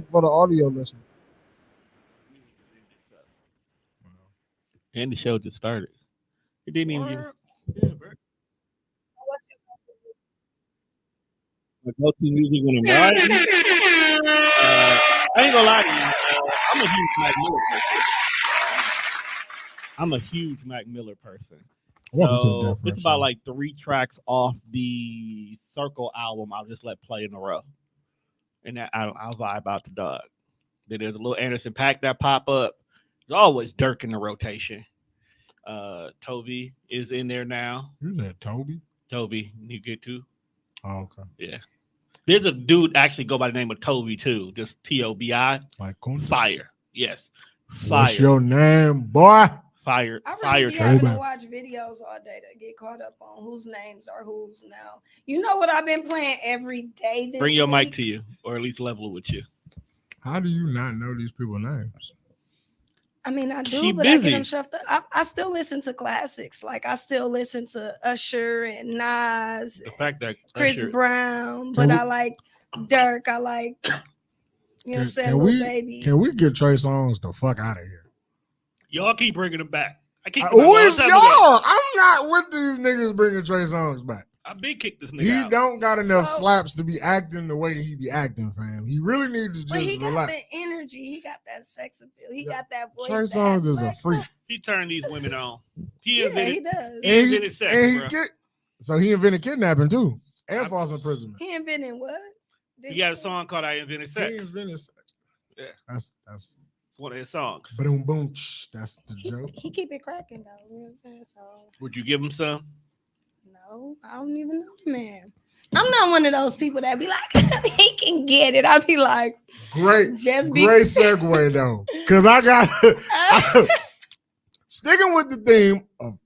for the audio listener. And the show just started. It didn't even give. Yeah, bro. My go-to music when I'm riding. I ain't gonna lie to you. I'm a huge Mac Miller person. I'm a huge Mac Miller person. Welcome to the So Death it's Row about Show. like 3 tracks off the Circle album. I'll just let play in a row, and that I'll vibe out the dog. Then there's a little Anderson Paak that pop up. There's always Dirk in the rotation. Toby is in there now. Who's that, Toby? Toby, you get to. Oh, okay. Yeah. There's a dude actually go by the name of Toby too. Just Tobi. Like Kunta? Fire. Yes. What's Fire. your name, boy? Fire. I Fire. really be having Toby. to watch videos all day to get caught up on whose names are whose now. You know what I've been playing every day this Bring your mic week? to you, or at least level it with you. How do you not know these people's names? I mean, I do, She but I busy. get them shoved up. I still listen to classics. Like, I still listen to Usher and Nas, The fact that Chris Usher- Brown, Can but we- I like Dirk. I like, you know what I'm saying, Lil Baby. Can we get Trey Songz the fuck out of here? y'all keep bringing them back. I kicked him Who out is long y'all? time ago. I'm not with these niggas bringing Trey Songz back. I been kicked this nigga He out. don't got enough So- slaps to be acting the way he be acting, fam. He really needs to But he just got relax. the energy. He got that sex appeal. He Yeah. got that voice. Trey that Songz is a like, freak. He turned these women on. He Yeah, invented. he does. He invented sex, bro. So he invented kidnapping too, and I- false imprisonment. He invented what? Did He got a say? song called "I Invented He Sex." invented sex. Yeah. That's It's one of his songs. boom boom. That's the joke. He keep it cracking though. You know what I'm saying? So Would you give him some? no, I don't even know the man. I'm not one of those people that be like, he can get it. I be like, Great, just be great segue though, because I got sticking with the theme of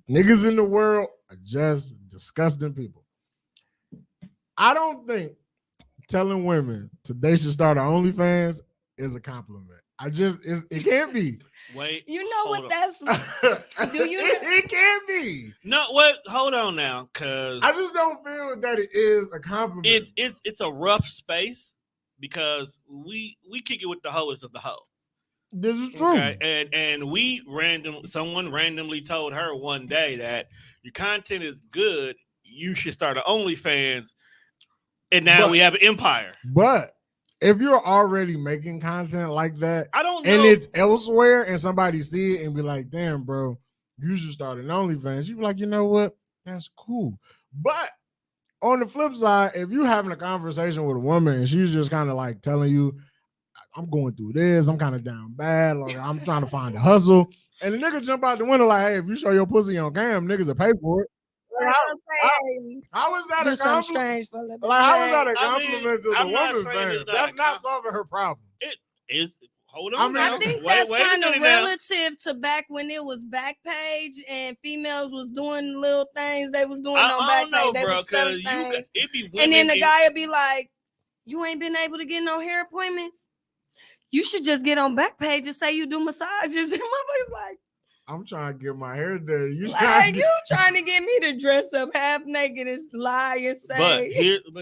niggas in the world are just disgusting people. I don't think telling women they should start an OnlyFans is a compliment. It can't be. Wait. You know hold what on. that's Do you It can't be. No, what? Hold on now, cause I just don't feel that it is a compliment. it's a rough space because we kick it with the hoes of the hoe. This is true. Okay, and someone randomly told her one day that your content is good. You should start an OnlyFans, and now But- we have an empire. But if you're already making content like that I don't know. and it's elsewhere and somebody see it and be like, damn, bro, you should start an OnlyFans, you be like, you know what? That's cool. But on the flip side, if you having a conversation with a woman and she's just kind of like telling you, I'm going through this, I'm kind of down bad, or I'm trying to find a hustle, and the nigga jump out the window like, hey, if you show your pussy on cam, niggas will pay for it. How is that do a something compliment? strange for a little bit. Like, how is that a I mean, compliment to the I'm not woman, saying fam? it's not That's a not com- solving her problem. Is hold I on. mean, now. I think Wait that's a kind of minute now. relative to back when it was Backpage and females was doing little things they was doing on I don't Backpage. know, They bro. was selling Because things. it be women And then the in- guy would be like, you ain't been able to get no hair appointments? You should just get on Backpage and say you do massages. And motherfucker's like, I'm trying to get my hair done. You like trying to you trying to get me to dress up half naked and lie and say. But here's the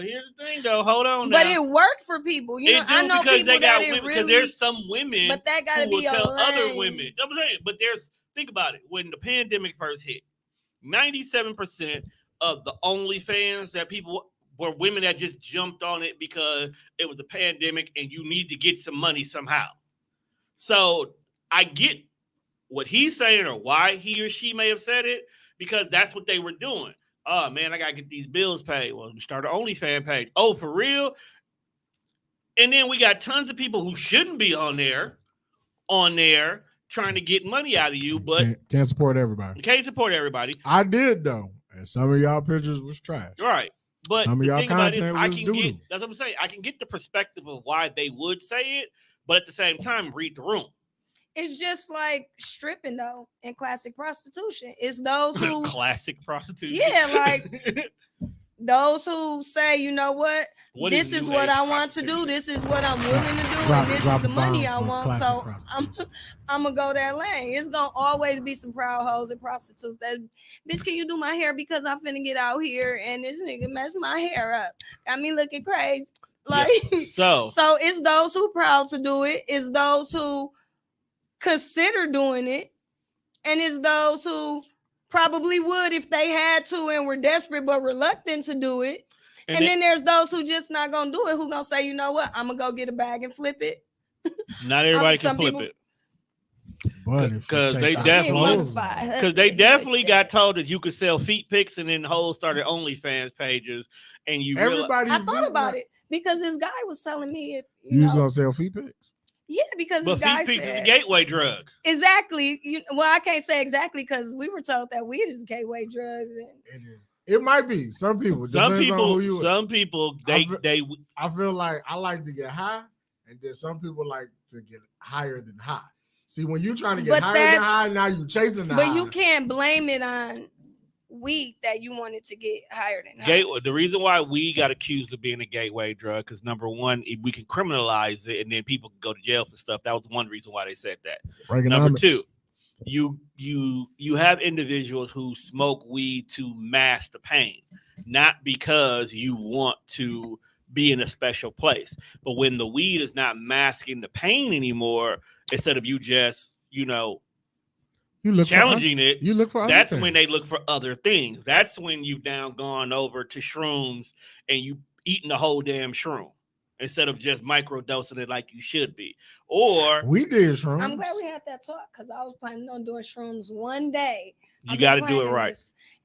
thing, though. Hold on now. But it worked for people. You know, It do I know because people they got that it women, really. because there's some women But that gotta who will be a tell other lane. women. I'm saying, but think about it. When the pandemic first hit, 97% of the OnlyFans that people were women that just jumped on it because it was a pandemic and you need to get some money somehow. So I get what he's saying or why he or she may have said it, because that's what they were doing. Oh man, I gotta get these bills paid. Well, we start an OnlyFans page. Oh, for real? And then we got tons of people who shouldn't be on there trying to get money out of you, but can't support everybody. you can't support everybody. I did though, and some of y'all pictures was trash. Right. But Some of the y'all thing about it is, content I was can doo-doo. get, that's what I'm saying. I can get the perspective of why they would say it, but at the same time, read the room. It's just like stripping though and classic prostitution. It's those who Classic prostitution. Yeah, like those who say, you know what, this is new what age I want to do. prostitution? This is what I'm willing to do, Drop- and this drop is the a money I bomb for want. classic So prostitution. I'm gonna go that lane. It's gonna always be some proud hoes and prostitutes that, bitch, can you do my hair because I'm finna get out here and this nigga messed my hair up, got me looking crazy. Like, So so it's those who proud to do it, it's those who consider doing it, and it's those who probably would if they had to and were desperate but reluctant to do it. And then there's those who just not gonna do it, who gonna say, you know what, I'm gonna go get a bag and flip it. not everybody can some flip people- it. But if you 'Cause take they the definitely- clothes off- Because they definitely got told that you could sell feet pics, and then hoes started OnlyFans pages, and you realize everybody. I thought about it because this guy was telling me if You was know, gonna sell feet pics. yeah, because but this guy feet pics is a said gateway drug. exactly. Well, I can't say exactly because we were told that weed is gateway drugs. And It is. It might be some people. Some Depends on who you. people, I they feel like I like to get high, and then some people like to get higher than high. See, when you trying to get But higher than that's- high, now you chasing the but high. you can't blame it on weed that you wanted to get higher than high. gateway. The reason why we got accused of being a gateway drug because number one, we can criminalize it, and then people can go to jail for stuff. That was one reason why they said that. Number Reaganomics. two, you have individuals who smoke weed to mask the pain, not because you want to be in a special place. But when the weed is not masking the pain anymore, instead of you just, you look challenging it, You look for. Other that's things. when they look for other things. That's when you've now gone over to shrooms and you eating the whole damn shroom instead of just microdosing it like you should be. Or We did shrooms. I'm glad we had that talk because I was planning on doing shrooms one day. you got to do it right.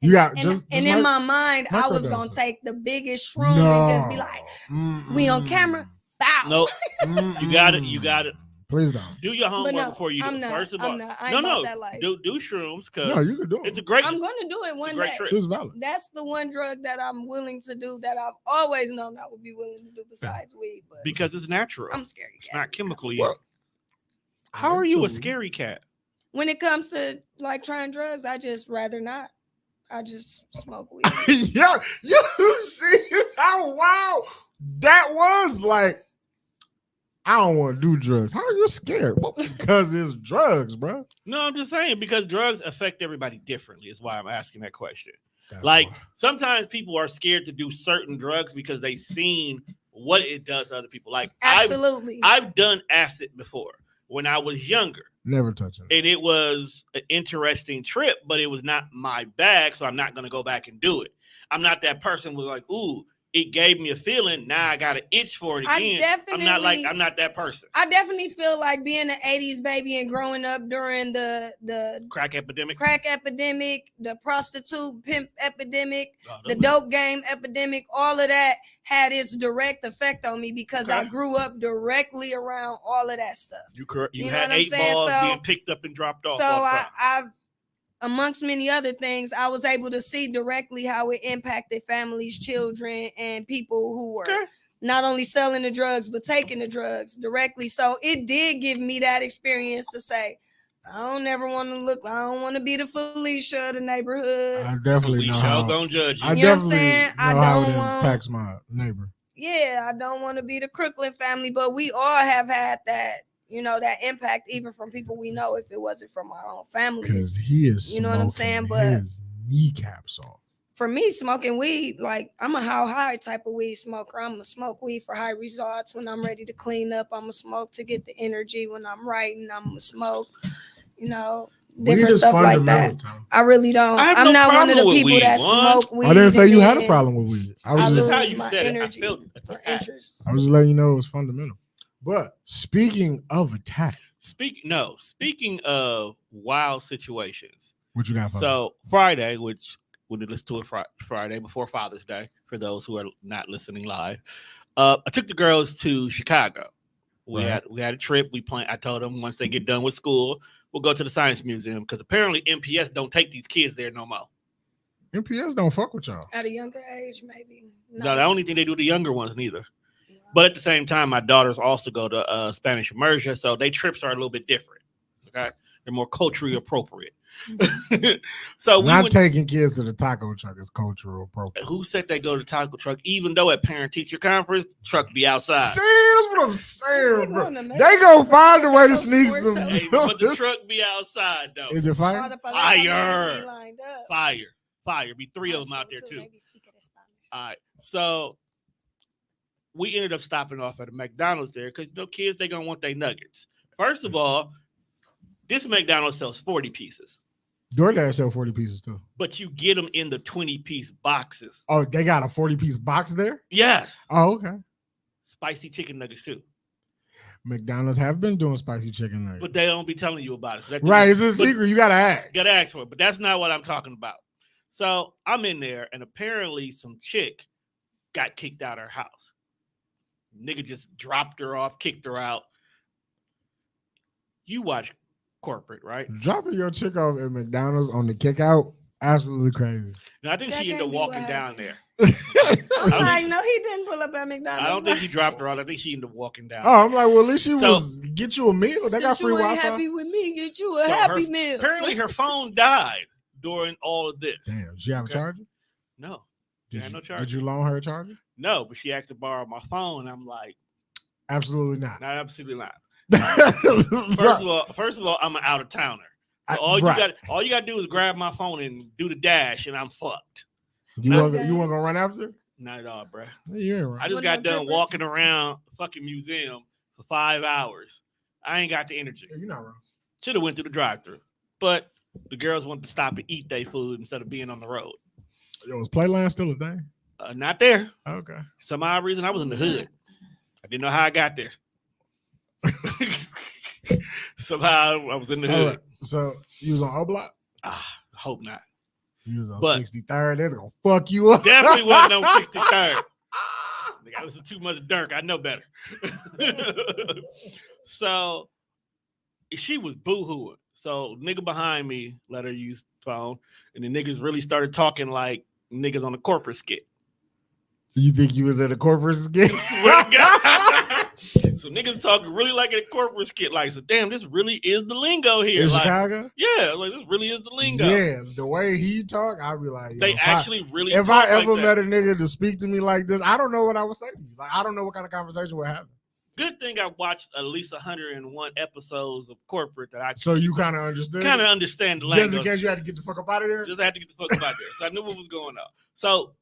You got And, just and in my mind, I was gonna microdose it. take the biggest shroom and just be like, we on camera. Bow. No, Mm-mm. you got it. Please don't. Do your But homework no, before you do I'm it. not. First of all, I'm not. I ain't no, about that life. do shrooms because No, you can do it. it's a great. I'm gonna do it one great day. trick. She was valid. That's the one drug that I'm willing to do that I've always known I would be willing to do besides weed. But because it's natural. I'm scared. It's not chemically. Well, How are you a too. scary cat? When it comes to like trying drugs, I just rather not. I just smoke weed. Yeah, you see how wow that was like. I don't want to do drugs. How are you scared? Well, because it's drugs, bro. No, I'm just saying because drugs affect everybody differently. Is why I'm asking that question. That's Like why. sometimes people are scared to do certain drugs because they've seen what it does to other people. Like Absolutely. I've done acid before when I was younger, Never touching it. and it was an interesting trip, but it was not my bag, so I'm not going to go back and do it. I'm not that person who's like, ooh, it gave me a feeling. Now I got an itch for it again. I'm not that person. I definitely feel like being an 80s baby and growing up during the Crack epidemic. crack epidemic, the prostitute pimp epidemic, Oh, the dope game epidemic, all of that had its direct effect on me because I Okay. grew up directly around all of that stuff. You You know had what I'm 8 saying? balls So- being picked up and dropped off. So all the time. I've amongst many other things, I was able to see directly how it impacted families, children, and people who were Okay. not only selling the drugs but taking the drugs directly. So it did give me that experience to say, I don't ever want to look. I don't want to be the Felicia of the neighborhood. I definitely we know shall how. gonna judge you. I You know what I'm definitely saying? I know how don't it want- impacts my neighbor. Yeah, I don't want to be the Crooklyn family, but we all have had that, that impact, even from people we know, if it wasn't from our own families. Because he is, You know what I'm saying? But- his kneecaps off. For me, smoking weed, like I'm a how high type of weed smoker. I'm gonna smoke weed for high results. When I'm ready to clean up, I'm gonna smoke to get the energy. When I'm writing, I'm gonna smoke. Weed Different is stuff like fundamental, that. Tom. I really don't. I have I'm no not one of the problem with people weed, that one. smoke weed. I didn't say and you had a then problem with weed. I was I just, That's how lose you my said energy it. I felt or it. interest. I was just letting you know it was fundamental. But speaking of attack, Speaking of wild situations. what you got for me? So Friday, which when you listen to it Friday before Father's Day, for those who are not listening live, I took the girls to Chicago. We Right. had a trip. I told them once they get done with school, we'll go to the Science Museum because apparently MPS don't take these kids there no more. MPS don't fuck with y'all. At a younger age, maybe. No, the only thing they do the younger ones neither. But at the same time, my daughters also go to Spanish immersion, so their trips are a little bit different. Okay, they're more culturally appropriate. So we Not went. taking kids to the taco truck is cultural appropriate. Who said they go to taco truck? Even though at parent teacher conference, truck be outside. See, that's what I'm saying, They bro. gonna make They it. gonna find a way to Those sneak sports some. teams. Hey, but the truck be outside though. Is it All fire? the Fire. be lined up. Fire. Be 3 of them out there too. Maybe speak of the Spanish. All right. So we ended up stopping off at a McDonald's there because kids they gonna want their nuggets. First of all, this McDonald's sells 40 pieces. DoorDash sell 40 pieces too. But you get them in the 20-piece boxes. Oh, they got a 40-piece box there? Yes. Oh, okay. Spicy chicken nuggets too. McDonald's have been doing spicy chicken nuggets. But they don't be telling you about it. So Right, it's a secret. You gotta ask. Gotta ask for it. But that's not what I'm talking about. So I'm in there, and apparently some chick got kicked out of her house. Nigga just dropped her off, kicked her out. You watch corporate, right? Dropping your chick off at McDonald's on the kick out, absolutely crazy. And I think That she ended up can't be walking what down happened. there. I'm I like, was- no, he didn't pull up at McDonald's. I don't think he dropped her off. I think she ended up walking down. Oh, I'm like, well, at least she So- was get you a meal. They got Since free you ain't Wi-Fi. happy with me, get you a So happy her- meal. Apparently her phone died during all of this. Damn, did she have Okay. a charger? No. Did Yeah, you, no did charger. you loan her a charger? No, but she asked to borrow my phone. I'm like, Absolutely not. not absolutely not. So- First of all, I'm an out of towner. So I- all right. you got to do is grab my phone and do the dash, and I'm fucked. you No. want to go run after? Not at all, bruh. Yeah, I right. just What got about done Tripper? walking around the fucking museum for 5 hours. I ain't got the energy. You're not wrong. Should have went through the drive-thru, but the girls wanted to stop and eat their food instead of being on the road. Yo, was Playline still a thing? Not there. Okay. Some odd reason I was in the hood. I didn't know how I got there. Somehow I was in the All hood. right. So you was on O Block? Hope not. You was on But- 63rd. They're gonna fuck you up. Definitely wasn't on 63rd. Nigga, I listen too much Dirk. I know better. So she was boo-hooing. So nigga behind me let her use the phone, and the niggas really started talking like niggas on a corporate skit. You think you was at a corporate skit? Swear to God. So niggas talking really like a corporate skit, like, so damn, this really is the lingo here. In Like, Chicago? yeah, like this really is the lingo. Yeah, the way he talk, I'd be like, yo, They if actually really if talk I ever like that. met a nigga to speak to me like this, I don't know what I would say to you. Like, I don't know what kind of conversation would happen. Good thing I watched at least 101 episodes of corporate that I So you kind of understood, kind of it? understand the Just in language. case you had to get the fuck up out of there. Just had to get the fuck out there. So I knew what was going on. So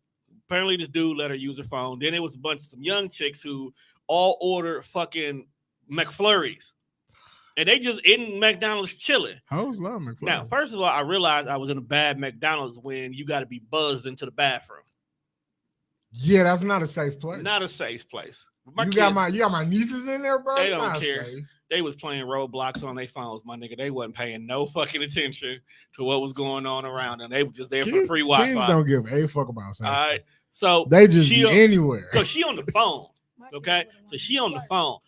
apparently this dude let her use her phone. Then it was a bunch of some young chicks who all ordered fucking McFlurries. And they just in McDonald's chilling. Hoes love McFlurry. Now, first of all, I realized I was in a bad McDonald's when you got to be buzzed into the bathroom. Yeah, that's not a safe place. Not a safe place. My You kids, got my nieces in there, bro. They It's don't not care. safe. they was playing Roblox on their phones, my nigga. They wasn't paying no fucking attention to what was going on around them. They were just there for free Kids Wi-Fi. don't give a fuck about safety. All right. So They just she be on- anywhere. So she on the phone. Okay. So she on the phone.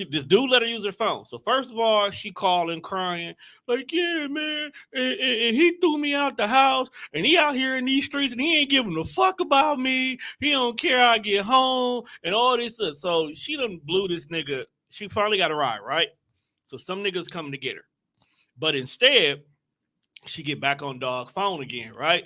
This dude let her use her phone. So first of all, she calling, crying, like, yeah, man, and he threw me out the house, and he out here in these streets, and he ain't giving a fuck about me. He don't care how I get home, and all this stuff. So she done blew this nigga. She finally got a ride, right? So some niggas coming to get her, but instead, she get back on dog phone again, right?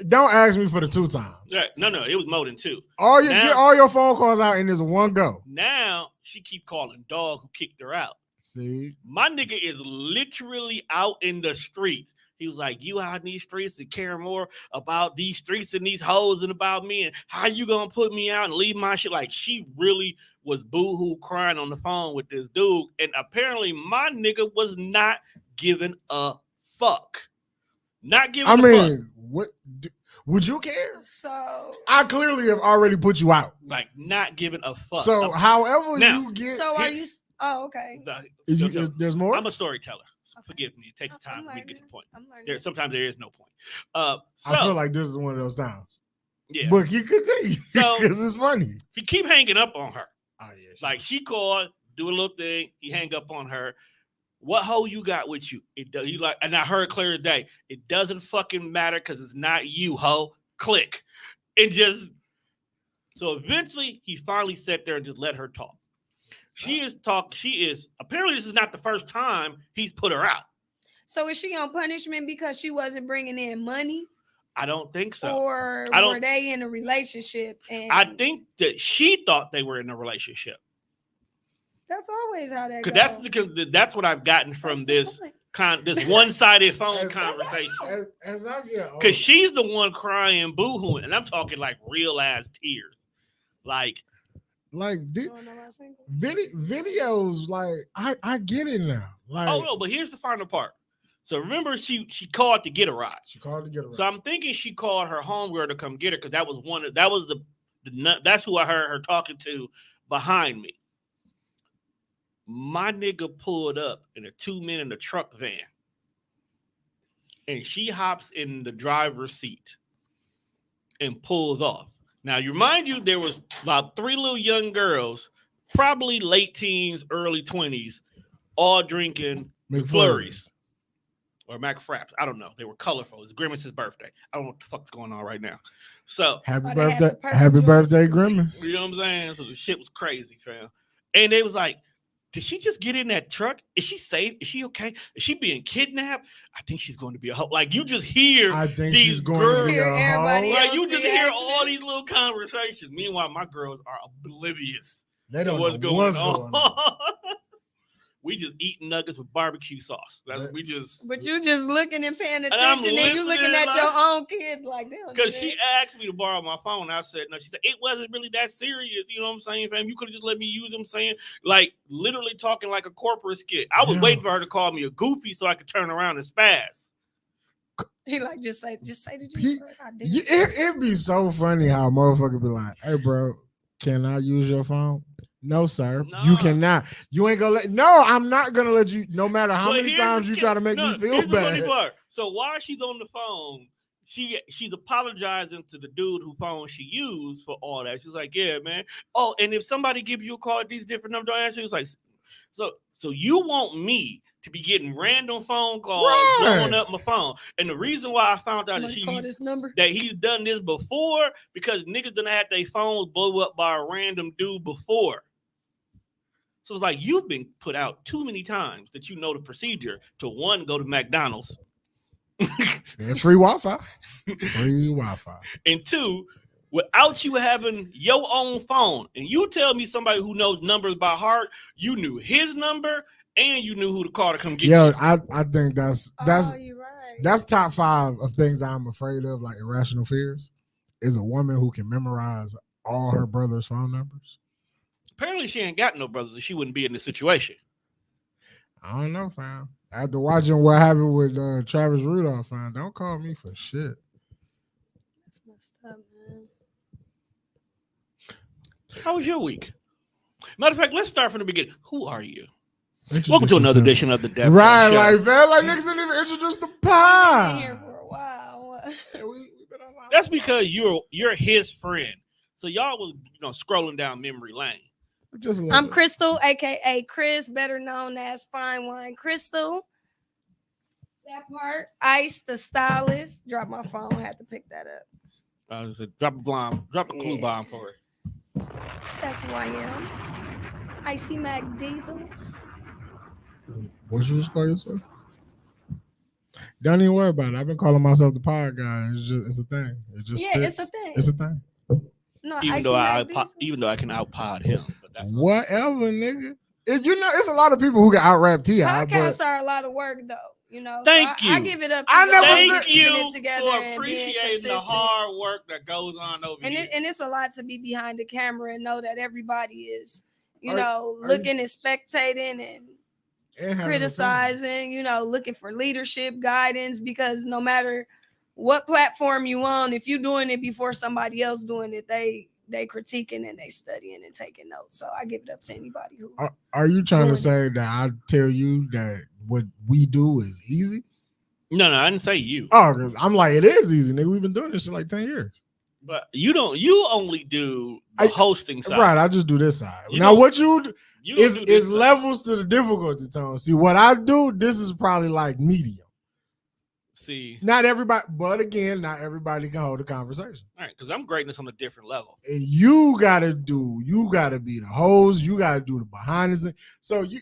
Don't ask me for the 2 times. Yeah, no, it was more than 2. Get all your phone calls out in this one go. Now she keep calling dog who kicked her out. See, My nigga is literally out in the streets. He was like, you out in these streets and care more about these streets and these hoes and about me, and how you gonna put me out and leave my shit? Like, she really was boo-hoo crying on the phone with this dude. And apparently my nigga was not giving a fuck. Not giving a fuck. what would you care? So I clearly have already put you out. Like, not giving a fuck. So, however Now- you get, are you? Oh, okay. there's more. I'm a storyteller. So Okay. forgive me. It takes I'm time for me to get to the learning. point. I'm learning. Sometimes there is no point. So I feel like this is one of those times. yeah, But you continue So- because it's funny. he keep hanging up on her. Oh yeah, Like, she called, do a little thing, he hang up on her. What hoe you got with you? It does. You like, and I heard clear as day. It doesn't fucking matter because it's not you, hoe. Click. It just. So eventually, he finally sat there and just let her talk. She is apparently this is not the first time he's put her out. So is she on punishment because she wasn't bringing in money, I don't think so. or I don't- were they in a relationship? And I think that she thought they were in a relationship. that's always how that Because goes. that's what I've gotten from That's this the this one-sided phone As- conversation. As I get older, Because she's the one crying, boo-hooing, and I'm talking like real ass tears. Like, You wanna know my single? videos, like I get it now. Like, oh no, but here's the final part. So remember, she called to get a ride. she called to get a ride. So I'm thinking she called her homegirl to come get her because that was that's who I heard her talking to behind me. My nigga pulled up in a 2-man in a truck van, and she hops in the driver's seat and pulls off. Now, you remind you, there was about 3 little young girls, probably late teens, early 20s, all drinking McFlurries or McFraps. I don't know. They were colorful. It's Grimace's birthday. I don't know what the fuck's going on right now. So, Happy Oh, they had the birthday, purple happy joints. birthday, Grimace. you know what I'm saying? So the shit was crazy, fam. And they was like, did she just get in that truck? Is she safe? Is she okay? Is she being kidnapped? I think she's going to be a hoe. Like, you just hear I think these she's going girls. to be Hear a everybody hoe. Like, you just hear reaction. all these little conversations. Meanwhile, my girls are oblivious They to don't what's know going what's on. going on. We just eating nuggets with barbecue sauce. That- We just, But you just looking and paying I'm attention, and you looking listening, at like- your own kids like that. because she asked me to borrow my phone. I said no. She said it wasn't really that serious. You know what I'm saying, fam? You could have just let me use them. Saying like literally talking like a corporate skit. I was Yeah. waiting for her to call me a goofy so I could turn around and spaz. He like just say the He- G word. I did. It'd be so funny how a motherfucker be like, "Hey, bro, can I use your phone?" No, sir. You Nah. cannot. You ain't gonna let. No, I'm not gonna let you. No matter how But many here's the times you ki- try to make no, me feel here's the funny bad. part. So while she's on the phone, she's apologizing to the dude who phone she used for all that. She's like, "Yeah, man. Oh, and if somebody gives you a call at these different numbers, don't answer." It's like, so you want me to be getting random phone calls, blowing Right. up my phone? And the reason why I found out Somebody call this number. that he's done this before because niggas done had their phones blow up by a random dude before. So it's like you've been put out too many times that you know the procedure to one, go to McDonald's, Yeah, free Wi-Fi. Free Wi-Fi. and two, without you having your own phone. And you tell me somebody who knows numbers by heart, you knew his number and you knew who to call to come get Yo, you. I think that's Oh, you're right. that's top 5 of things I'm afraid of, like irrational fears. Is a woman who can memorize all her brother's phone numbers. Apparently she ain't got no brothers, or she wouldn't be in this situation. I don't know, fam. After watching what happened with Travis Rudolph, fam, don't call me for shit. That's messed up, man. How was your week? Matter of fact, let's start from the beginning. Who are you? Introduce Welcome to another yourself. edition of the Death Right, Show. like fam, like niggas didn't even introduce the Been pod. here for a while. Yeah, we been online That's for a while. because you're his friend. So y'all was scrolling down memory lane. Just a little I'm bit. Crystal, aka Chris, better known as Fine Wine Crystal. That part, Ice the stylist. Drop my phone, had to pick that up. I said, drop a clue Yeah. bomb for her. That's who I am. Icy Mac Diesel. What you just call yourself? Don't even worry about it. I've been calling myself the pod guy. It's a thing. It just Yeah, it's sticks. a thing. It's a thing. No, Even Icy though Mac Diesel. even though I can outpod him, but that's Whatever, nigga. It's a lot of people who can out rap T.I. Podcasts but are a lot of work, though. Thank I you. give it up to I y'all never for said- Thank keeping you it together for and being appreciating the consistent. hard work that goes on over And here. it's a lot to be behind the camera and know that everybody is, Are- are looking and spectating and and having a criticizing, looking for leadership guidance, because no matter what platform you on, if you're doing it before somebody else doing it, they critiquing and they studying and taking notes. So I give it up to anybody who family. Are you trying to Doing say that I tell you that what we do is easy? No, I didn't say you. Oh, 'cause I'm like, it is easy, nigga. We've been doing this shit like 10 years. But you only do the I- hosting side. Right, I just do this side. You Now, don't- what you do You don't is do this side. levels to the difficulty tone. See, what I do, this is probably like medium. See, Not everybody, but again, not everybody can hold a conversation. all right, because I'm greatness on a different level. And you gotta be the host, you gotta do the behind the scenes. So you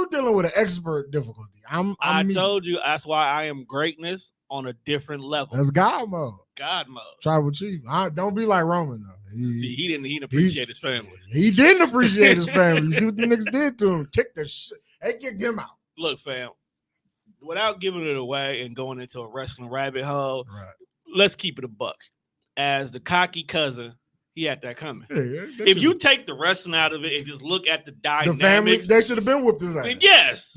dealing with an expert difficulty. I'm I medium. told you that's why I am greatness on a different level. That's God mode. God mode. Tribal chief. Don't be like Roman though. See, he didn't appreciate his family. He didn't appreciate his family. You see what the niggas did to him? Kicked the shit. They kicked him out. Look, fam, without giving it away and going into a wrestling rabbit hole, Right. let's keep it a buck. As the cocky cousin, he had that coming. Yeah, If you take the wrestling out of it and just look at the the family, dynamics, they should have been whooped his ass. then yes,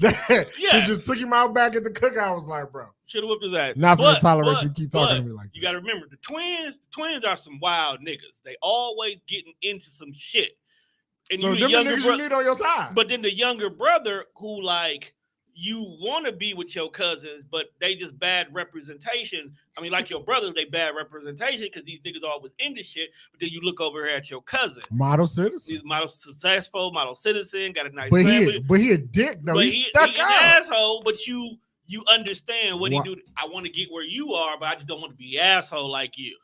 She just took him out back at the cookout. Was like, bro, should have whooped his ass. not for to tolerate you keep talking to but me like this. you got to remember, the twins are some wild niggas. They always getting into some shit. And So you the them younger niggas you need on your side. but then the younger brother who like you want to be with your cousins, but they just bad representation. I mean, like your brother, they bad representation because these niggas always into shit. But then you look over here at your cousin. Model citizen. He's model successful, model citizen, got a nice But family. he a dick though. But He's stuck he an out. asshole, but you understand what he do. I want to get where you are, but I just don't want to be an asshole like you.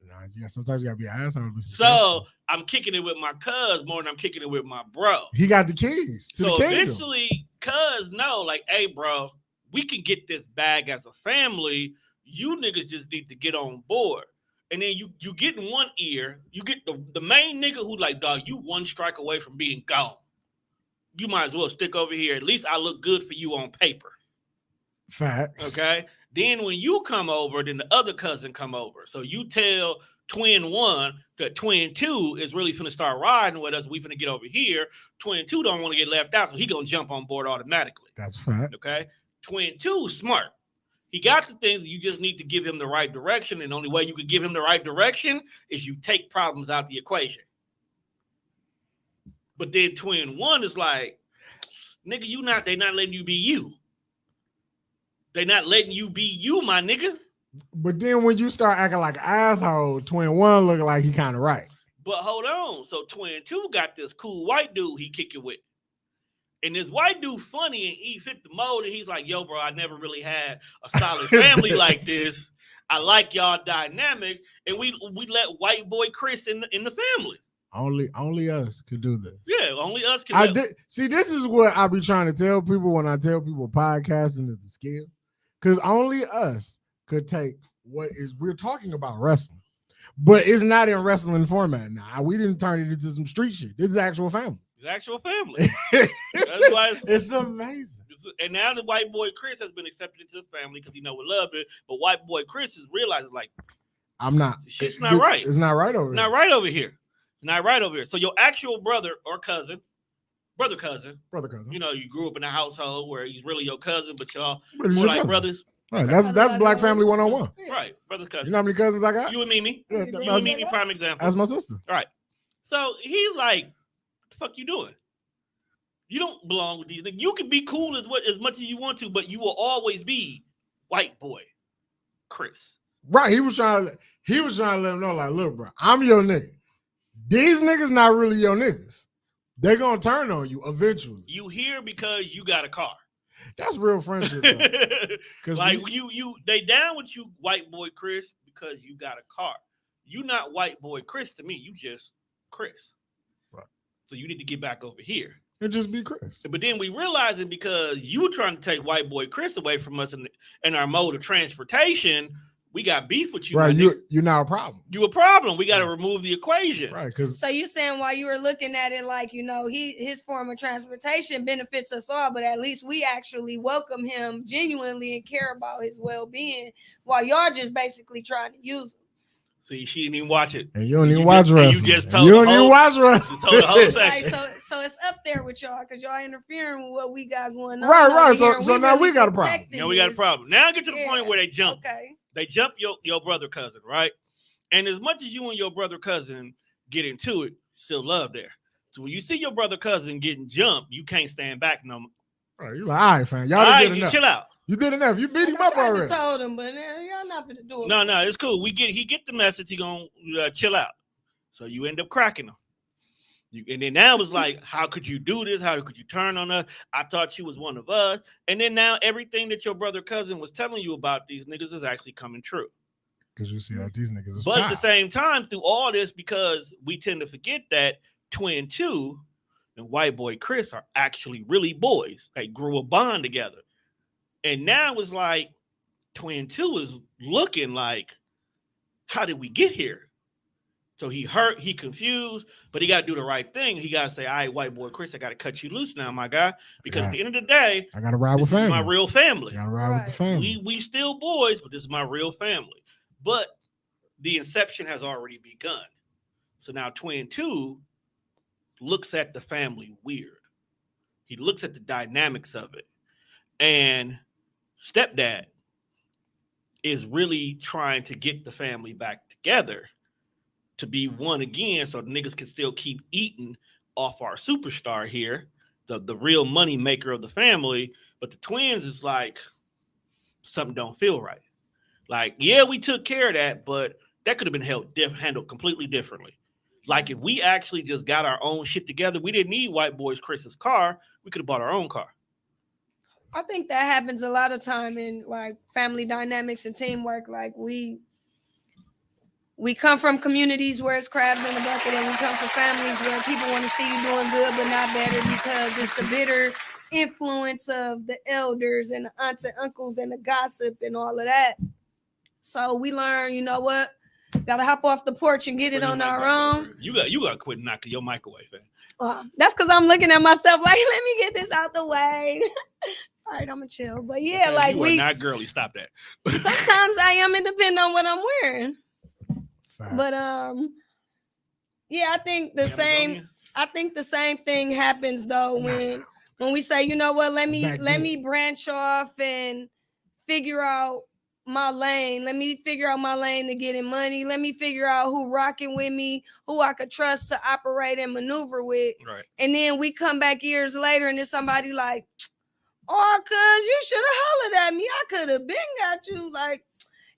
Nah, yeah, sometimes you gotta be an asshole to be So successful. I'm kicking it with my cuz more than I'm kicking it with my bro. He got the keys to So the kingdom. eventually, cuz know, like, hey, bro, we can get this bag as a family. You niggas just need to get on board. And then you get in one ear, you get the main nigga who like, dog, you one strike away from being gone. You might as well stick over here. At least I look good for you on paper. Facts. Okay. Then when you come over, then the other cousin come over. So you tell twin 1 that twin 2 is really finna start riding with us. We finna get over here. Twin 2 don't want to get left out, so he gonna jump on board automatically. That's a fact. Okay. Twin 2 smart. He got the things. You just need to give him the right direction. And the only way you can give him the right direction is you take problems out the equation. But then twin 1 is like, nigga, they not letting you be you. They not letting you be you, my nigga. But then when you start acting like an asshole, twin 1 looking like he kind of right. But hold on. So twin 2 got this cool white dude he kick it with. And this white dude funny and he fit the mold. And he's like, yo, bro, I never really had a solid family like this. I like y'all dynamics. And we let white boy Chris in the family. Only us could do this. Yeah, only us can. See, this is what I be trying to tell people when I tell people podcasting is a skill. Because only us could take we're talking about wrestling, but it's not in wrestling format now. We didn't turn it into some street shit. This is actual family. It's actual family. That's why it's amazing. And now the white boy Chris has been accepted into the family because we know we love it. But white boy Chris is realizing like, shit's not right. It's not right over here. Not right over here. Not right over here. So your actual brother or cousin, brother cousin. You know, you grew up in a household where he's really your cousin, but y'all more like brothers. Right, that's Black Family 101. Right, brother cousin. You know how many cousins I got? You and Mimi. Yeah, you and Mimi, prime example. That's my sister. Right. So he's like, what the fuck you doing? You don't belong with these niggas. You can be cool as much as you want to, but you will always be white boy Chris. Right. He was trying to let him know, like, look, bro, I'm your nigga. These niggas not really your niggas. They're gonna turn on you eventually. You here because you got a car. That's real friendship. Because like they down with you, white boy Chris, because you got a car. You not white boy Chris to me. You just Chris. Right. So you need to get back over here. And just be Chris. But then we realize it because you were trying to take white boy Chris away from us in our mode of transportation. We got beef with you. Right, you're not a problem. You a problem. We got to remove the equation. Right, because so you saying while you were looking at it like, you know, his form of transportation benefits us all, but at least we actually welcome him genuinely and care about his well-being while y'all just basically trying to use him. See, she didn't even watch it. And you don't even watch wrestling. You just told you don't even watch wrestling. You told the whole section. Right, so it's up there with y'all because y'all interfering with what we got going on. Right. So now we got a problem. Now we got a problem. Now get to the point where they jump. Okay. They jump your brother cousin, right? And as much as you and your brother cousin get into it, still love there. So when you see your brother cousin getting jumped, you can't stand back no more. Right, you're like, all right, fam. Y'all did enough. Chill out. You did enough. You beat him up already. I told him, but y'all not gonna do it. No, it's cool. He get the message. He gonna chill out. So you end up cracking him. And then now it's like, how could you do this? How could you turn on us? I thought she was one of us. And then now everything that your brother cousin was telling you about these niggas is actually coming true. Because you see that these niggas is But at the same time, through all this, because we tend to forget that twin 2 and white boy Chris are actually really boys. They grew a bond together. And now it's like twin 2 is looking like, how did we get here? So he hurt, he confused, but he got to do the right thing. He got to say, all right, white boy Chris, I got to cut you loose now, my guy. Because at the end of the day, I got to ride with family. My real family. I got to ride with the family. We still boys, but this is my real family. But the inception has already begun. So now twin 2 looks at the family weird. He looks at the dynamics of it. And stepdad is really trying to get the family back together to be one again so the niggas can still keep eating off our superstar here, the real money maker of the family. But the twins is like, something don't feel right. Like, yeah, we took care of that, but that could have been handled completely differently. Like, if we actually just got our own shit together, we didn't need White Boys Chris's car. We could have bought our own car. I think that happens a lot of time in like family dynamics and teamwork. Like we come from communities where it's crabs in the bucket, and we come from families where people want to see you doing good but not better because it's the bitter influence of the elders and the aunts and uncles and the gossip and all of that. So we learn, you know what? Gotta hop off the porch and get it on our own. You gotta quit knocking your microwave, man. That's because I'm looking at myself like, let me get this out the way. All right, I'm gonna chill. But yeah, like you are not girly. Stop that. Sometimes I am. It depends on what I'm wearing. Facts. But yeah, I think the same. I think the same thing happens though when we say, you know what, let me branch off and figure out my lane. Let me figure out my lane to getting money. Let me figure out who rocking with me, who I could trust to operate and maneuver with. Right. And then we come back years later and there's somebody like, oh, cuz you should have hollered at me. I could have been got you. Like,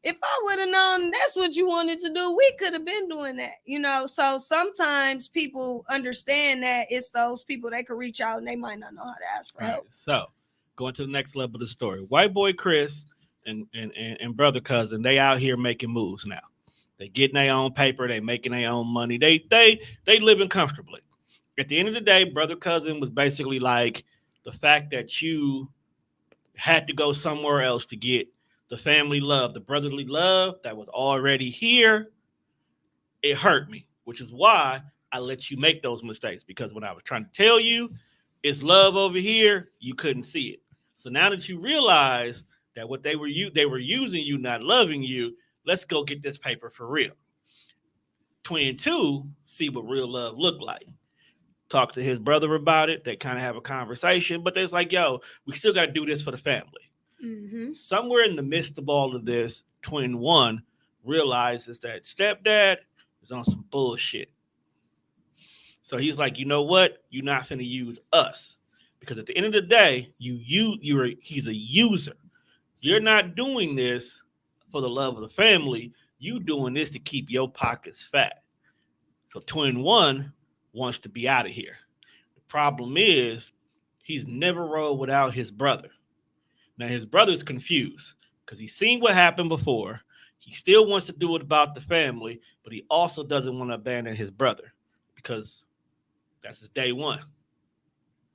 if I would have known that's what you wanted to do, we could have been doing that, you know? So sometimes people understand that it's those people they could reach out and they might not know how to ask for help. So going to the next level of the story. White Boy Chris and brother cousin, they out here making moves now. They getting their own paper, they making their own money. They living comfortably. At the end of the day, brother cousin was basically like, the fact that you had to go somewhere else to get the family love, the brotherly love that was already here, it hurt me, which is why I let you make those mistakes. Because when I was trying to tell you it's love over here, you couldn't see it. So now that you realize that what they were using you, not loving you, let's go get this paper for real. Twin 2 see what real love looked like. Talk to his brother about it. They kind of have a conversation, but there's like, yo, we still got to do this for the family. Mm-hmm. Somewhere in the midst of all of this, Twin 1 realizes that stepdad is on some bullshit. So he's like, you know what? You're not finna use us. Because at the end of the day, he's a user. You're not doing this for the love of the family. You doing this to keep your pockets fat. So Twin 1 wants to be out of here. The problem is he's never rolled without his brother. Now his brother's confused because he's seen what happened before. He still wants to do it about the family, but he also doesn't want to abandon his brother because that's his day one.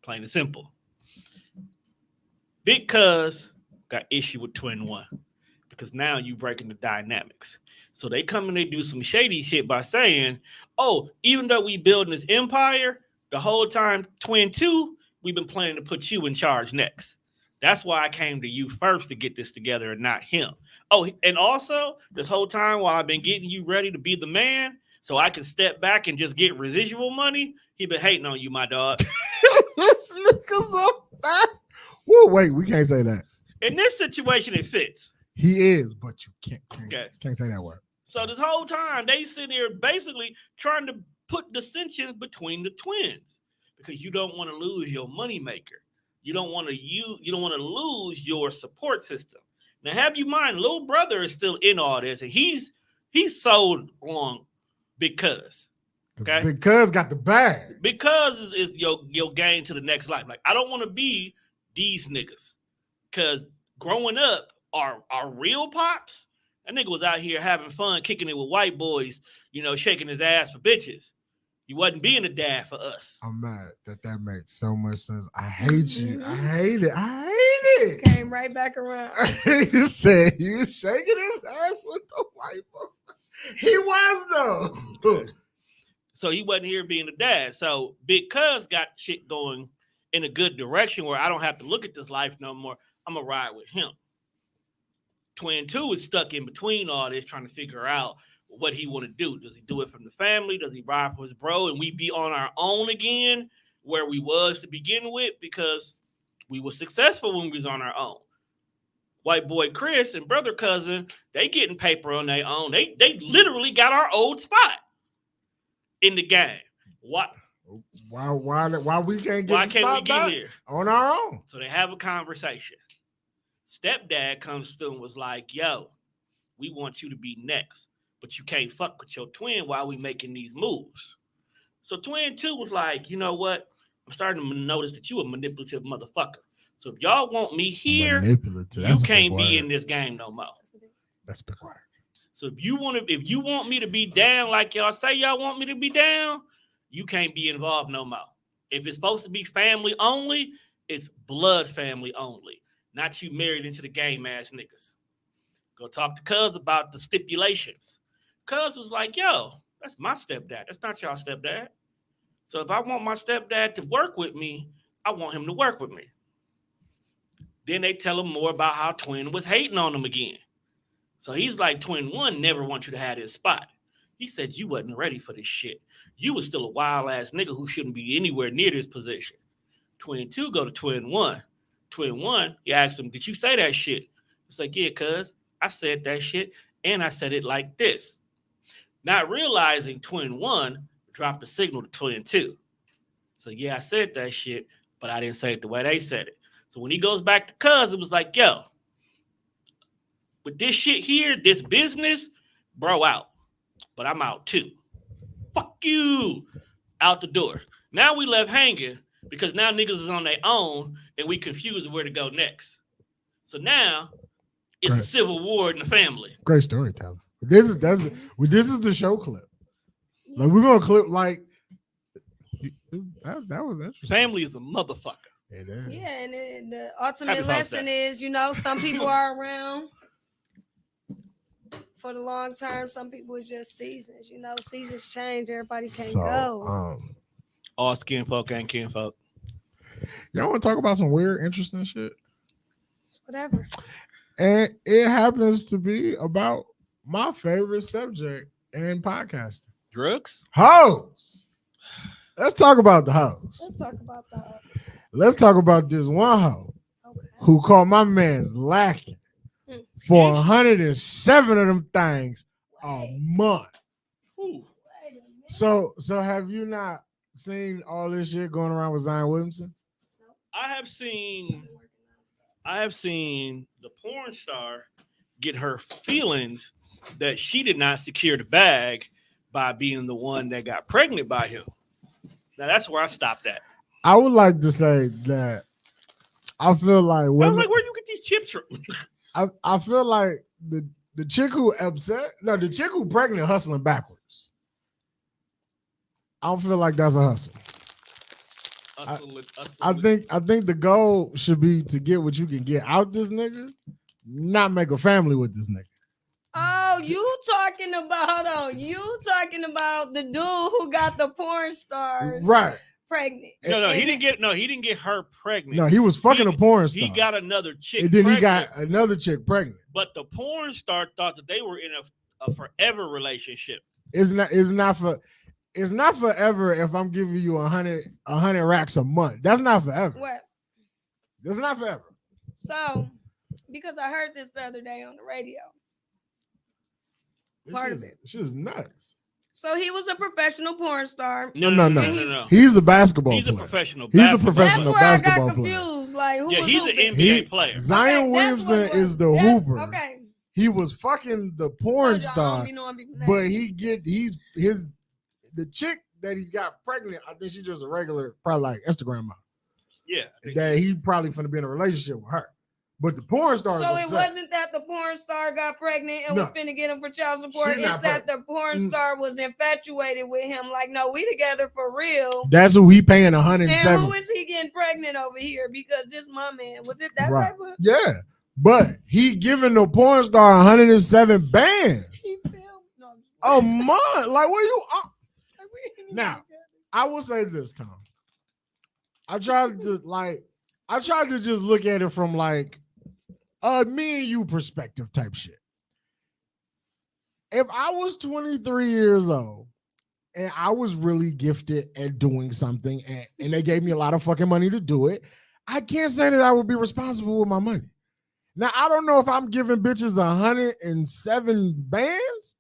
Plain and simple. Big Cuz got issue with Twin 1 because now you breaking the dynamics. So they come and they do some shady shit by saying, oh, even though we building this empire, the whole time, Twin 2, we've been planning to put you in charge next. That's why I came to you first to get this together and not him. Oh, and also, this whole time while I've been getting you ready to be the man so I can step back and just get residual money, he been hating on you, my dog. This nigga's up back. Whoa, wait, we can't say that. In this situation, it fits. He is, but you can't say that word. So this whole time, they sit there basically trying to put dissensions between the twins because you don't want to lose your moneymaker. You don't want to lose your support system. Now, have you mind, little brother is still in all this, and he's sold on because. Okay, Big Cuz got the bag. Because is your game to the next life. Like, I don't want to be these niggas because growing up, our real pops, that nigga was out here having fun, kicking it with white boys, shaking his ass for bitches. He wasn't being a dad for us. I'm mad that makes so much sense. I hate you. I hate it. Came right back around. You said he was shaking his ass with the white boy. He was though. Okay. So he wasn't here being a dad. So Big Cuz got shit going in a good direction where I don't have to look at this life no more. I'm gonna ride with him. Twin 2 is stuck in between all this, trying to figure out what he want to do. Does he do it from the family? Does he ride for his bro? And we be on our own again where we was to begin with because we were successful when we was on our own. White boy Chris and brother cousin, they getting paper on their own. They literally got our old spot in the game. Why we can't get why the can't we spot get back here? on our own? So they have a conversation. Stepdad comes through and was like, yo, we want you to be next, but you can't fuck with your twin while we making these moves. So twin 2 was like, you know what? I'm starting to notice that you a manipulative motherfucker. So if y'all want me here, you can't be in this game no more. That's big word. So if you want me to be down like y'all say y'all want me to be down, you can't be involved no more. If it's supposed to be family only, it's blood family only. Not you married into the game ass niggas. Go talk to Cuz about the stipulations. Cuz was like, yo, that's my stepdad. That's not y'all stepdad. So if I want my stepdad to work with me, I want him to work with me. Then they tell him more about how Twin was hating on him again. So he's like, Twin 1 never wants you to have his spot. He said you wasn't ready for this shit. You was still a wild ass nigga who shouldn't be anywhere near this position. Twin 2 go to Twin 1. Twin 1, he asked him, did you say that shit? It's like, yeah, cuz I said that shit and I said it like this. Not realizing Twin 1 dropped a signal to Twin 2. So yeah, I said that shit, but I didn't say it the way they said it. So when he goes back to Cuz, it was like, yo, with this shit here, this business, bro out. But I'm out too. Fuck you. Out the door. Now we left hanging because now niggas is on their own and we confused where to go next. So now it's a civil war in the family. Great storytelling. This is the show clip. Like we're gonna clip like that was interesting. Family is a motherfucker. It is. Yeah, and the ultimate lesson is, some people are around for the long term. Some people are just seasons. Seasons change. Everybody can't go. All skin folk ain't kin folk. Y'all want to talk about some weird, interesting shit? It's whatever. And it happens to be about my favorite subject in podcasting. Drugs? Hoes. Let's talk about the hoes. Let's talk about the hoes. Let's talk about this one hoe who called my man's lacking for 107 of them things a month. So have you not seen all this shit going around with Zion Williamson? I have seen the porn star get her feelings that she did not secure the bag by being the one that got pregnant by him. Now that's where I stopped at. I would like to say that I feel like women, where you get these chips from? I feel like the chick who the chick who pregnant hustling backwards. I don't feel like that's a hustle. I think the goal should be to get what you can get out this nigga, not make a family with this nigga. Oh, you talking about the dude who got the porn star right pregnant? No, he didn't get her pregnant. No, he was fucking a porn star. He got another chick and then pregnant, he got another chick pregnant. But the porn star thought that they were in a forever relationship. It's not forever if I'm giving you 100 racks a month. That's not forever. What? That's not forever. So, because I heard this the other day on the radio. Part of it. She was nuts. So he was a professional porn star. No. He's a basketball player. He's a professional basketball That's where basketball I got confused. player. Like, who was he's hooping? an NBA player. Zion Williamson is the hooper. Okay. He was fucking the porn star, but the chick that he got pregnant, I think she's just a regular, probably like Instagram model. Yeah. That he probably finna be in a relationship with her. But the porn star. So it wasn't that the porn star got pregnant and was finna get him for child support. It's that the porn star was infatuated with him. Like, no, we together for real. That's who he paying 107. And who is he getting pregnant over here? Because this my man. Was it that type of? Yeah, but he giving the porn star 107 bands. A month. Like, what you? Now, I will say this, Tom. I tried to just look at it from like me and you perspective type shit. If I was 23 years old and I was really gifted at doing something and they gave me a lot of fucking money to do it, I can't say that I would be responsible with my money. Now, I don't know if I'm giving bitches 107 bands,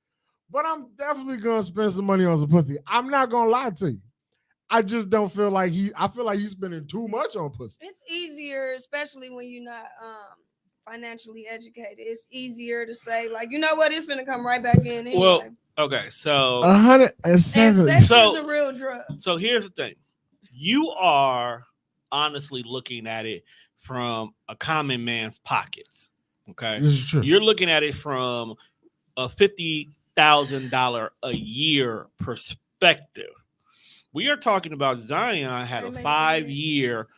but I'm definitely going to spend some money on some pussy. I'm not going to lie to you. I just don't feel like I feel like he's spending too much on pussy. It's easier, especially when you're not financially educated. It's easier to say, like, you know what, it's gonna come right back in anyway. Well, okay, so 107. And sex So- is a real drug. So here's the thing. You are honestly looking at it from a common man's pockets. Okay. This is true. You're looking at it from a $50,000 a year perspective. We are talking about Zion had a 5-year,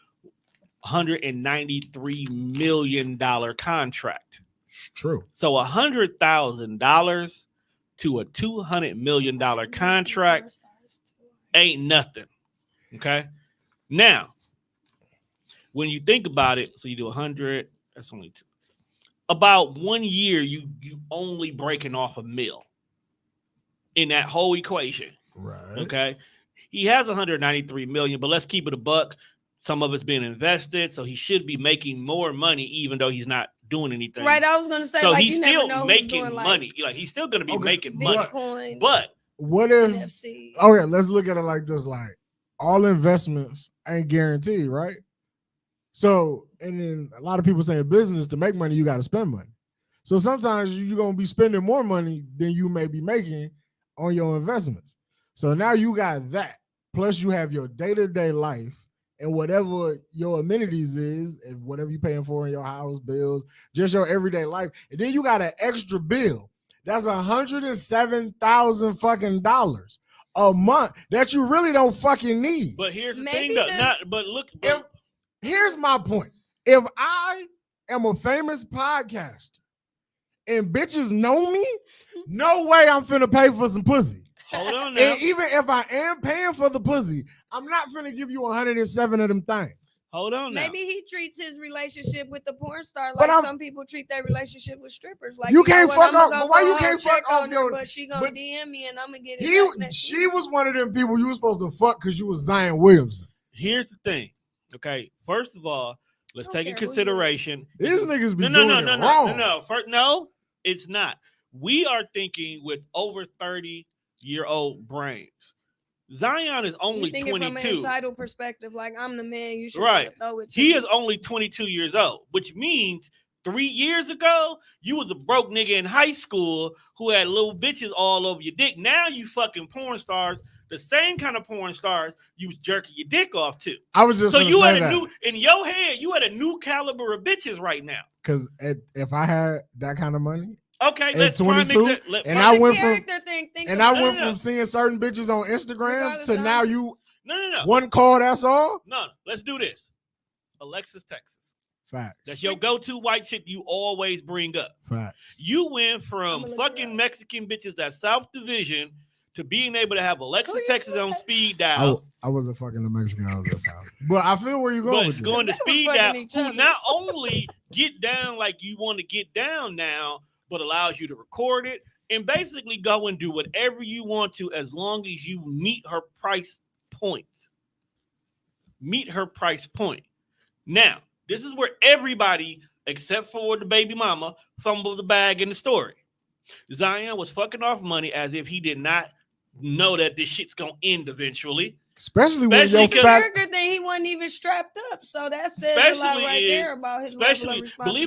$193 million contract. It's true. So $100,000 to a $200 million contract ain't nothing. Okay. Now, when you think about it, so you do 100, that's only two. About 1 year, you only breaking off a mil in that whole equation. Right. Okay. He has 193 million, but let's keep it a buck. Some of it's being invested, so he should be making more money, even though he's not doing anything. Right, I was gonna say, So like, he's you never still know who's making doing, money. Like he's still going to be Okay, making money. Bitcoin, But What if NFC. okay, let's look at it like this: like all investments ain't guaranteed, right? So, and then a lot of people say in business to make money, you got to spend money. So sometimes you're gonna be spending more money than you may be making on your investments. So now you got that. Plus, you have your day-to-day life and whatever your amenities is, and whatever you're paying for in your house, bills, just your everyday life. And then you got an extra bill. That's $107,000 fucking dollars a month that you really don't fucking need. But here's the Maybe thing, though. the- Not, but look, If- Here's my point. If I am a famous podcaster and bitches know me, no way I'm finna pay for some pussy. hold on now. And even if I am paying for the pussy, I'm not finna give you 107 of them things. Hold on now. Maybe he treats his relationship with the porn star But like I'm- some people treat their relationship with strippers. Like, You know can't what, fuck I'ma off- go but why throw you a can't check fuck off on her, your- but she gonna but DM me and I'm gonna get it. back next She week. was one of them people you were supposed to fuck because you was Zion Williamson. Here's the thing. Okay. First of all, let's I take don't in care who you is. consideration. These niggas be No, doing it wrong. no. First, no, it's not. We are thinking with over 30-year-old brains. Zion is only You thinking from an 22. entitled perspective, like I'm the man. You should Right. throw it to He me. is only 22 years old, which means 3 years ago, you was a broke nigga in high school who had little bitches all over your dick. Now you fucking porn stars, the same kind of porn stars you was jerking your dick off to. I was just So gonna you say had a that new, in your head, you had a new caliber of bitches right now. because if I had that kind of money Okay, At let's prime 22, exa- let- and prime- I went from- character thing. Think and about I it. went no. from seeing certain bitches on Instagram Regardless to of- now you no. one call, that's all. No, let's do this. Alexis, Texas. Facts. That's your go-to white chick you always bring up. Facts. You went from I'ma look her fucking up. Mexican bitches at South Division to being able to have Alexis, Who you Texas on swear? speed I, dial. I wasn't fucking the Mexican, I was just out. But I feel where you're going with But this. going to They was speed fucking dial, each who other. not only get down like you want to get down now, but allows you to record it and basically go and do whatever you want to as long as you meet her price point. Meet her price point. Now, this is where everybody, except for the baby mama, fumbled the bag in the story. Zion was fucking off money as if he did not know that this shit's gonna end eventually. Especially when Especially your The 'cause- fat. character thing, he wasn't even strapped up, so that says a lot Especially right is- there about his level of Especially, responsibility.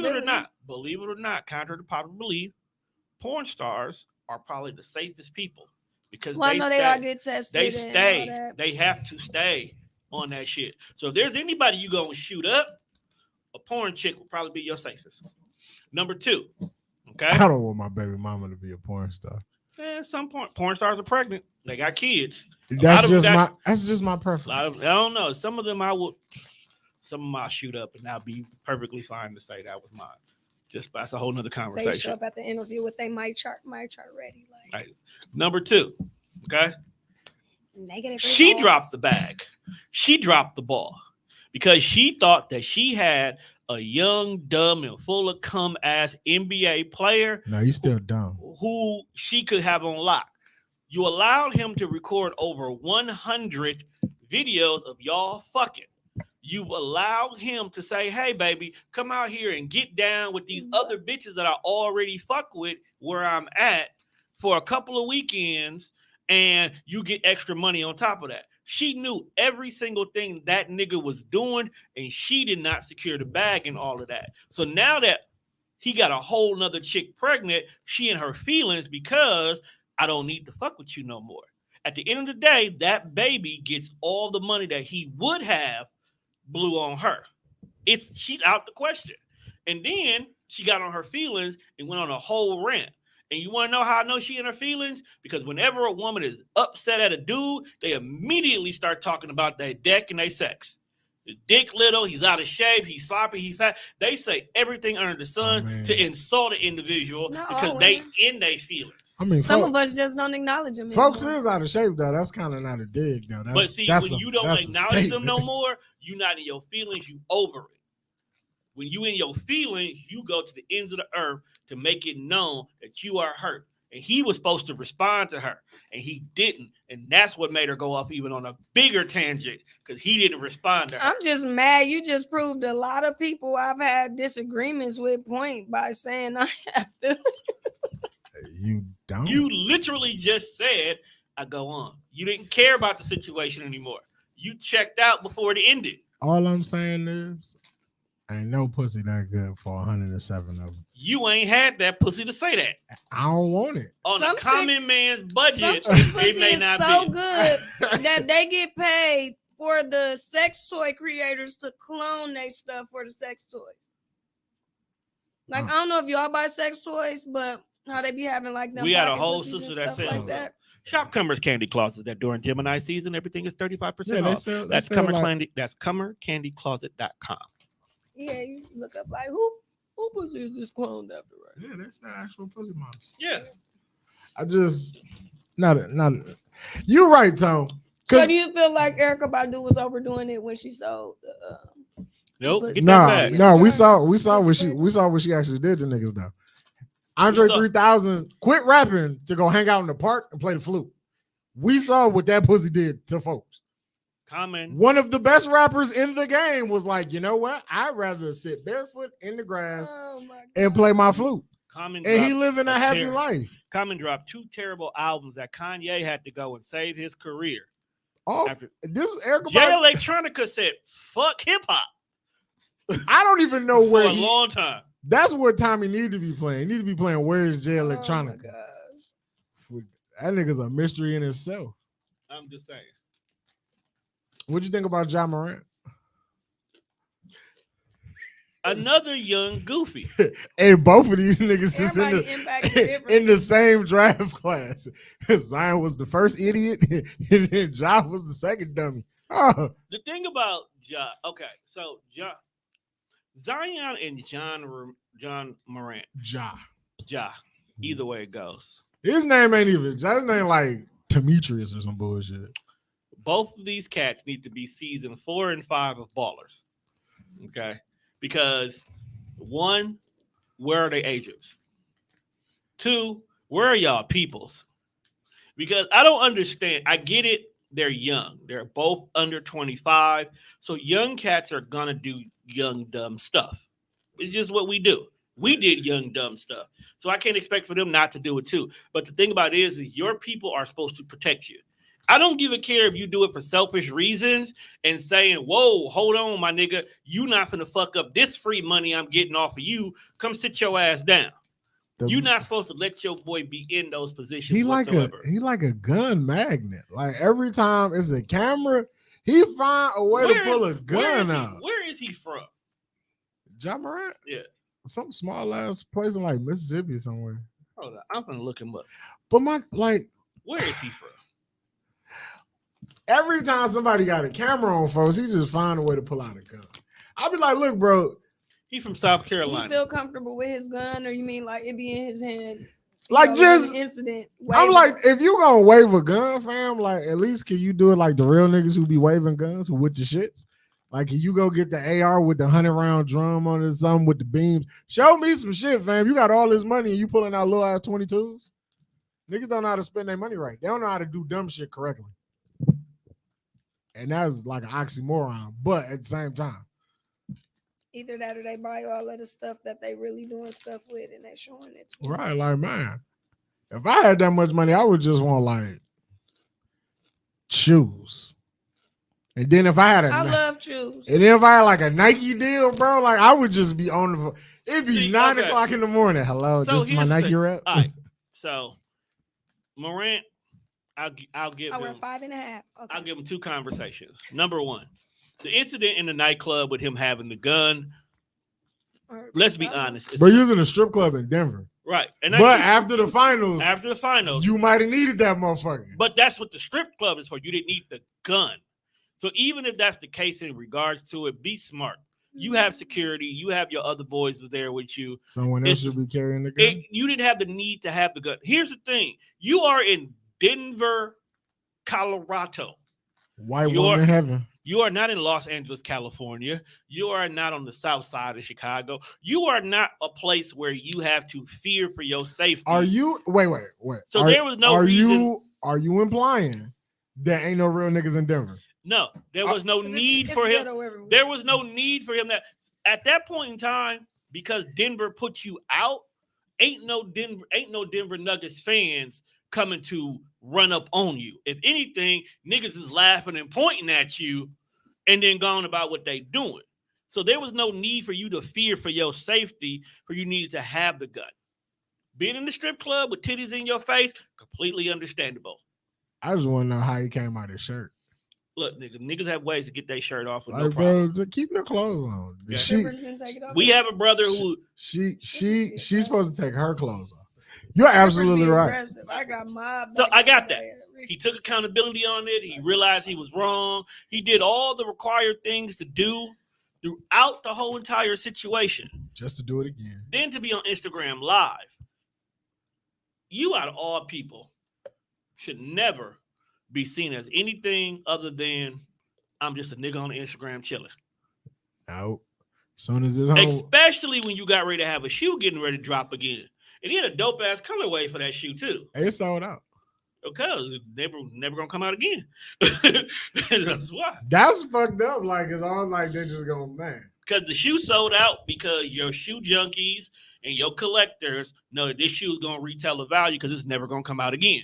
believe it or not, contrary to popular belief, porn stars are probably the safest people because Well, I know they all stay. get tested. They and all stay. that. They have to stay on that shit. So if there's anybody you gonna shoot up, a porn chick will probably be your safest. Number two, okay. I don't want my baby mama to be a porn star. Some porn stars are pregnant. They got kids. That's of just that- my A preference. lot of, I don't know. Some of them I would. Some of them I'll shoot up, and I'll be perfectly fine to say that was mine. Just that's a whole nother Say show conversation. up at the interview with they my chart ready. Like Right. Number two, okay. negative. She results. dropped the bag. She dropped the ball because she thought that she had a young, dumb, and full of cum ass NBA player No, he's still dumb. who she could have on lock. You allowed him to record over 100 videos of y'all fucking. You allowed him to say, hey, baby, come out here and get down with these other bitches that I already fuck with where I'm at for a couple of weekends, and you get extra money on top of that. She knew every single thing that nigga was doing, and she did not secure the bag and all of that. So now that he got a whole nother chick pregnant, she in her feelings because I don't need to fuck with you no more. At the end of the day, that baby gets all the money that he would have blew on her. She's out the question. And then she got on her feelings and went on a whole rant. And you want to know how I know she in her feelings? Because whenever a woman is upset at a dude, they immediately start talking about their dick and their sex. The dick little, he's out of shape, he's sloppy, he's fat. They say everything under the sun to insult an individual because they in their feelings. I mean, some of us just don't acknowledge them. Folks is out of shape though. That's kind of not a dig though. But see, when you don't acknowledge them no more, you're not in your feelings, you over it. When you in your feelings, you go to the ends of the earth to make it known that you are hurt. And he was supposed to respond to her, and he didn't. And that's what made her go off even on a bigger tangent, because he didn't respond to her. I'm just mad. You just proved a lot of people I've had disagreements with point by saying I have feelings. You don't. You literally just said, I go on. You didn't care about the situation anymore. You checked out before it ended. All I'm saying is, ain't no pussy that good for 107 of them. You ain't had that pussy to say that. I don't want it. On a common man's budget, it may not so be. good that they get paid for the sex toy creators to clone their stuff for the sex toys. Like, I don't know if y'all buy sex toys, but how they be having like them. We had a whole sister that said like that. Shopcommer's Candy Closet that during Gemini season, everything is 35% off. That's CummerCandyCloset.com. Yeah, you look up like who pussy is this cloned after, right? Yeah, that's the actual pussy models. Yeah. I just not you're right, Tom. So do you feel like Erykah Badu was overdoing it when she sold nope. Get that back. No, we saw what she actually did to niggas though. Andre 3000 quit rapping to go hang out in the park and play the flute. We saw what that pussy did to folks. One of the best rappers in the game was like, you know what? I'd rather sit barefoot in the grass and play my flute. And he living a happy life. Common dropped 2 terrible albums that Kanye had to go and save his career. Oh, this is Erykah Jay Electronica said, fuck hip hop. I don't even know where for a long time. That's what Tommy need to be playing. He need to be playing Where is Jay Electronica? That nigga's a mystery in itself. I'm just saying. What'd you think about Ja Morant? Another young goofy. And both of these niggas is in the same draft class. Zion was the first idiot, and then Ja was the second dummy. Oh. The thing about Ja, okay, so Zion and John Morant. Ja. Either way it goes. His name ain't even. His name like Demetrius or some bullshit. Both of these cats need to be season 4 and 5 of Ballers. Okay. Because 1, where are they agents? 2, where are y'all peoples? Because I don't understand. I get it. They're young. They're both under 25. So young cats are going to do young, dumb stuff. It's just what we do. We did young, dumb stuff. So I can't expect for them not to do it too. But the thing about it is your people are supposed to protect you. I don't give a care if you do it for selfish reasons and saying, whoa, hold on, my nigga. You not finna fuck up this free money I'm getting off of you. Come sit your ass down. You're not supposed to let your boy be in those positions whatsoever. He like a gun magnet. Like every time it's a camera, he find a way to pull a gun out. Where is he from? Ja Morant? Yeah. Some small ass place in like Mississippi or somewhere. Hold on. I'm gonna look him up. But where is he from? Every time somebody got a camera on, folks, he just find a way to pull out a gun. I'll be like, look, bro. He from South Carolina. You feel comfortable with his gun, or you mean like it be in his hand? Like just incident. I'm like, if you gonna wave a gun, fam, like at least can you do it like the real niggas who be waving guns who with the shits? Like, can you go get the AR with the 100-round drum on it or something with the beams? Show me some shit, fam. You got all this money and you pulling out little ass 22s. Niggas don't know how to spend their money right. They don't know how to do dumb shit correctly. And that's like an oxymoron, but at the same time. Either that or they buy all of the stuff that they really doing stuff with and they showing it. Right, like, man, if I had that much money, I would just want like shoes. And then if I had I love shoes. And then if I had like a Nike deal, bro, like I would just be on the. It'd be 9 o'clock in the morning. Hello, So this is my Nike rep. All right. So Morant, I'll give him 5.5. Okay. I'll give him 2 conversations. Number 1, the incident in the nightclub with him having the gun. Let's be honest. We're using a strip club in Denver. Right. And but after the finals, you might have needed that motherfucker. But that's what the strip club is for. You didn't need the gun. So even if that's the case in regards to it, be smart. You have security. You have your other boys there with you. Someone else should be carrying the gun. You didn't have the need to have the gun. Here's the thing. You are in Denver, Colorado. White woman heaven. You are not in Los Angeles, California. You are not on the south side of Chicago. You are not a place where you have to fear for your safety. Are you? Wait. So there was no reason. Are you implying there ain't no real niggas in Denver? No, there was no need for him. There was no need for him that at that point in time, because Denver put you out, ain't no Denver Nuggets fans coming to run up on you. If anything, niggas is laughing and pointing at you and then going about what they doing. So there was no need for you to fear for your safety, for you needed to have the gun. Being in the strip club with titties in your face, completely understandable. I just want to know how he came out of his shirt. Look, niggas have ways to get their shirt off with like, no problem. Bro, keep your clothes on. Yeah. We have a brother who she's supposed to take her clothes off. You're absolutely right. I got mobbed. So I got that. He took accountability on it. He realized he was wrong. He did all the required things to do throughout the whole entire situation. Just to do it again. Then to be on Instagram Live. You out of all people should never be seen as anything other than I'm just a nigga on Instagram chilling. Nope. Soon as it's home. Especially when you got ready to have a shoe getting ready to drop again. And he had a dope ass colorway for that shoe too. It sold out. Because never gonna come out again. That's why. That's fucked up. Like it's all like they're just gonna man. Because the shoe sold out because your shoe junkies and your collectors know that this shoe is gonna retail a value because it's never gonna come out again.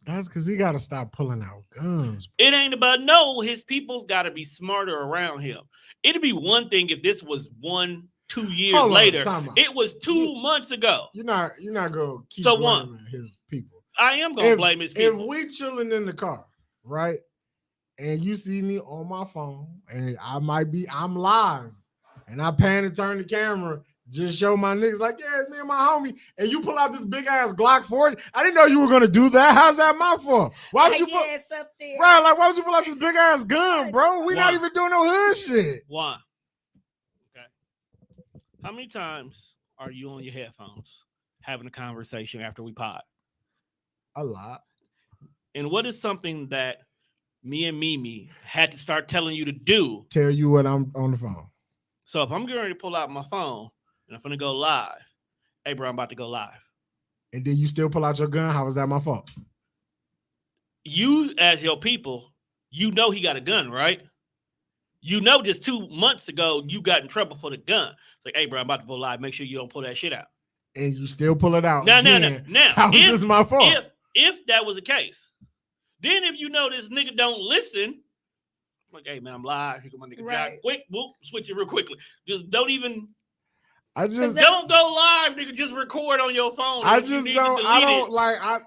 That's because he got to stop pulling out guns. It ain't about his people's got to be smarter around him. It'd be one thing if this was 1-2 years later. It was 2 months ago. You're not gonna keep blaming his people. I am gonna blame his people. If we chilling in the car, right, and you see me on my phone, and I'm live, and I pan and turn the camera. Just show my niggas like, yeah, it's me and my homie. And you pull out this big ass Glock 40. I didn't know you were gonna do that. How's that my fault? Why would you up there. Bro, like why would you pull out this big ass gun, bro? We not even doing no hood shit. Why? Okay. How many times are you on your headphones having a conversation after we pod? A lot. And what is something that me and Mimi had to start telling you to do? Tell you what I'm on the phone. So if I'm getting ready to pull out my phone and I'm gonna go live, hey bro, I'm about to go live. And then you still pull out your gun? How was that my fault? You, as your people, you know he got a gun, right? You know just 2 months ago you got in trouble for the gun. It's like, hey bro, I'm about to go live. Make sure you don't pull that shit out. And you still pull it out. No. How is this my fault? If that was the case, then if you know this nigga don't listen, like, hey man, I'm live. Here come my nigga Jack. Quick, whoop, switch it real quickly. Just don't even. Don't go live, nigga. Just record on your phone.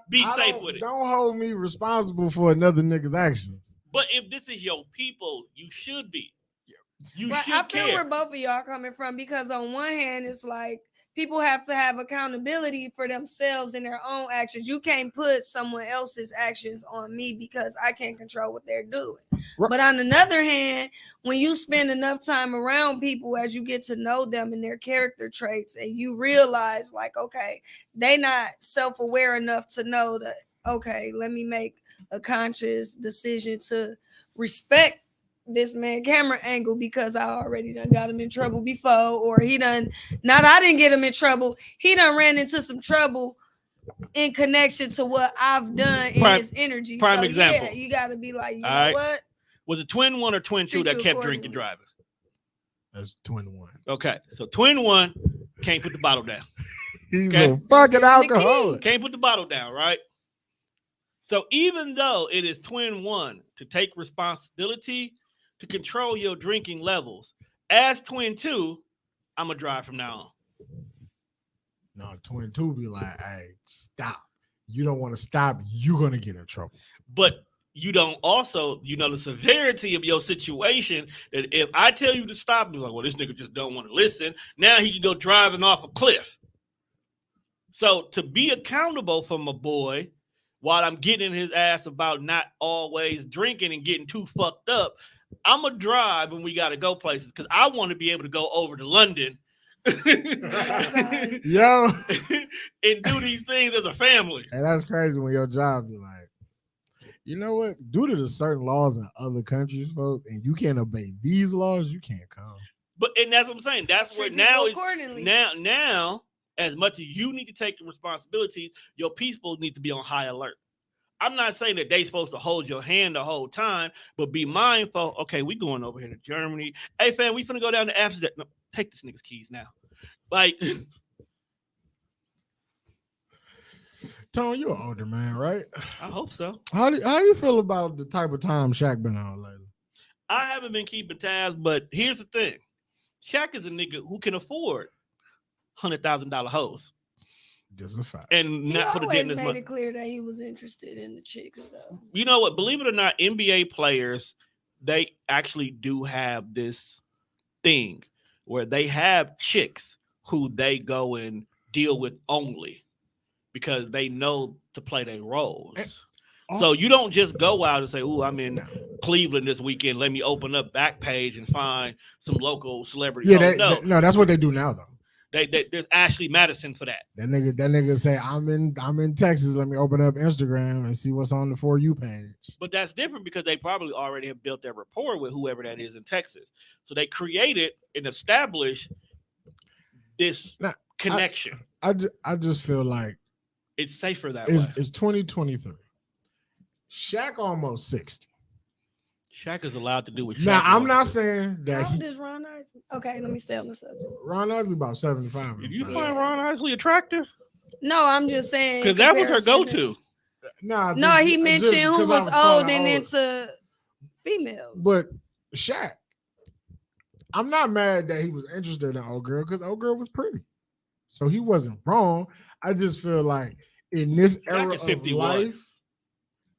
Be safe with it. Don't hold me responsible for another nigga's actions. But if this is your people, you should be. I feel where both of y'all coming from because on one hand, it's like people have to have accountability for themselves and their own actions. You can't put someone else's actions on me because I can't control what they're doing. Right. But on another hand, when you spend enough time around people as you get to know them and their character traits and you realize like, okay, they not self-aware enough to know that, okay, let me make a conscious decision to respect this man camera angle because I already done got him in trouble before, or he done, not I didn't get him in trouble, he done ran into some trouble in connection to what I've done in his energy. Prime so example. yeah, you gotta be like, you know right. what? Was it twin one or twin two Treat that you kept accordingly. drinking driving? That's 21. Okay, so twin one can't put the bottle down. He's Okay. a fucking Give him the alcoholic. Can't put the bottle down, right? So even though it is twin one to take responsibility to control your drinking levels, as twin two, I'm gonna drive from now on. No, twin two be like, hey, stop. You don't want to stop, you're gonna get in trouble. But you don't also, the severity of your situation, that if I tell you to stop, you're like, well, this nigga just don't want to listen. Now he can go driving off a cliff. So to be accountable for my boy, while I'm getting his ass about not always drinking and getting too fucked up, I'm going to drive when we got to go places because I want to be able to go over to London Yo. and do these things as a family. And that's crazy when your job be like, you know what? Due to the certain laws in other countries, folks, and you can't obey these laws, you can't come. And that's what I'm saying. That's where Treat now people is accordingly. now, as much as you need to take the responsibilities, your people need to be on high alert. I'm not saying that they supposed to hold your hand the whole time, but be mindful. Okay, we going over here to Germany. Hey, fam, we finna go down to Amsterdam. No, take this nigga's keys now. Like, Tone, you're an older man, right? I hope so. How you feel about the type of time Shaq been on lately? I haven't been keeping tabs, but here's the thing. Shaq is a nigga who can afford $100,000 hoes Just a fact. and He not put a dent always in his made money. it clear that he was interested in the chicks, though. You know what? Believe it or not, NBA players, they actually do have this thing where they have chicks who they go and deal with only because they know to play their roles. So you don't just go out and say, "Ooh, I'm in Cleveland this weekend. Let me open up Backpage and find some local celebrity." Yeah, no, that's what they do now, though. There's Ashley Madison for that. That nigga say, I'm in Texas. Let me open up Instagram and see what's on the For You page. But that's different because they probably already have built their rapport with whoever that is in Texas. So they created and established this connection. I just feel like It's safer that way. it's 2023. Shaq almost 60. Shaq is allowed to do what Shaq Now, I'm wants not to. saying that How old is Ron Isley? Okay, let me stay on the subject. Ron Isley about 75. If you but- find Ron Isley attractive, No, I'm just saying. because that was her comparison go-to. Nah, No, he mentioned who 'cause I was calling old her and old. into females. But Shaq, I'm not mad that he was interested in old girl because old girl was pretty. So he wasn't wrong. I just feel like in this era is of 51. life,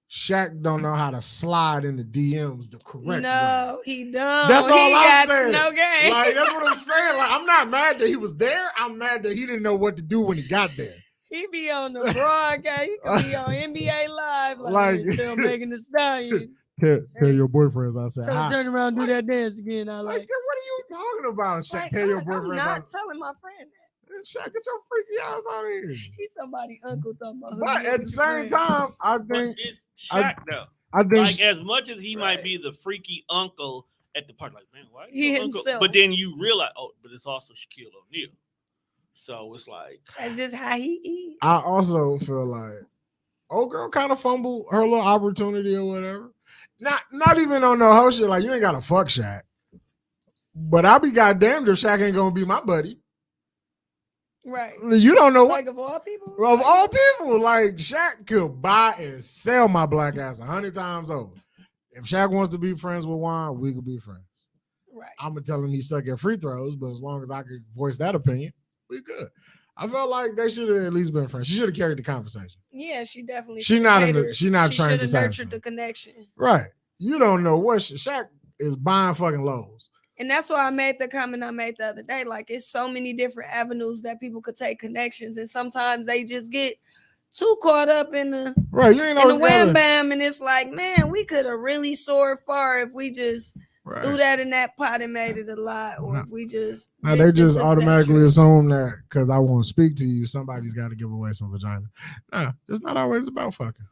Shaq don't know how to slide in the DMs the correct way. No, he don't. That's all he I'm got saying. no game. Like, that's what I'm saying. Like, I'm not mad that he was there. I'm mad that he didn't know what to do when he got there. He be on the broadcast. He could be on NBA Live. Like- Like, tell Megan Thee Stallion. Tell your boyfriends I said Tell her hi. turn around, do that dance again. I Like, like. what are you talking about, Shaq? Like, Tell your I'm boyfriends I not telling my friend that. Shaq, get your freaky ass out of here. He's somebody uncle talking about. But at the same time, I But think it's Shaq, though. I think Like, as much as he might Right. be the freaky uncle at the party, like, man, why? He your uncle? himself. But then you realize, oh, but it's also Shaquille O'Neal. So it's like, That's just how he is. I also feel like old girl kind of fumbled her little opportunity or whatever. Not even on no whole shit. Like, you ain't got to fuck Shaq. But I'll be goddamned if Shaq ain't gonna be my buddy. Right. You don't know what. Like of all people. Of all people, like Shaq could buy and sell my black ass 100 times over. If Shaq wants to be friends with Juan, we could be friends. Right. I'm gonna tell him he suck at free throws, but as long as I could voice that opinion, we good. I felt like they should have at least been friends. She should have carried the conversation. Yeah, she definitely. She should've not in catered- the- she not she trained should've assassin. nurtured the connection. Right. You don't know what Shaq is buying fucking lows. And that's why I made the comment I made the other day. Like, it's so many different avenues that people could take connections, and sometimes they just get too caught up in the Right. You ain't in the always wham gotta, bam, and it's like, man, we could have really soared far if we just right. threw that in that pot and made it a lot, or No. if we just. Now dipped they just into that automatically trip. assume that because I won't speak to you, somebody's got to give away some vagina. Nah, it's not always about fucking.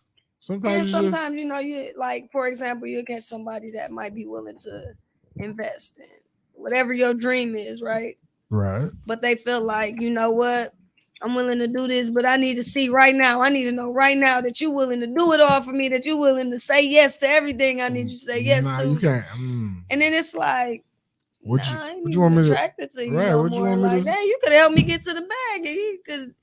Sometimes, sometimes you know, you like, for example, you'll catch somebody that might be willing to invest in whatever your dream is, right? right. But they feel like, you know what, I'm willing to do this, but I need to see right now. I need to know right now that you're willing to do it all for me, that you're willing to say yes to everything I need you to say yes Nah, to. you can't. And then it's like, What nah, I ain't you even want me to? attracted to you Right, no what you more. want me Like, to? hey, you could help me get to the bag, and you could.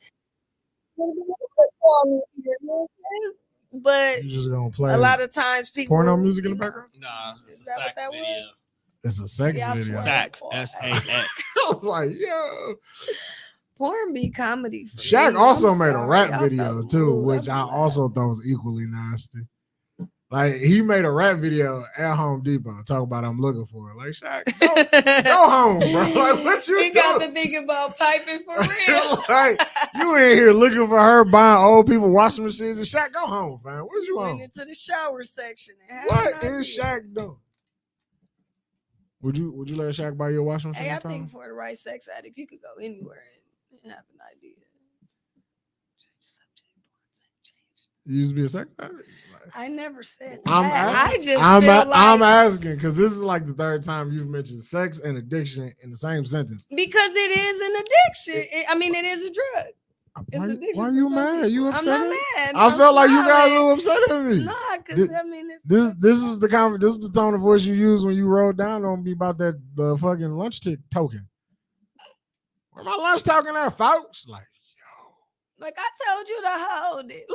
But You just gonna play a lot of times people porno music in you the know, background? Nah, Is it's a that what sax that video. was? It's a sex See, I video. swear. Sax, Boy. S-A-X. I was like, yo. Porn be comedy. For Shaq me. also I'm made a sorry. rap I video thought, too, ooh, which I also thought was equally nasty. Like he made a rap video at Home Depot talking about I'm looking for it. Like Shaq, go home, bro. Like what you He doing? got to think about piping for real. Like you in here looking for her buying old people washing machines and Shaq, go home, man. What you Went on? into the shower section. And had What an is idea. Shaq doing? Would you let Shaq buy your washing machine? Hey, I sometime? think for the right sex addict, you could go anywhere and have an idea. Change the subject. You used to be a sex addict? Like, I never said I'm that. I just I'm feel like I'm asking because this is like the third time you've mentioned sex and addiction in the same sentence. because it is an addiction. I mean, it is a drug. It's addiction. Why for you some mad? people. You I'm upset? not at me? mad. I I'm felt like you got a smiling. little upset at me. Nah, because This- I mean, it's This was the this is the tone of voice you used when you wrote down on me about that the fucking lunch token. Where my lunch token at, folks? Like, like I told you to hold it.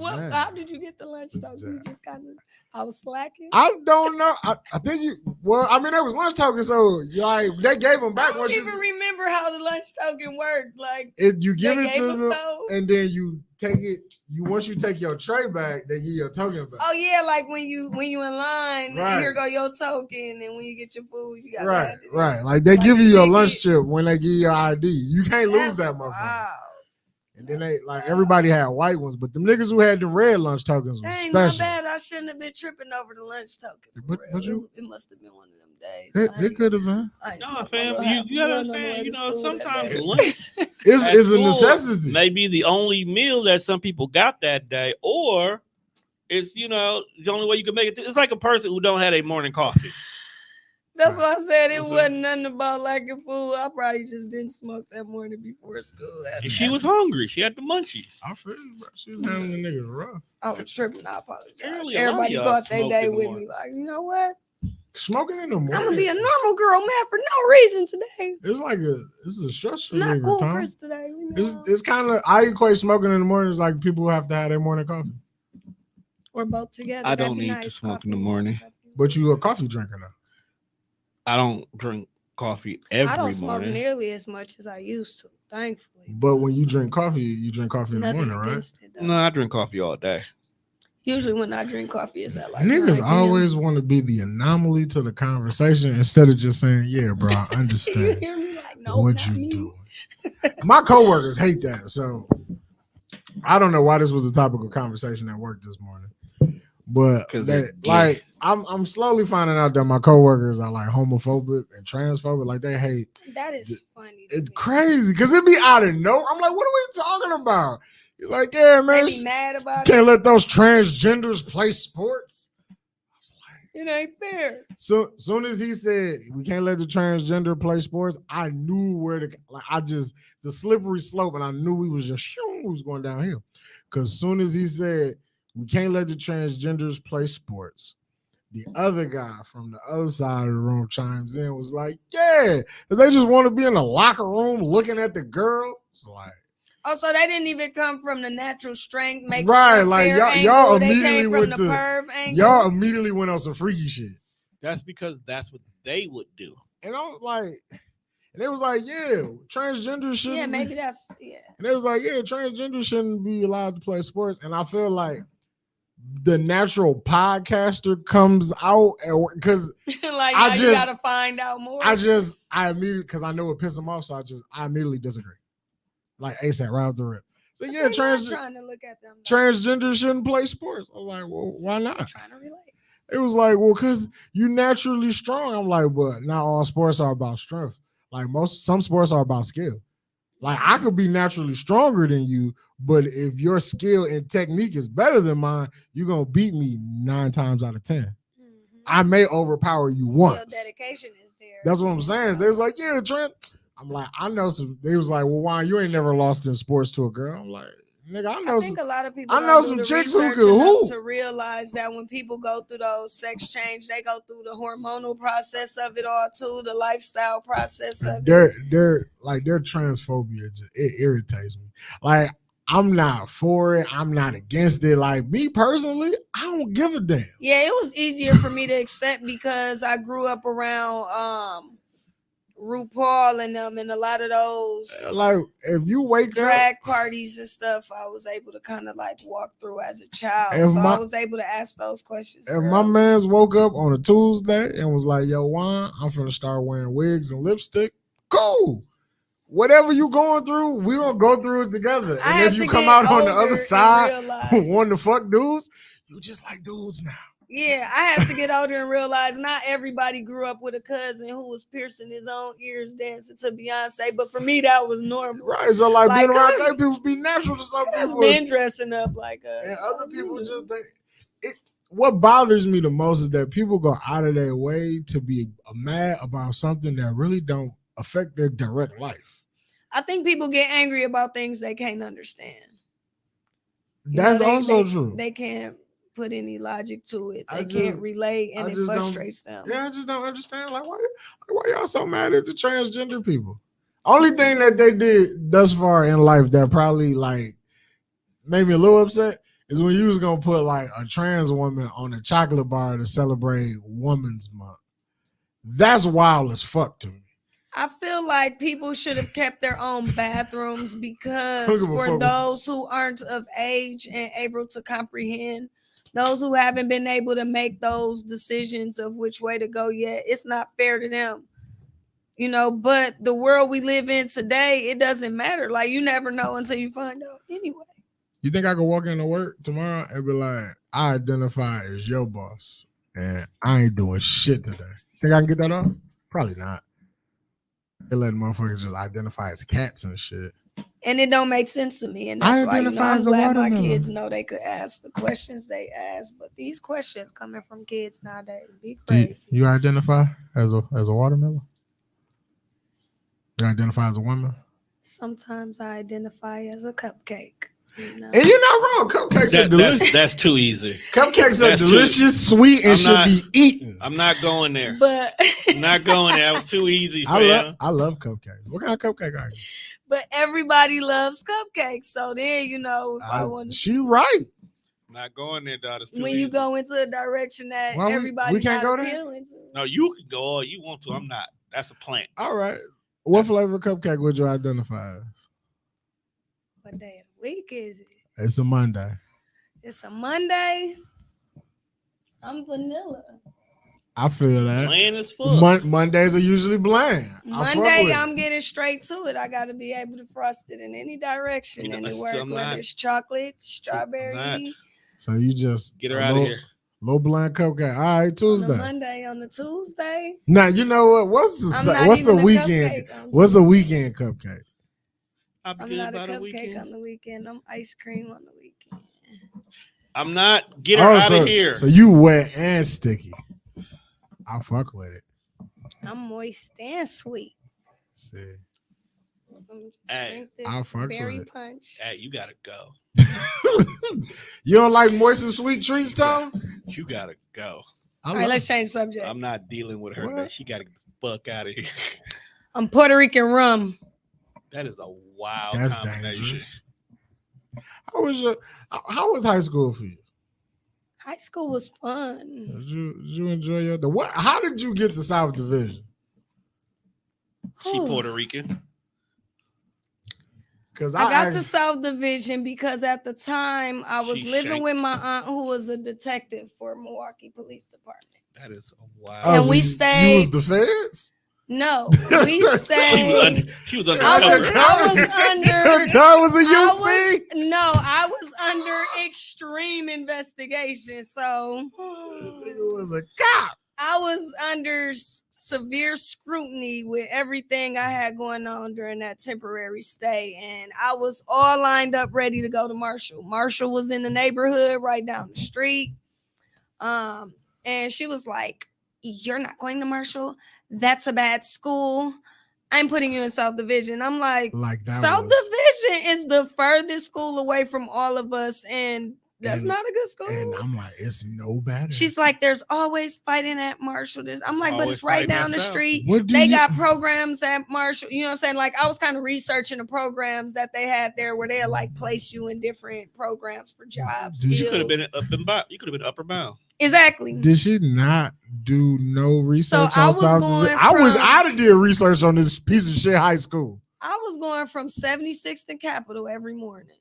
Man. How did you get the lunch token? You just kind of, I was slacking. I don't know. I think you. Well, I mean, there was lunch token, so like they gave them I back don't once even you. remember how the lunch token worked. Like You give they it gave to us them, those. and then you take it. You once you take your tray back, they give you your token back. Oh yeah, like when you in line, Right. here go your token, and when you get your food, you got Right. Like they give you the your ticket. lunch chip when they give you your ID. You can't lose that motherfucker. Wow. And then they like everybody had white ones, but them niggas who had them red lunch tokens was Dang, my special. bad. I shouldn't have been tripping over the lunch token. for But real. you- it must have been one of them days. It could have been. Nah, fam, you gotta understand, you know, sometimes lunch. lunch It's at a school necessity. may be the only meal that some people got that day, or it's, you know, the only way you can make it. It's like a person who don't have a morning coffee. That's why I said it Okay. wasn't nothing about liking food. I probably just didn't smoke that morning before school. And she was hungry. She had the munchies. I feel you, bro. She was handling niggas rough. I was tripping. I apologize. Apparently a lot of Everybody y'all got their smoke day in the with morning. me. Like, you know what? Smoking in the morning. I'm gonna be a normal girl, man, for no reason today. It's like this is a stress Not reliever, cool, Tom. Chris, today. You It's know? it's kind of I equate smoking in the morning as like people who have to have their morning coffee. Or both together. I That'd don't be need nice. to smoke in Coffee. the morning. But you a coffee drinker though. I don't drink coffee every I don't smoke morning. nearly as much as I used to, thankfully. But when you drink coffee in the Nothing morning, right? against it, though. No, I drink coffee all day. Usually when I drink coffee, it's at like Niggas 9 p.m. always want to be the anomaly to the conversation instead of just saying, "Yeah, bro, I You understand hear me? Like, no, what not you me. doing." My coworkers hate that, so I don't know why this was a topic of conversation at work this morning. But 'Cause they, they're gay. like, I'm slowly finding out that my coworkers are like homophobic and transphobic. Like they hate. That is funny. to It's me. crazy because it be out of nowhere. I'm like, what are we talking about? He's like, yeah, They man, be mad about can't it. let those transgenders play sports. I was like, It ain't fair. so soon as he said we can't let the transgender play sports, I knew where to like. It's a slippery slope, and I knew we was just we was going downhill. Because soon as he said we can't let the transgenders play sports, the other guy from the other side of the room chimes in, was like, yeah, because they just want to be in the locker room looking at the girl. It's like, Oh, so they didn't even come from the natural strength. Makes Right, them like, fair y'all angle. They immediately came from went the to- perv angle. y'all immediately went on some freaky shit. That's because that's what they would do. And I was like, and they was like, yeah, transgender shouldn't Yeah, be. maybe that's And it was like, yeah, transgender shouldn't be allowed to play sports. And I feel like the natural podcaster comes out because like I now you just- gotta find out more. I immediately, because I know it pissed him off, so I immediately disagree. Like ASAP, right off the rip. So yeah, I'm trying to look at them. though. transgender shouldn't play sports. I'm like, well, why I'm not? trying to relate. It was like, well, because you naturally strong. I'm like, but not all sports are about strength. Like some sports are about skill. Like I could be naturally stronger than you, but if your skill and technique is better than mine, you're gonna beat me 9 times out of 10. I may overpower you once. Your dedication is there. That's what I'm saying. They was like, yeah, Trent. I'm like, I know some. They was like, well, why you ain't never lost in sports to a girl? I'm like, nigga, I think a lot of people I don't know do some the chicks who research can enough hoop. to realize that when people go through those sex change, they go through the hormonal process of it all too, the lifestyle process of it. Their transphobia just it irritates me. Like I'm not for it. I'm not against it. Like me personally, I don't give a damn. Yeah, it was easier for me to accept because I grew up around RuPaul and them and a lot of those Like if you wake up, drag parties and stuff, I was able to kind of like walk through as a child. If So my- I was able to ask those questions. if my man's woke up on a Tuesday and was like, yo, Juan, I'm finna start wearing wigs and lipstick, cool. Whatever you going through, we gonna go through it together. I And had if you to come get out on the older other and side realize- wanting to fuck dudes, you just like dudes now. Yeah, I had to get older and realize not everybody grew up with a cousin who was piercing his own ears dancing to Beyonce, but for me that was normal. Right. So like Like, being around cause- gay people be natural to some That's people. men dressing up like us. And other people just what bothers me the most is that people go out of their way to be mad about something that really don't affect their direct life. I think people get angry about things they can't understand. You know, That's they- also they- true. They can't put any logic to it. I They can't just- relate, I and it just don't- frustrates them. Yeah, I just don't understand. Like, why y'all so mad at the transgender people? Only thing that they did thus far in life that probably like made me a little upset is when you was gonna put like a trans woman on a chocolate bar to celebrate Women's Month. That's wild as fuck to me. I feel like people should have kept their own bathrooms because Look at my for phone. those who aren't of age and able to comprehend, those who haven't been able to make those decisions of which way to go yet, it's not fair to them. You know, but the world we live in today, it doesn't matter. Like you never know until you find out anyway. You think I could walk into work tomorrow and be like, I identify as your boss and I ain't doing shit today? Think I can get that off? Probably not. They let motherfuckers just identify as cats and shit. And it don't make sense to me. And I that's why identify I'm as a glad my watermelon. kids know they could ask the questions they ask. But these questions coming from kids nowadays be crazy. You identify as a watermelon? You identify as a woman? Sometimes I identify as a cupcake. You know? And you're not wrong. Cupcakes are delicious. That's too easy. Cupcakes are that's too- delicious, sweet, and I'm should not- be eaten. I'm not going there. But I'm not going there. That was too easy, I fam. love cupcakes. What kind of cupcake are you? but everybody loves cupcakes. So then, you know, if I want She right. I'm not going there, dog. It's too when easy. you go into a direction that Why we everybody can't not go there? appealing to. No, you can go all you want to. I'm not. That's a plant. All right. What flavor cupcake would you identify as? What day of the week is it? It's a Monday. It's a Monday. I'm vanilla. I feel that. Bland as fuck. Mondays are usually bland. I fuck Monday, with it. I'm getting straight to it. I got to be able to frost it in any direction, You know, anywhere, so I'm whether not- it's chocolate, strawberry. not. So you just Get her a out of little- here. Low bland cupcake. All right, On a Tuesday. Monday, on the Tuesday. Now you know what? What's I'm the not what's the even a weekend? cupcake on What's a Tuesday. weekend cupcake? I'll be I'm good not a about a cupcake weekend. on the weekend. I'm ice cream on the weekend. I'm not. Get her out so, of here. So you wet and sticky. I fuck with it. I'm moist and sweet. See. Hey, Drink I'll this fucks with berry it. punch. hey, you gotta go. You don't like moist and sweet treats, Tom? You gotta go. I All right, love- let's change subject. I'm not dealing with her. What? Today. She gotta get the fuck out of here. I'm Puerto Rican rum. That is a wild That's combination. dangerous. How was high school for you? High school was fun. Did you enjoy your what? How did you get to South Division? She Puerto Rican. Because I got to South Division because at the time I was She living shanked. with my aunt who was a detective for Milwaukee Police Department. That is a wild. And we You stayed- was the feds. No, we she was stayed. she was I was undercover. under. That was a I UC. No, I was under extreme investigation. So Nigga was a cop. I was under severe scrutiny with everything I had going on during that temporary stay, and I was all lined up ready to go to Marshall. Marshall was in the neighborhood right down the street. And she was like, "You're not going to Marshall. That's a bad school. I'm putting you in South Division." I'm like that South was, Division is the furthest school away from all of us, and that's not a good school. And I'm like, it's no better. She's like, "There's always fighting at Marshall." I'm like, "But it's right down the street. They got programs at Marshall." You know what I'm saying? Like, I was kind of researching the programs that they had there where they like place you in different programs for jobs. You could have been you could have been upper bound. Exactly. Did she not do no research So on South Division? I'd have did research on this piece of shit high school. I was going from 76th and Capitol every morning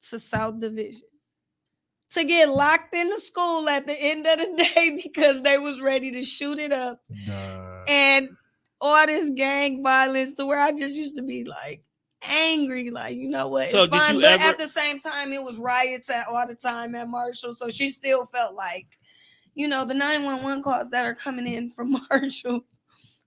to South Division to get locked in the school at the end of the day because they was ready to shoot it up. And all this gang violence to where I just used to be like angry, like, you know what, it's fine. But at the same time, it was riots all the time at Marshall. So she still felt like, you know, the 911 calls that are coming in from Marshall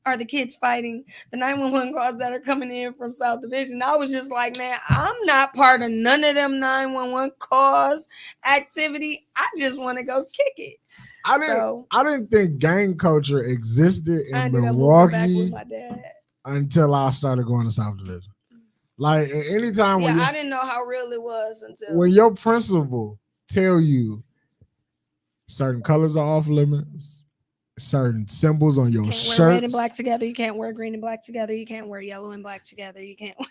are the kids fighting. The 911 calls that are coming in from South Division. I was just like, man, I'm not part of none of them 911 calls activity. I just want to go kick it. I didn't think gang culture existed in Milwaukee until I started going to South Division. Like, anytime when I didn't know how real it was until when your principal tell you certain colors are off limits, certain symbols on your shirts. Wear red and black together. You can't wear green and black together. You can't wear yellow and black together. You can't wear.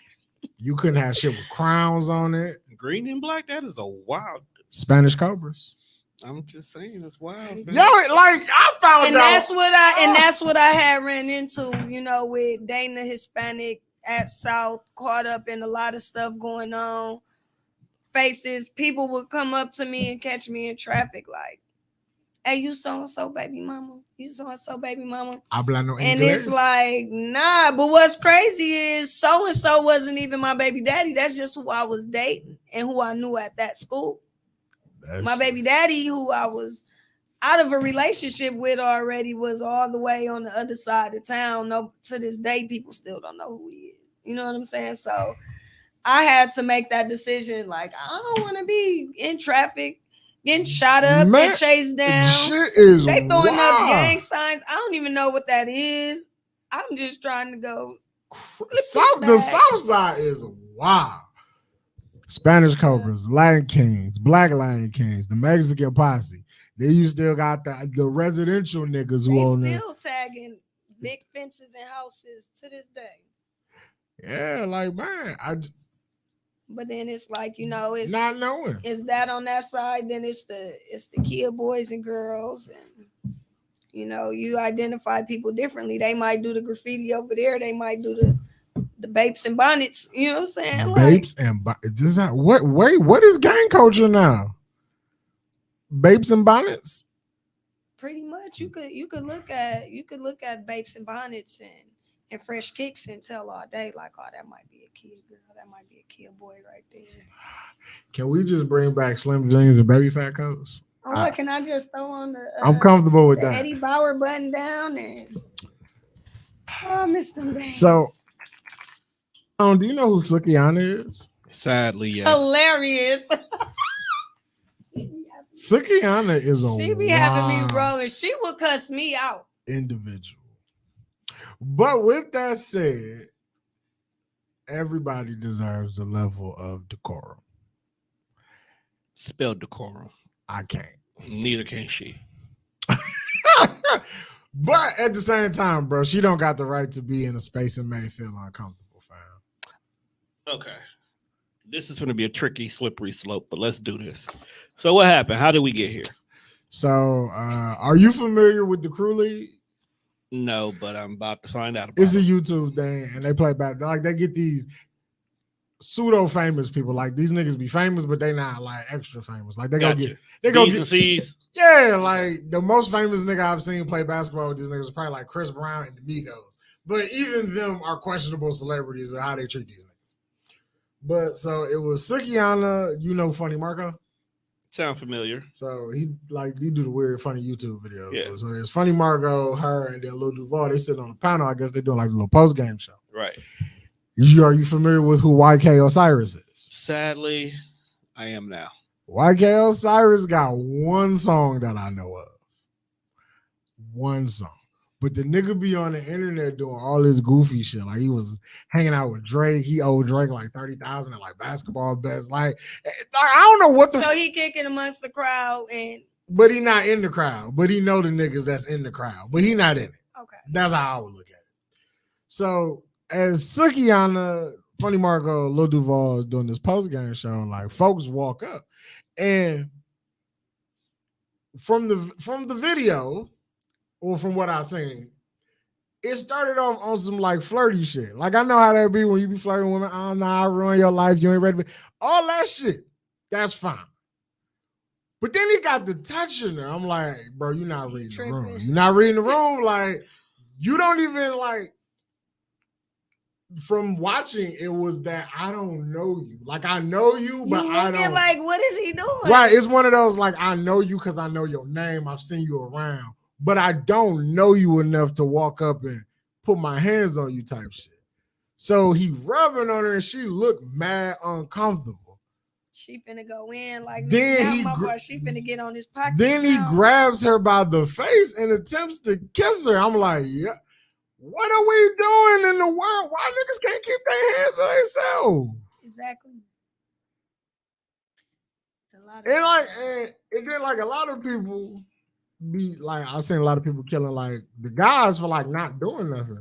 You couldn't have shit with crowns on it. Green and black. That is a wild. Spanish Cobras. I'm just saying, it's wild. Man. Yo, like I found out, and that's what I had ran into. You know, with Dana Hispanic at South, caught up in a lot of stuff going on. Faces, people would come up to me and catch me in traffic, like, "Hey, you so and so baby mama. You so and so baby mama." Habla no and English. It's like, nah. But what's crazy is so and so wasn't even my baby daddy. That's just who I was dating and who I knew at that school. My baby daddy, who I was out of a relationship with already, was all the way on the other side of town. No, to this day, people still don't know who he is. You know what I'm saying? So I had to make that decision. Like, I don't want to be in traffic, getting shot up, get chased down. Shit is they throwing up gang signs. I don't even know what that is. I'm just trying to go. The South Side is wild. Spanish Cobras, Latin Kings, Black Latin Kings, the Mexican Posse. Then you still got the residential niggas who own there. Still tagging big fences and houses to this day. Yeah, like, man, but then it's like, you know, it's not knowing. Is that on that side? Then it's the kid boys and girls, and you know, you identify people differently. They might do the graffiti over there. They might do the Bapes and Bonnets. You know what I'm saying? Bapes and Bonnets. What is gang culture now? Bapes and Bonnets. Pretty much, you could look at Bapes and Bonnets and Fresh Kicks and tell all day like, oh, that might be a kid girl, that might be a kid boy right there. Can we just bring back Slim Jeans and baby fat coats? Or can I just throw on the? I'm comfortable with that. Eddie Bauer button down and I miss them days. So, do you know who Sukihana is? Sadly, yes. Hilarious. Sukihana is a she be having me rolling. She will cuss me out. Individual. But with that said, everybody deserves a level of decorum. Spell decorum. I can't. Neither can she. But at the same time, bro, she don't got the right to be in a space and may feel uncomfortable, fam. Okay. This is going to be a tricky, slippery slope, but let's do this. So what happened? How did we get here? So are you familiar with the Crew League? No, but I'm about to find out about it. It's a YouTube thing, and they play back. Like, they get these pseudo-famous people. Like, these niggas be famous, but they not like extra famous. Like, they go get B's and C's. Yeah, like the most famous nigga I've seen play basketball with these niggas is probably like Chris Brown and the Migos. But even them are questionable celebrities of how they treat these niggas. But so it was Sukihana, you know Funny Marco? Sound familiar? So he do the weird, funny YouTube videos. Yeah. So there's Funny Margot, her, and then Lil Duval. They sit on the panel. I guess they're doing like a little post game show. Right. Are you familiar with who YK Osiris is? Sadly, I am now. YK Osiris got one song that I know of. One song. But the nigga be on the internet doing all this goofy shit. Like he was hanging out with Drake. He owed Drake like 30,000 and like basketball bets. Like I don't know what the. So he kicking amongst the crowd and. But he not in the crowd. But he know the niggas that's in the crowd. But he not in it. Okay. That's how I would look at it. So as Sukiana, Funny Margot, Lil Duval is doing this post game show, like folks walk up, and from the video. Or from what I've seen, it started off on some like flirty shit. Like I know how that be when you be flirting with women. Oh no, I ruin your life. You ain't ready. All that shit, that's fine. But then he got the touching her. I'm like, bro, you're not reading the room. You're not reading the room. Like, you don't even like. From watching, it was that I don't know you. Like I know you, but I don't. Like, what is he doing? Right, it's one of those like I know you because I know your name. I've seen you around. But I don't know you enough to walk up and put my hands on you type shit. So he rubbing on her and she looked mad uncomfortable. She finna go in like then she finna get on his pocket. Then he grabs her by the face and attempts to kiss her. I'm like, yeah, what are we doing in the world? Why niggas can't keep their hands on themselves? Exactly. It's a lot of and then like a lot of people be like, I've seen a lot of people killing like the guys for like not doing nothing.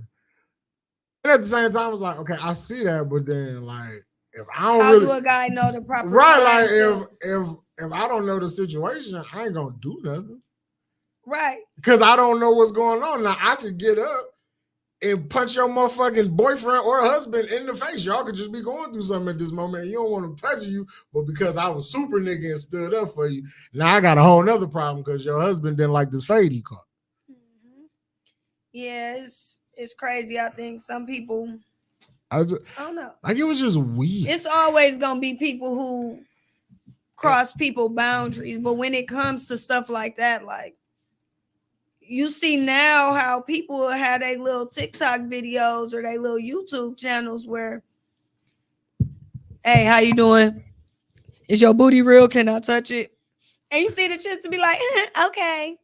And at the same time, it's like, okay, I see that, but then like if I don't how do a guy know the proper right, like if I don't know the situation, I ain't gonna do nothing. Right. Because I don't know what's going on. Now I could get up and punch your motherfucking boyfriend or husband in the face. Y'all could just be going through something at this moment. And you don't want them touching you, but because I was super nigga and stood up for you, now I got a whole nother problem because your husband didn't like this fade he caught. Mm-hmm. Yeah, it's crazy. I think some people, I don't know. Like it was just weird. It's always gonna be people who cross people boundaries, but when it comes to stuff like that, like you see now how people have their little TikTok videos or their little YouTube channels where, hey, how you doing? Is your booty real? Can I touch it? And you see the chicks to be like, okay.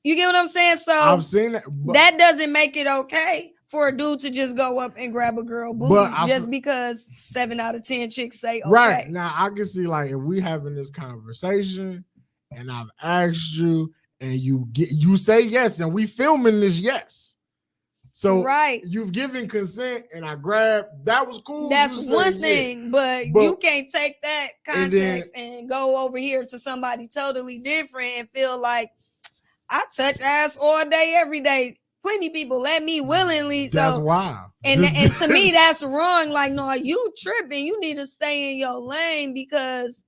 You get what I'm saying? So I've seen that. That doesn't make it okay for a dude to just go up and grab a girl booty just because 7 out of 10 chicks say okay. Right. Now I can see like if we having this conversation and I've asked you and you say yes, and we filming this yes. So right. You've given consent, and I grabbed. That was cool. That's one thing, but you can't take that context and go over here to somebody totally different and feel like I touch ass all day, every day. Plenty people let me willingly. That's so wild. And to me, that's wrong. Like, no, you tripping. You need to stay in your lane because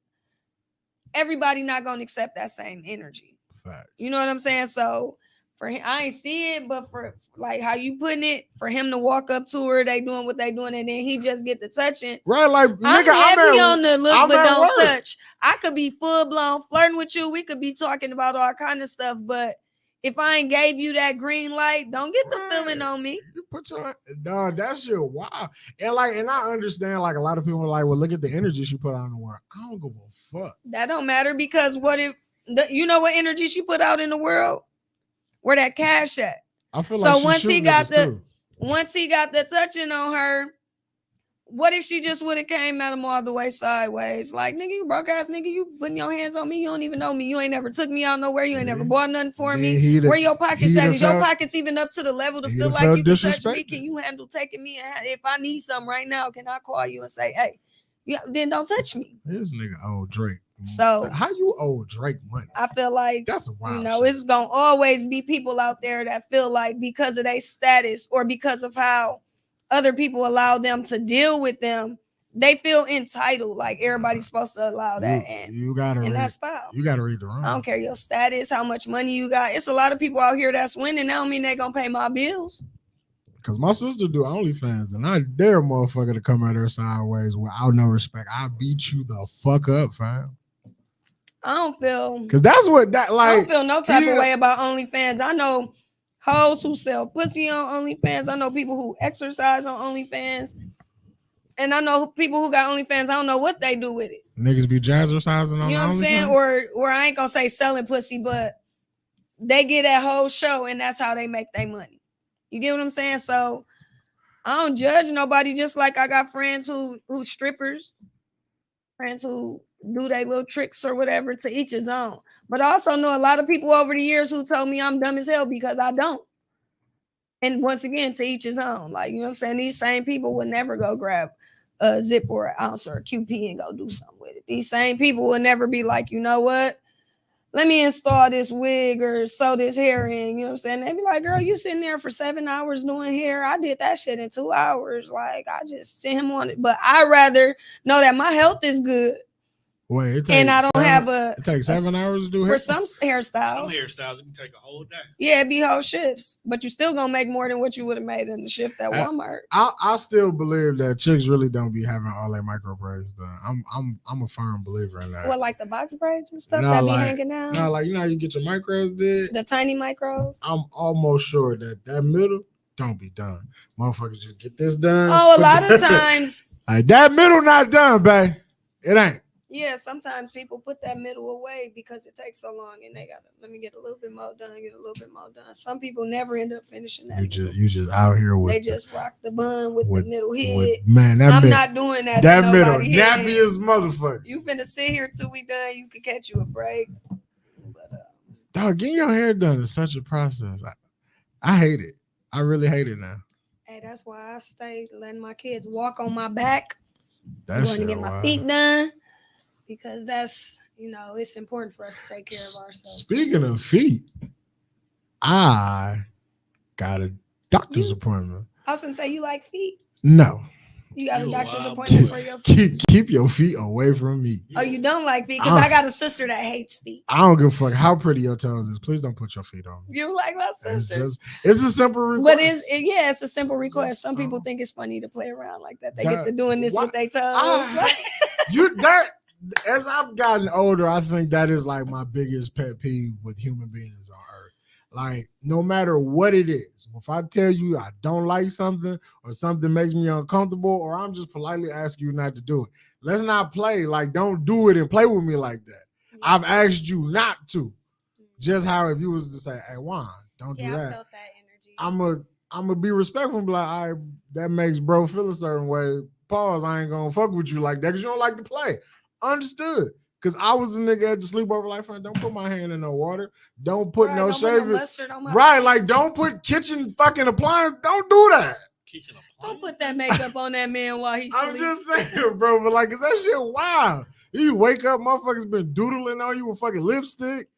everybody not gonna accept that same energy. Facts. You know what I'm saying? So for him, I ain't see it, but for like how you putting it, for him to walk up to her, they doing what they doing, and then he just get the touching. Right, like I'm nigga, heavy on the look, I'm but don't work. touch. I could be full blown flirting with you. We could be talking about all kind of stuff, but if I ain't gave you that green light, don't get the feeling on me. You put your dog, that shit wild. And I understand like a lot of people are like, well, look at the energy she put out in the world. I don't give a fuck. That don't matter because what if you know what energy she put out in the world? Where that cash at? I feel so like once he got the touching on her, what if she just would have came at him all the way sideways? Like, nigga, you broke ass nigga, you putting your hands on me. You don't even know me. You ain't never took me out nowhere. You ain't never bought nothing for me. Where your pockets at? Is your pockets even up to the level to feel like you can touch me? Can you handle taking me? And if I need something right now, can I call you and say, hey, yeah, then don't touch me. This nigga owe Drake. So how you owe Drake money? I feel like that's a wild. You know, shit. It's gonna always be people out there that feel like because of their status or because of how other people allow them to deal with them, they feel entitled. Like everybody's supposed to allow that, and that's foul. You gotta read the room. I don't care your status, how much money you got. It's a lot of people out here that's winning. That don't mean they gonna pay my bills. Cause my sister do OnlyFans, and I dare motherfucker to come at her sideways without no respect. I beat you the fuck up, fam. I don't feel Because that's what that I like. don't feel no type yeah. of way about OnlyFans. I know hoes who sell pussy on OnlyFans. I know people who exercise on OnlyFans. And I know people who got OnlyFans. I don't know what they do with it. Niggas be jazzercising on You know what I'm saying? OnlyFans? Or I ain't gonna say selling pussy, but they get that whole show and that's how they make their money. You get what I'm saying? So I don't judge nobody, just like I got friends who strippers, friends who do their little tricks or whatever, to each his own. But I also know a lot of people over the years who told me I'm dumb as hell because I don't. And once again, to each his own. Like, you know what I'm saying? These same people would never go grab a zip or an ounce or a QP and go do something with it. These same people would never be like, you know what? Let me install this wig or sew this hair in. You know what I'm saying? They'd be like, girl, you sitting there for 7 hours doing hair. I did that shit in 2 hours. Like, I just sent him on it. But I rather know that my health is good. Wait, it takes And I don't have it takes 7 hours to do hair. for some hairstyles. Some hairstyles can take a whole day. Yeah, it'd be whole shifts. But you still gonna make more than what you would have made in the shift at Walmart. I still believe that chicks really don't be having all their micro braids done. I'm a firm believer in that. What, like the box braids and stuff No, that be like- hanging down? No, like, you know how you get your micros did? The tiny micros. I'm almost sure that middle don't be done. Motherfuckers just get this done. Oh, a put lot of that- times. Like, that middle not done, babe. It ain't. Yeah, sometimes people put that middle away because it takes so long and they gotta let me get a little bit more done, get a little bit more done. Some people never end up finishing that. You just out here with They just rock the bun with with- the middle head. man, that I'm middle, not doing that. that to middle nobody head. nappy as motherfucker. You finna sit here till we done. You can catch you a break. But Dog, getting your hair done is such a process. I hate it. I really hate it now. hey, that's why I stay letting my kids walk on my back. That Going to shit get my wild. feet done because that's, it's important for us to take care of ourselves. Speaking of feet, I got a doctor's appointment. I was gonna say, you like feet? No, You got a You a doctor's wild appointment boy. for your feet? keep your feet away from me. Oh, you don't like feet? Because I got a sister that hates feet. I don't give a fuck how pretty your toes is. Please don't put your feet on me. You like my It's sister? it's a simple request. But it's a simple request. Yes, Some people um, think it's funny to play around like that. They that- get to doing this what- with their toes. As I've gotten older, I think that is like my biggest pet peeve with human beings on earth. Like, no matter what it is, if I tell you I don't like something or something makes me uncomfortable, or I'm just politely asking you not to do it, let's not play. Like, don't do it and play with me like that. I've asked you not to. Just how if you was to say, hey, Juan, don't do I that. felt that energy. I'm gonna be respectful and be like, all right, that makes bro feel a certain way. Pause, I ain't gonna fuck with you like that because you don't like to play. Understood. Because I was a nigga at the sleepover like, fine, don't put my hand in no water. Don't put Right, no don't put shaving. mustard on my Right, face. like don't put kitchen fucking appliance. Don't do that. Kitchen Don't put appliances? that makeup on that man while he's I'm sleeping. just saying, bro. But like, is that shit wild? You wake up, motherfuckers been doodling on you with fucking lipstick.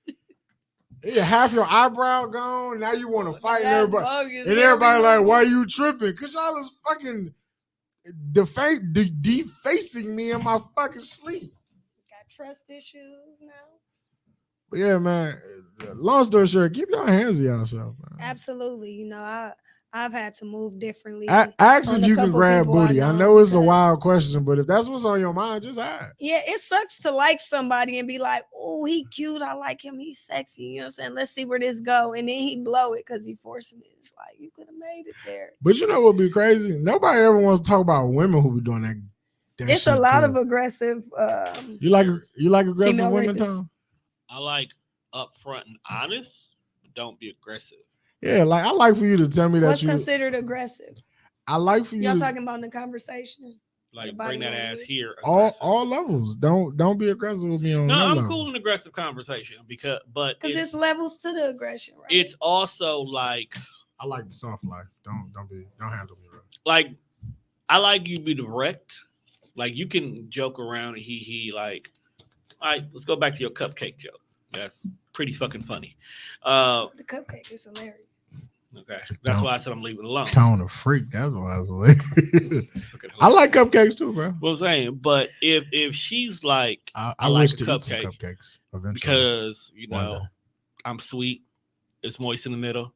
Yeah, half your eyebrow gone. Now you want to fight and That's everybody. bogus. And everybody like, why you tripping? Cause y'all is fucking defacing me in my fucking sleep. Got trust issues now. But yeah, man. Long story short, keep your hands to yourself, man. Absolutely. I've had to move differently. Ask on if a you can couple grab people I booty. I know know it's a because- wild question, but if that's what's on your mind, just ask. Yeah, it sucks to like somebody and be like, oh, he cute. I like him. He's sexy. You know what I'm saying? Let's see where this go. And then he blow it because he forcing it. It's like, you could have made it there. But you know what would be crazy? Nobody ever wants to talk about women who be doing that. It's a shit lot too. of aggressive. You like aggressive female women, rapists. Tom? I like upfront and honest, but don't be aggressive. Yeah, like I like for you to tell me that What's you. considered aggressive? I like for you Y'all to, talking about in the conversation? Like Your body bring that ass language. here. all aggressive. levels. Don't be aggressive with me on No, that I'm level. cool in aggressive conversation because Because it's levels to the aggression, right? it's also like I like the soft life. Don't handle me right. like I like you to be direct. Like you can joke around and he like, all right, let's go back to your cupcake joke. That's pretty fucking funny. The cupcake is hilarious. Okay. That's Don't- why I said I'm leaving it alone. Tone of freak. That's what I was like. It's fucking I hilarious. like cupcakes too, bro. What I'm saying, but if she's like, I I like wish a to eat some cupcake cupcakes eventually. because you One know day. I'm sweet, it's moist in the middle,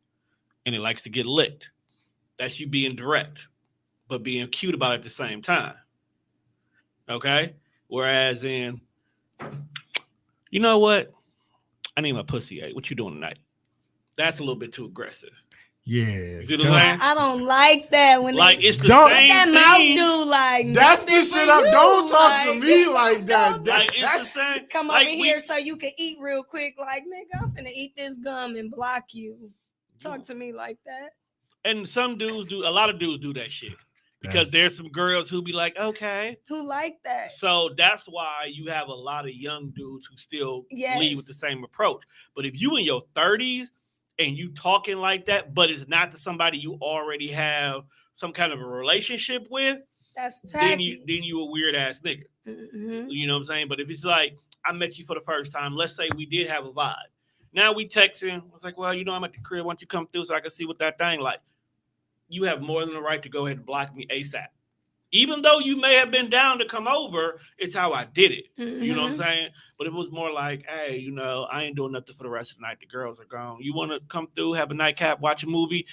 and it likes to get licked. That's you being direct, but being cute about it at the same time. Okay. Whereas in You know what? I need my pussy ate. What you doing tonight? That's a little bit too aggressive. Yeah. You see what I'm saying? I don't like that when Like they, it's the Don't- same that thing. mouth do like That's the nothing shit for I you, don't talk to like, me like that. don't Like it's the same. come like over here so you can eat real quick. Like, nigga, I'm finna eat this gum and block you. Talk to me like that. And some dudes do. A lot of dudes do that shit because That's- there's some girls who be like, okay. Who like that? So that's why you have a lot of young dudes who still Yes. lead with the same approach. But if you in your 30s and you talking like that, but it's not to somebody you already have some kind of a relationship with, That's then tacky. you a weird ass nigga. Mhm. You know what I'm saying? But if it's like I met you for the first time, let's say we did have a vibe. Now we texting. I was like, well, you know, I'm at the crib. Why don't you come through so I can see what that thing like? You have more than the right to go ahead and block me ASAP. Even though you may have been down to come over, it's how I did it. You know what I'm Mhm. saying? But it was more like, hey, you know, I ain't doing nothing for the rest of the night. The girls are gone. You want to come through, have a nightcap, watch a movie,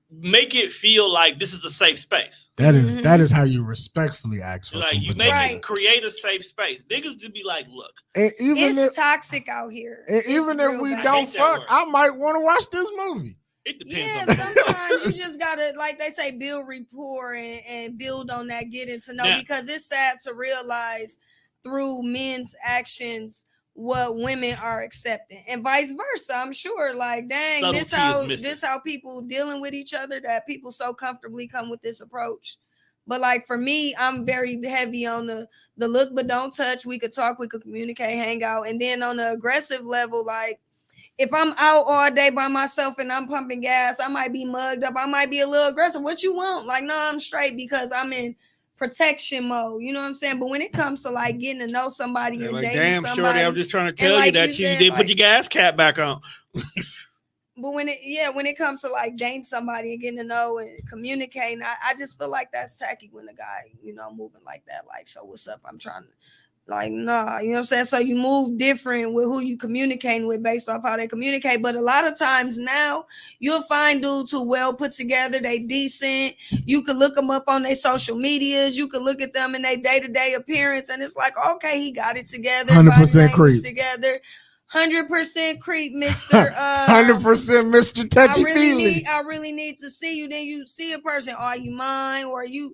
make it feel like this is a safe space. that is how you respectfully ask for Like some you make vagina. Right. it create a safe space. Niggas just be like, look, And even It's if toxic out here. and It's even if real we bad. don't hate that fuck, word. I might want to watch this movie. it depends Yeah, on the sometimes you just gotta, like they say, build rapport and build on that, getting to know. Now- Because it's sad to realize through men's actions what women are accepting, and vice versa. I'm sure, like, dang, this Subtlety is missing. how people dealing with each other, that people so comfortably come with this approach. But like for me, I'm very heavy on the look but don't touch. We could talk, we could communicate, hang out, and then on the aggressive level, like, if I'm out all day by myself and I'm pumping gas, I might be mugged up. I might be a little aggressive. What you want? Like, no, I'm straight because I'm in protection mode. You know what I'm saying? But when it comes to like getting to know somebody They're and like, dating damn, somebody, shorty, I was just trying to tell like you that you you said, did put like- your gas cap back on. but when it comes to like dating somebody and getting to know and communicating, I just feel like that's tacky when the guy, you know, moving like that. Like, so what's up? I'm trying to. Like, nah, you know what I'm saying? So you move different with who you communicating with based off how they communicate. But a lot of times now, you'll find dudes who well put together, they decent. You could look them up on their social medias. You could look at them in their day-to-day appearance, and it's like, okay, he got it together. 100% body language creep. together. 100% creep, Mr. 100% Mr. Touchy Feely. I really need to see you. Then you see a person, are you mine? Or you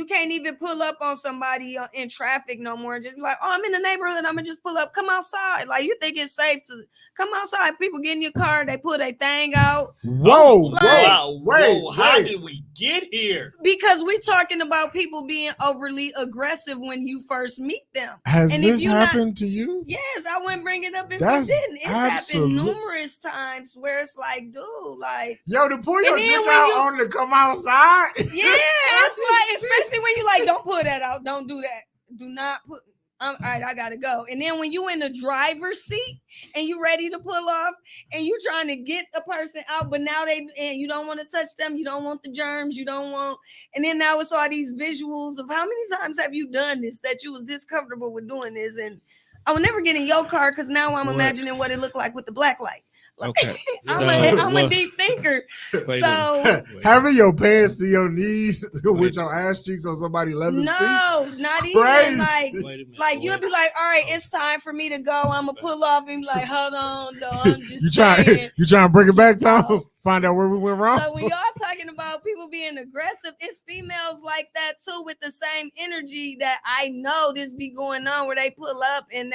can't even pull up on somebody in traffic no more. Just be like, oh, I'm in the neighborhood. I'm gonna just pull up. Come outside. Like, you think it's safe to come outside? People get in your car, they pull their thing out. Whoa, Like- Wow, wait, whoa, how wait. did we get here? Because we're talking about people being overly aggressive when you first meet them. Has And if this you not- happened to you? Yes, I wouldn't bring it up if That's it didn't. It's absolute- happened numerous times where it's like, dude, like, Yo, to pull your And then dick when out you- on the come outside. yeah, it's like, especially when you like, don't pull that out, don't do that, do not put. All right, I gotta go. And then when you in the driver's seat and you ready to pull off and you trying to get a person out, but now and you don't want to touch them, you don't want the germs, you don't want. And then now it's all these visuals of how many times have you done this that you was this comfortable with doing this, and I will never get in your car because now I'm What? imagining what it looked like with the black light. Like, Okay, I'm a deep thinker. Wait a So Having your pants to your knees with your ass cheeks on somebody's leather seats. no, not Crazy. even like. Wait a minute. Like, you'll be like, all right, it's time for me to go. I'm gonna pull off and be like, hold on, though. I'm just You trying saying. to bring it back, Tom? No. Find out where we went wrong. So when y'all talking about people being aggressive, it's females like that too, with the same energy that I know this be going on, where they pull up and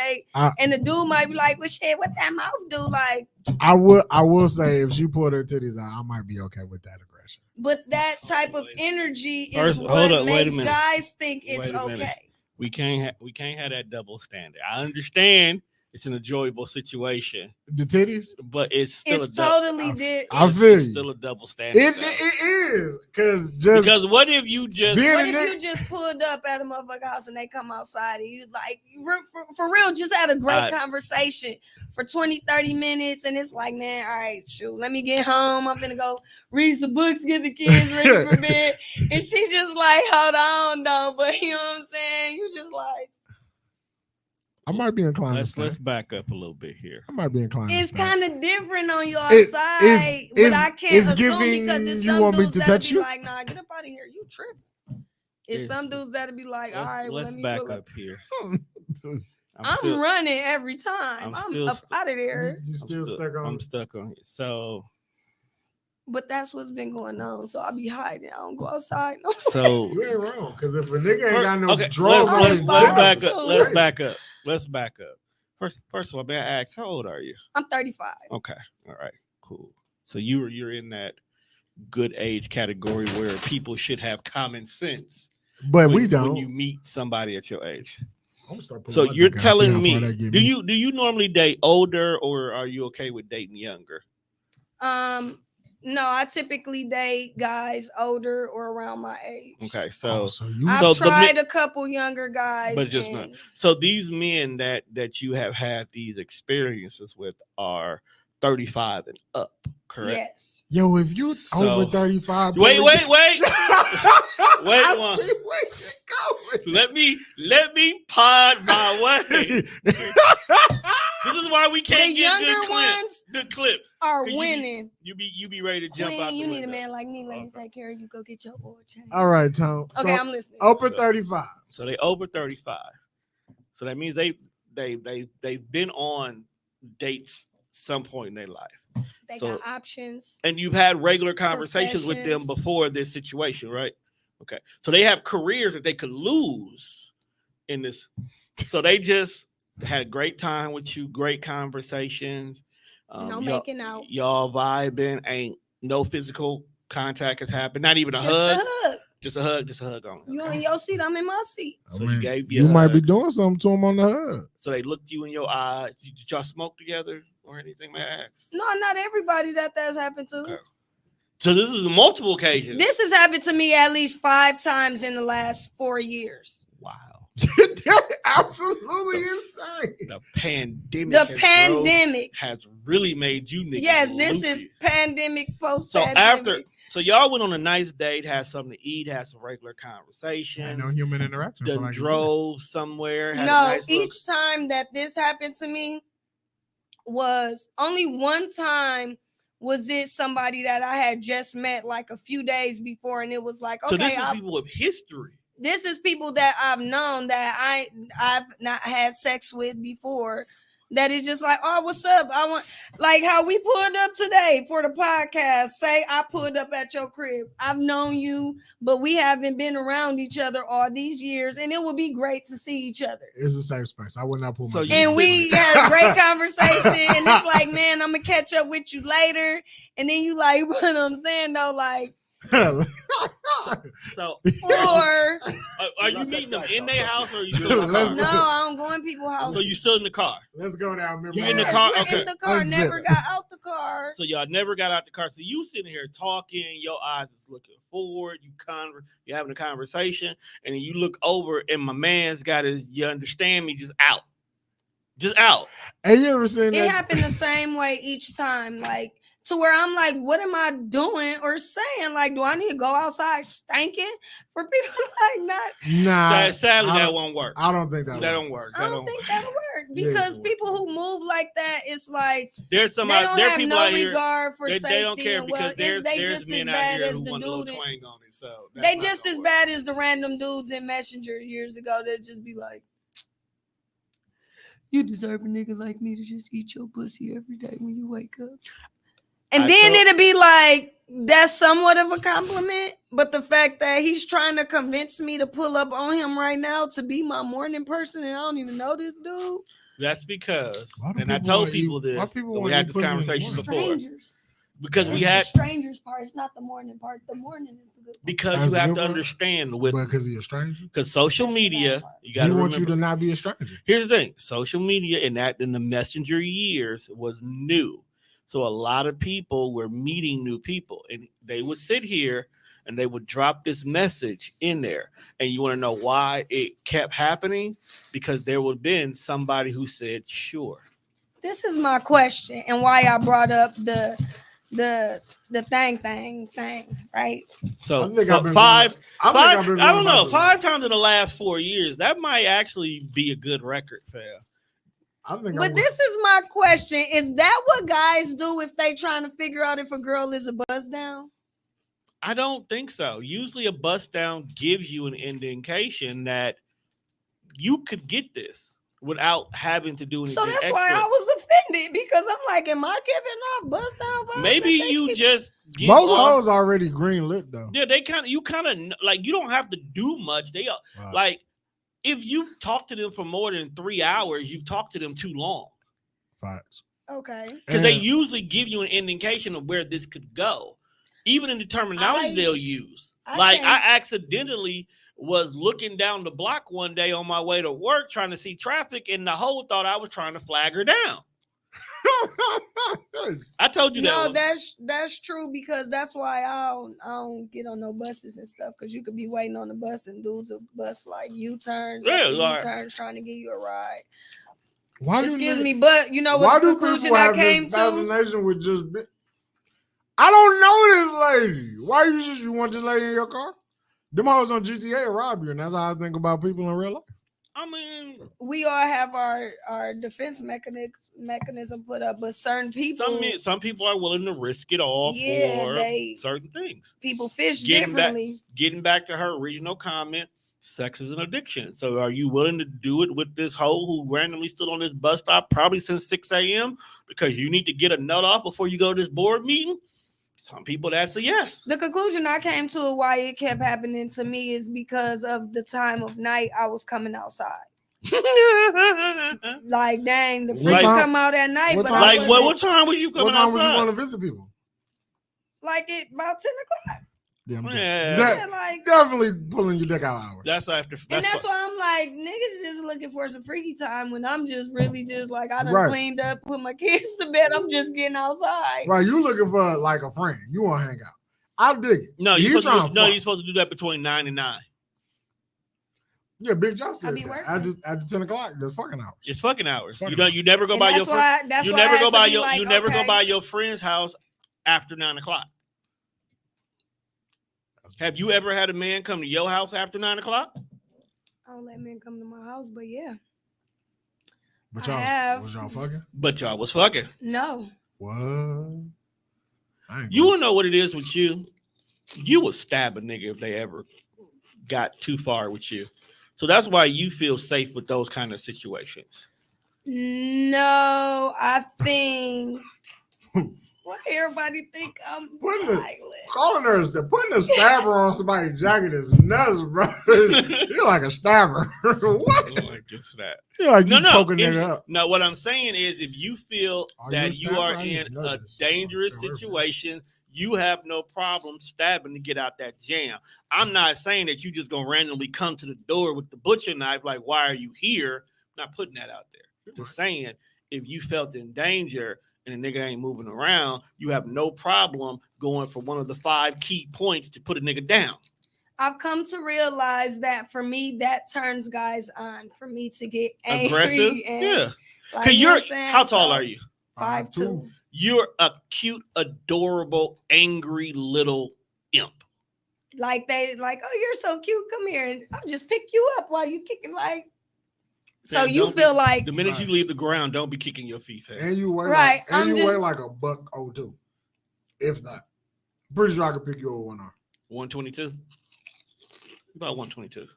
and the dude might be like, well, shit, what that mouth do? Like, I will say if she pulled her titties out, I might be okay with that aggression. but that type of energy is First, what hold up, wait a makes minute. guys think it's Wait a minute. okay. we can't have that double standard. I understand it's an enjoyable situation, The titties? but it's still It's a double. totally different. I feel you. Still a double standard. It though. is because What if you just being What a if nigga- you just pulled up at a motherfucker house and they come outside and you like, for real, just had a great Alright. conversation for 20, 30 minutes. And it's like, man, all right, shoot, let me get home. I'm gonna go read some books, get the kids ready for bed. And she just like, hold on, though. But you know what I'm saying? You just like, I might be inclined to let's stay. back up a little bit here. I might be inclined it's to stay. kind of different on your It- side. it's- But it's- I can't it's assume giving because it's you some want me dudes to that'll touch be you? like, nah, get up out of here. You tripping. It's It's- some dudes that'll be like, all right, well, Let's let me back pull up here. I'm still- running every time. I'm I'm still up out of there. You still stuck on I'm stuck on it. So But that's what's been going on. So I'll be hiding. I don't go outside no more. so You ain't wrong, because if a nigga ain't got no okay, drawers on let's his back dick, up. too. Let's back up. Let's back up. First of all, may I ask, how old are you? I'm 35. Okay. All right. Cool. So you're in that good age category where people should have common sense. but when, we don't. when you meet somebody at your age. I'm gonna start putting So my you're dick out, see how telling far me, that get do you normally date older or are you okay with dating younger? No, I typically date guys older or around my age. Okay, Oh, so so you I've So the tried a couple younger guys, but just not. and So these men that you have had these experiences with are 35 and up, correct? yes. yo, if you So- over 35, Wait. Wait Wait one. one. Let me pod my way. This is why we The can't get younger good clips. ones Good clips. are 'Cause winning. You be ready to jump out Queen, the you need a window. man like me. Let me Okay. take care of you. Go get your oil change. All right, Tom. So Okay, I'm listening. over So- 35. So they over 35. So that means they've been on dates some point in their life. They so- got options. And you've had regular conversations with them Professions. before this situation, right? Okay. So they have careers that they could lose in this. So they just had a great time with you, great conversations. No y'all- making out. Y'all vibing, ain't no physical contact has happened. Not even a Just hug. a hug. Just a hug on. You in your seat, I'm in my seat. I So mean, you gave you you a might be hug. doing something to him on the hug. So they looked you in your eyes. Did y'all smoke together or anything, may I ask? No, not everybody that's happened to. Okay. So this is multiple occasions. This has happened to me at least 5 times in the last 4 years. Wow. That's absolutely insane. The pandemic. The has pandemic. has really made you niggas. Yes, this is loopy. pandemic, post So pandemic. after, so y'all went on a nice date, had something to eat, had some regular conversations. Ain't no human interaction. for Then like a year. drove somewhere. Had a No, nice little- each time that this happened to me was only one time. Was it somebody that I had just met like a few days before, and it was like, So okay, this is people with history. this is people that I've known that I've not had sex with before. That is just like, oh, what's up? I want, like how we pulled up today for the podcast. Say I pulled up at your crib. I've known you, but we haven't been around each other all these years, and it would be great to see each other. It's a safe space. I would not pull my So you dick And out. we had a great conversation, and it's like, man, I'm gonna catch up with you later. And then you like, what I'm saying though, like, So or are you meeting them in their house or are you still in the Let's car? no, I don't go in people's house. So you still in the car. Let's go down memory You in the Yes, car? we're Okay. in the car, Unzip never it. got out the car. So y'all never got out the car. So you sitting here talking, your eyes is looking forward, you're having a conversation, and then you look over and my man's got his, you understand me, just out. Just out. Have you ever seen It that? happened the same way each time, like to where I'm like, what am I doing or saying? Like, do I need to go outside stinking for people like not? Nah, Sadly, I that don't- won't work. I don't think that, That don't work. I don't think that'll work because Yeah. people who move like that, it's like There's they somebody, don't there are have people no out here. regard for safety. They don't care and because there's they there's just as men out bad here as who the want a little dude. twang on it. So They that's not just gonna as work. bad as the random dudes in Messenger years ago that just be like, you deserve a nigga like me to just eat your pussy every day when you wake up. And I then thought- it'll be like, that's somewhat of a compliment. But the fact that he's trying to convince me to pull up on him right now to be my morning person and I don't even know this dude. That's because, Why do and I people told wanna eat- people why this, people but we wanna had eat this pussy in the conversation morning? before. Strangers. Because we It's had, the strangers part. It's not the morning part. The morning is the good part. because That's you a have good to one. understand with, because he's a stranger. because social That's the bad media, part. you He got to wants remember. you to not be a stranger. Here's the thing: social media in the messenger years was new, so a lot of people were meeting new people, and they would sit here and they would drop this message in there. And you want to know why it kept happening? Because there would have been somebody who said, "Sure." This is my question and why I brought up the thing, right? So I think I've been five, doing- I think five, I've been I doing don't know, about 5 times in the last 4 years. That might actually be a good record, fam. I think But this is my question. Is that what guys do if they trying to figure out if a girl is a buzz down? I don't think so. Usually, a bust down gives you an indication that you could get this. without having to do anything So that's extra. why I was offended because I'm like, am I giving off bust down vibes? Maybe that they you keep- just get Most off- hoes already green lit though. Yeah, they kind of like you don't have to do much. They are Right. like if you talk to them for more than 3 hours, you talk to them too long Facts. Okay. because they And- usually give you an indication of where this could go, even in the terminology they'll use. I accidentally was looking down the block one day on my way to work trying to see traffic, and the hoe thought I was trying to flag her down. I told you No, that. that's true because that's why I don't get on no buses and stuff because you could be waiting on the bus and dudes will bust like U-turns, Yeah, after like- U-turns trying to give you a ride. Why do Excuse niggas- me, but you know Why what the do conclusion people I have came this to? fascination with just? I don't know this lady. Why you want this lady in your car? Them hoes on GTA rob you, and that's how I think about people in real life. I mean, We all have our defense mechanism put up, but certain people some people are willing to risk it all Yeah, for they- certain things. people fish Getting back- differently. Getting back to her original comment, sex is an addiction. So are you willing to do it with this hoe who randomly stood on this bus stop probably since 6 a.m. because you need to get a nut off before you go to this board meeting? Some people that's a yes. The conclusion I came to why it kept happening to me is because of the time of night I was coming outside. Like, dang, the What freaks time- come out at night, what but time- I Like wasn't, what time was you coming What time outside? would you want to visit people? like it about 10 o'clock. Yeah, I'm Yeah. Yeah, like, definitely pulling your dick out hours. That's after. and that's fu- why I'm like, niggas just looking for some freaky time when I'm just really just like I done Right. cleaned up, put my kids to bed. I'm just getting outside. Right, you looking for like a friend. You want to hang out. I dig it. no, You you're supposed, trying to to do, no, fuck. you're supposed to do that between 9 and 9. Yeah, Big Josh I said be that. working. After 10 o'clock, there's fucking hours. It's fucking hours. Fucking You don't. You never go And by your. that's why. That's You why I never had go to by be your. like, You never go okay. by your friend's house after 9 o'clock. Have you ever had a man come to your house after 9 o'clock? I don't let men come to my house, but yeah, But I y'all, have. was y'all fucking? But y'all was fucking. no. What? I ain't You going- will know what it is with you. You will stab a nigga if they ever got too far with you. So that's why you feel safe with those kind of situations. No, I think. Why everybody think I'm What is it? violent? Calling her putting a stabber on somebody's jacket is nuts, bro. You're like a stabber. What? Like just that. You're like No, you no. poking if- nigga up. No, what I'm saying is if you feel Are you a that you stabber? are I need in to know a this. dangerous Okay, wait a minute. situation, you have no problem stabbing to get out that jam. I'm not saying that you just gonna randomly come to the door with the butcher knife, like, why are you here? I'm not putting that out there. Just saying, if you felt in danger and a nigga ain't moving around, you have no problem going for one of the 5 key points to put a nigga down. I've come to realize that for me, that turns guys on. For me to get angry Aggressive, and yeah. like, Cause you know you're what I'm saying? how tall So, are you? 5'2". You're a cute, adorable, angry little imp. Like they like, oh, you're so cute. Come here, and I'll just pick you up while you kicking. Like, so Man, you don't be- feel like The minute Right. you leave the ground, don't be kicking your feet fast. And you weigh Right, like, and I'm you just- weigh like a $102. If not. Pretty sure I could pick you up 1 hour. 122. About 122.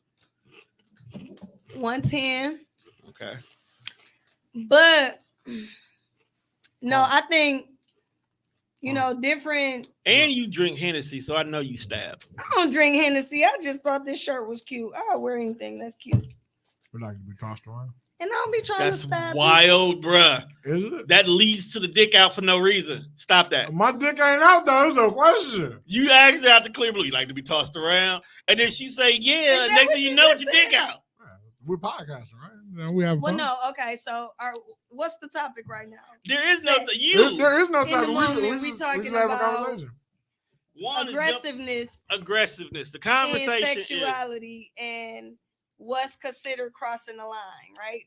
110. Okay. But no, Oh. I think you Oh. know different. And you drink Hennessy, so I know you stab. I don't drink Hennessy. I just thought this shirt was cute. I'll wear anything that's cute, We like to be tossed around. and I don't be trying That's to stab people. wild, bruh. Is it? That leads to the dick out for no reason. Stop that. My dick ain't out though. It's a question. You asked her out the clear blue. You like to be tossed around, and then she say, "Yeah." Is that Next what thing you you know, just it's your dick said? out. We're podcasting, right? And we have Well, fun. no, okay. So, what's the topic right now? There is no Sex. you. There is no In time. the We moment, just, we we talking just have a about conversation. One is Aggressiveness aggressiveness. The and conversation is sexuality and what's considered crossing the line, right?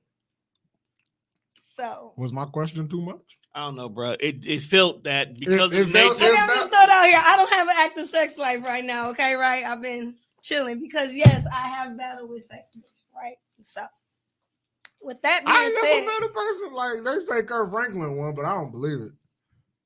So, Was my question too much? I don't know, bro. It felt that because it of the felt- nature. and I'm just throwing out here. I don't have an active sex life right now. Okay, right? I've been chilling because yes, I have battled with sex addiction, right? So, with that I being ain't said, never met a person like they say Kurt Franklin one, but I don't believe it.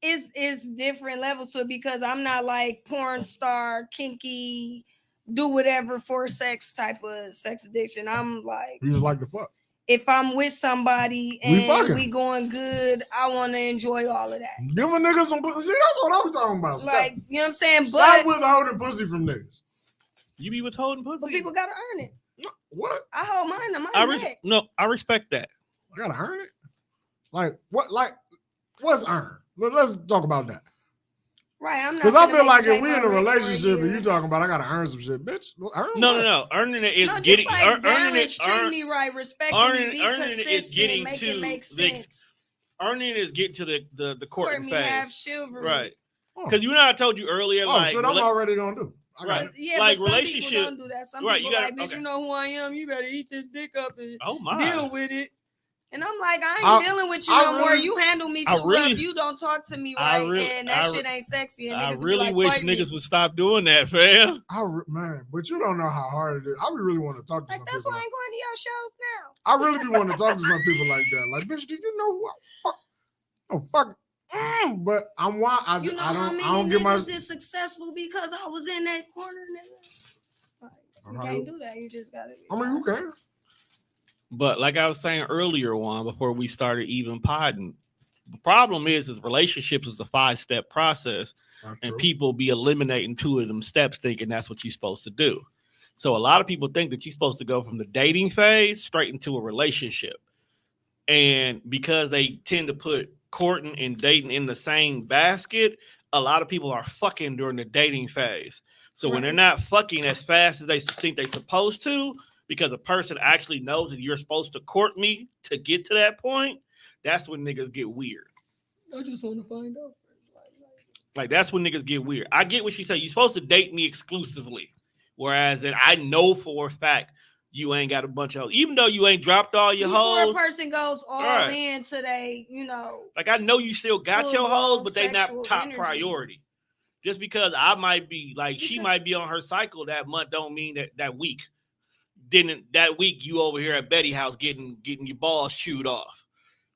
it's different levels to it because I'm not like porn star, kinky, do whatever for sex type of sex addiction. I'm like, You just like to fuck. if I'm with somebody We and fucking. we going good, I want to enjoy all of that. Give a nigga some pussy. See, that's what I'm talking about. Stop, Like, you know what I'm saying? stop But withholding pussy from niggas. You be withholding pussy. but people gotta earn it. What? I hold mine on my I neck. I respect that. I gotta earn it. Like what? Like what's earned? Let's talk about that. Right, I'm not. Because I finna feel make like you if pay we my in a rent for relationship and year. you talking about I gotta earn some shit, bitch. Earn No, what? no, no. Earning it is No, getting just like earning balance, it. treat me right, respect me, earning- be earning it is consistent, getting make to it make the ex- sense. Earning it is getting to the Court courting me have phase, chivalry. right? Oh. Because you know I told you earlier, Oh, like shit, I'm already gonna do. I got Right. it. Yeah, Like, but some people relationship- don't do that. Some right, people you gotta- like, bitch, okay. you know who I am. You better eat this dick up and oh my, deal with it. And I'm like, I ain't I- dealing with you I no more. really- You handle me I too really- rough. You don't talk to me I right, really- and that I shit ain't sexy. And I niggas be really like, wish fight me. niggas would stop doing that, fam. Man, but you don't know how hard it is. I really want to talk to Like, some that's people. why I ain't going to your shows now. I really be wanting to talk to some people like that. Like, bitch, do you know what? Oh, fuck. But I'm why I You know I how don't many I don't get my. niggas is successful because I was in that corner, nigga. Like, you can't do that. You just gotta. I mean, you can. But like I was saying earlier, Juan, before we started even podding, the problem is relationships is a 5-step process, That's and true. people be eliminating 2 of them steps, thinking that's what you're supposed to do. So a lot of people think that you're supposed to go from the dating phase straight into a relationship, and because they tend to put courting and dating in the same basket, a lot of people are fucking during the dating phase. So when they're Right. not fucking as fast as they think they're supposed to, because a person actually knows that you're supposed to court me to get to that point, that's when niggas get weird. I just want to find out. Like, that's when niggas get weird. I get what she said. You're supposed to date me exclusively. Whereas then I know for a fact you ain't got a bunch of, even though you ain't dropped all your Before hoes. a person goes all Right. into they, you know. Like, I know you still got your Full-blown hoes, but they not sexual top energy. priority. Just because I might be like, she Because- might be on her cycle that month, don't mean that week. That week you over here at Betty house getting your balls chewed off.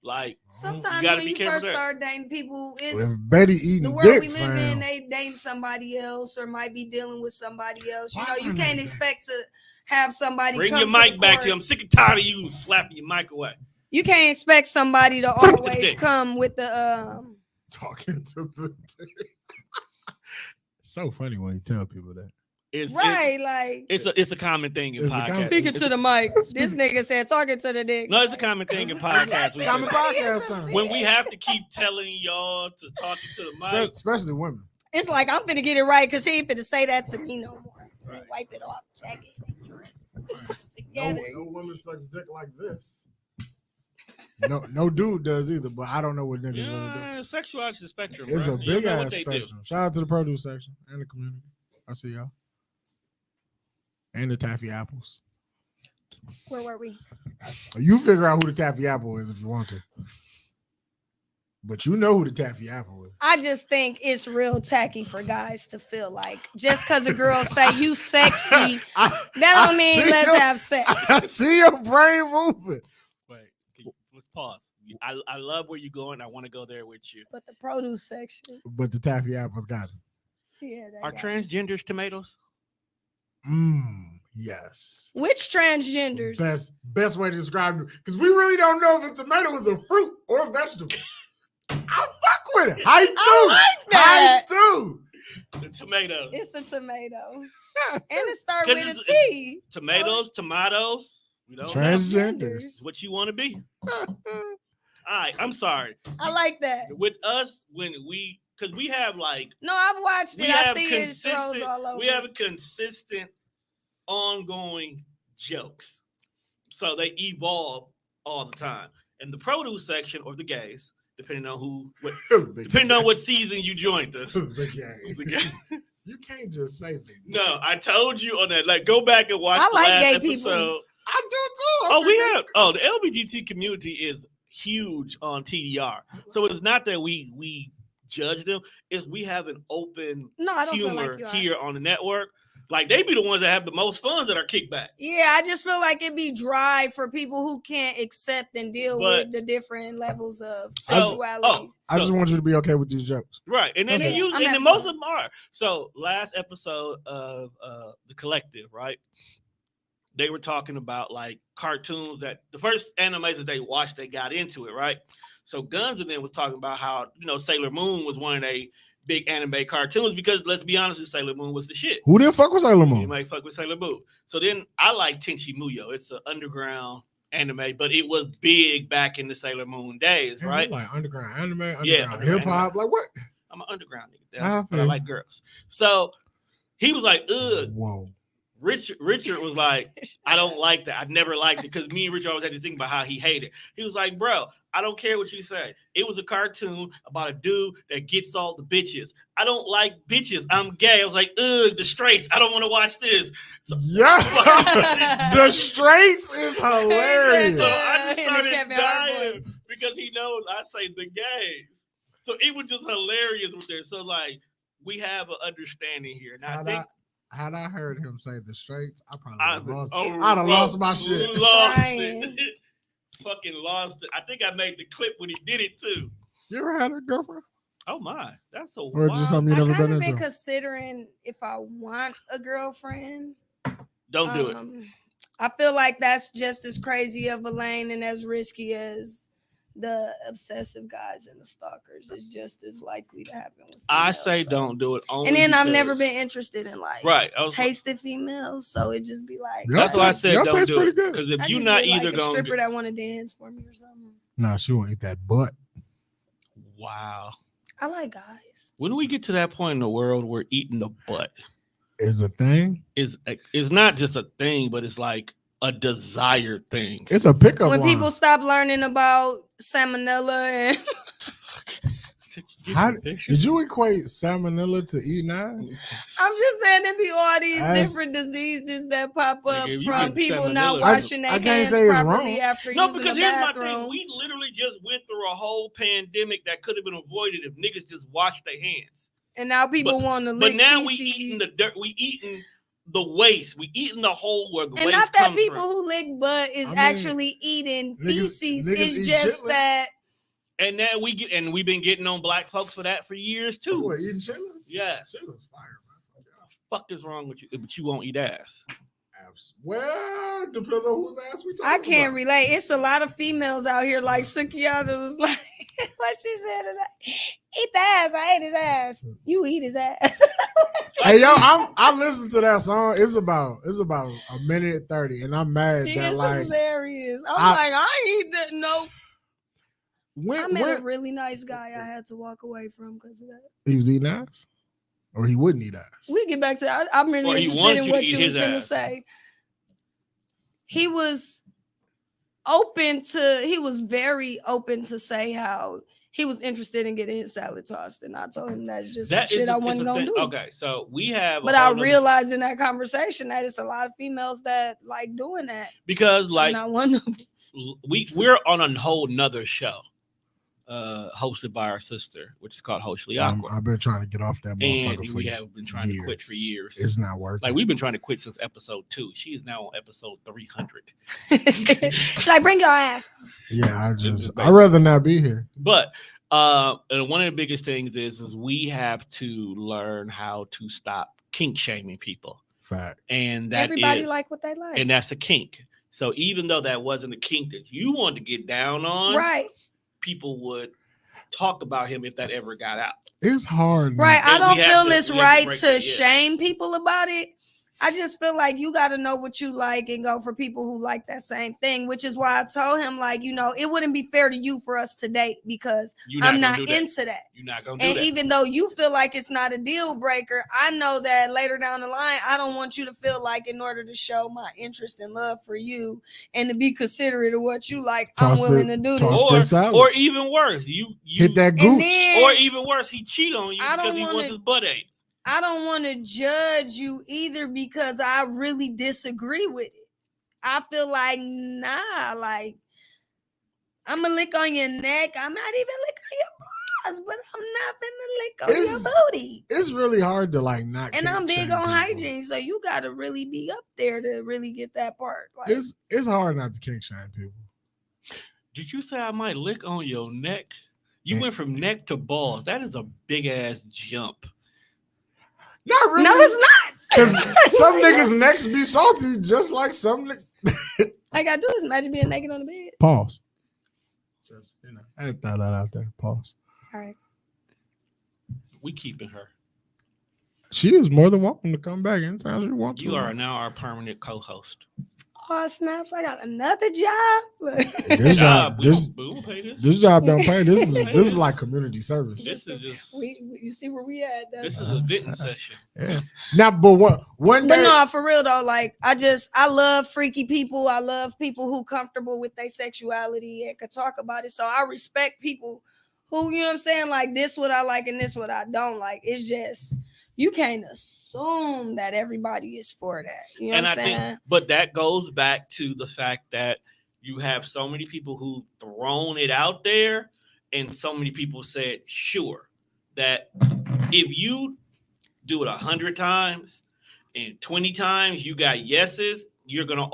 Like, Sometimes gotta when be you careful first there. start dating people, it's If Betty the eating world dick, we live fam. in. They dating somebody else or might be dealing with somebody else. You Why know, is you it can't like expect to have somebody bring come your to mic the back court. to you. I'm sick and tired of you slapping your mic away. You can't expect somebody to Put it to the always dick. come with the Talking to the. So funny when you tell people that. It's right, like It's a common thing in It's a podcasts. common- speaking It's to the mic. This nigga said talking to the dick. No, it's a common thing in podcasts. It's Common funny podcast as a time. When we have to keep telling y'all to talk to the mic, Especially women. It's like I'm finna get it right because he ain't finna say that to me no more. Right. Wipe it off, check it, dress No, together. no woman sucks dick like this. No dude does either, but I don't know what niggas really do. yeah, sexuality is the spectrum. It's bro. a You don't big know what ass they do. spectrum. Shout out to the produce section and the community. I see y'all. And the taffy apples. Where were we? You figure out who the taffy apple is if you want to. But you know who the taffy apple is. I just think it's real tacky for guys to feel like just because a girl say you sexy, that don't mean see let's your- have sex. I see your brain moving. Wait, let's pause. I love where you're going. I want to go there with you. But the produce section, But the taffy apples got it. yeah. that Are guy. transgenders tomatoes? Yes. Which transgenders? Best way to describe it. Because we really don't know if a tomato is a fruit or a vegetable. I fuck with it. I do. I like that. I do. The tomato. It's a tomato, and it starts 'Cause with a it's- T. Tomatoes, tomatoes. We don't know Transgenders. what you want to be. All right, I'm sorry. I like that. With us, because we have like No, I've watched we it. I have see it throws consistent, all over. we have a consistent, ongoing jokes. So they evolve all the time. And the produce section or the gays, depending on depending on what season you joined us. The The gay. gay- You can't just say the gay. No, I told you on that. Like, go back and watch I the like last gay episode. people. I do too. Oh, we have. Oh, the LGBT community is huge on TDR. So it's not that we judge them; it's we have an open No, I don't feel humor like you are. here on the network. Like they be the ones that have the most funds that are kickback. Yeah, I just feel like it'd be dry for people who can't accept and deal But- with the different levels of So- sexualities. I just want you to be okay with these jokes. Right, and then Yeah, they use, I'm and then happy. most of them are. So last episode of the collective, right? they were talking about like cartoons that the first animes that they watched, they got into it, right? So Guns and then was talking about how, you know, Sailor Moon was one of they big anime cartoons because let's be honest with Sailor Moon was the shit. Who didn't fuck with Sailor You Moon? might fuck with Sailor Moon. So then I like Tenchi Muyo. It's an underground anime, but it was big back in the Sailor Moon days, Damn, right? you like underground anime, underground underground hip hop. anime. Like what? I'm an underground nigga, I but I feel like girls. So he was like, ugh. Whoa. Richard was like, I don't like that. I never liked it because me and Richard always had to think about how he hated. He was like, bro, I don't care what you say. It was a cartoon about a dude that gets all the bitches. I don't like bitches. I'm gay. I was like, ugh, the straights. I don't want to watch this. So, Yeah, the straights is hilarious. so I just In the started Kevin Hart dying voice. because he knows I say the gays. So it was just hilarious with this. So like we have an understanding here. Now I think Had I heard him say the straights, I probably I'd would have lost. have I'd have lost my shit. Lost Crying. it. Fucking lost it. I think I made the clip when he did it too. You ever had a girlfriend? Oh my, that's so Or wild. just something you I never kind been of been into? considering if I want a girlfriend. Don't do it. I feel like that's just as crazy of a lane and as risky as the obsessive guys and the stalkers. It's just as likely to happen with I females, say so. don't do it. Only And then I've because- never been interested in like right. I was, tasted females, so it just be like Y'all that's why I taste- said y'all don't taste do pretty it. good. Because if I you're just not be like either a going stripper to that want to dance for me or something. Nah, she won't eat that butt. wow. I like guys. When do we get to that point in the world where eating the butt Is a thing. is not just a thing, but it's like a desired thing? It's a pickup When line. people stop learning about salmonella and How did you equate salmonella to eating ass? I'm just saying there be all these That's- different diseases that pop up Nigga, if you from get people not salmonella- washing their I can't hands say it's properly wrong. after No, using because the here's my bathroom. thing. We literally just went through a whole pandemic that could have been avoided if niggas just washed their hands. And now people want to But lick now we feces. eating the dirt. We eating the waste. We eating the hole where the And waste not that comes people from. who lick butt is I mean, actually eating niggas feces. eat It's just chitlins. that And now we've been getting on black folks for that for years too. What, eating chitlins? Yeah. Chitlins fire, man. Fuck is wrong with you? But you won't eat ass. Well, depends on whose ass we talking I can't about. relate. It's a lot of females out here like Sukiana was like what she said is like, eat the ass. I ate his ass. You eat his ass. Hey yo, I listened to that song. It's about a minute and 30, and I'm mad She that is like hilarious. I'm I- like, I ain't eat that. No. I when met a really nice guy I had to walk away from because of that. he was eating ass, or he wouldn't eat ass. We get back to that. I'm really Or he interested wanted in you what to eat you was his going to ass. say. He was very open to say how he was interested in getting his salad tossed. And I told him that's just some shit I wasn't going to do. Okay, so we have. But I realized in that conversation that it's a lot of females that like doing that. because like I'm not one of them. we're on a whole nother show, hosted by our sister, which is called Hoshly Aqua, I've been trying to get off that and motherfucker for we have been trying to quit years. for years. It's not working. Like we've been trying to quit since episode 2. She is now on episode 300. She's like, bring your ass. Yeah, is I'd rather not be here. But and one of the biggest things is we have to learn how to stop kink shaming people, Fact. and that Everybody is- like what they like. and that's a kink. So even though that wasn't a kink that you wanted to get down on, Right. people would talk about him if that ever got out. It's hard. Right. man. I don't we have feel to- it's we have to right break to that, yeah. shame people about it. I just feel like you got to know what you like and go for people who like that same thing, which is why I told him, like, you know, it wouldn't be fair to you for us to date because You're I'm gonna not do that. into that. You're not gonna do And that. even though you feel like it's not a deal breaker, I know that later down the line, I don't want you to feel like in order to show my interest and love for you and to be considerate of what you like, Toss I'm willing to do toss this. the salad. or even worse, you Hit that And gooch. then or even worse, he cheat on you I don't because he wanna- wants his butt ate. I don't want to judge you either because I really disagree with it. I feel like, nah, like, I'm going to lick on your neck. I might even lick on your balls, but I'm not going to lick on It's- your booty. It's really hard to like not. And kink I'm big shame on people. hygiene, so you got to really be up there to really get that part. Like, It's hard not to kink shame people. Did you say I might lick on your neck? You Yeah. went from neck to balls. That is a big ass jump. Not really. no, it's not. Because some niggas' necks be salty, just like some. All I gotta do is imagine being naked on the bed. Pause. Just I had thought that out there. Pause. All right. We keeping her. She is more than welcome to come back anytime she wants to. You are now our permanent co-host. Oh snaps! I got another job. This job. We will pay this. This job don't pay. This is like community service. This is just. You see where we at? This is a venting session. Yeah. Now, but one But day. no, for real though, like I love freaky people. I love people who comfortable with their sexuality and could talk about it. So I respect people who, you know what I'm saying, like this what I like and this what I don't like. It's just you can't assume that everybody is for that. You know what I'm saying? But that goes back to the fact that you have so many people who thrown it out there, and so many people said, sure, that if you do it 100 times and 20 times you got yeses, you're gonna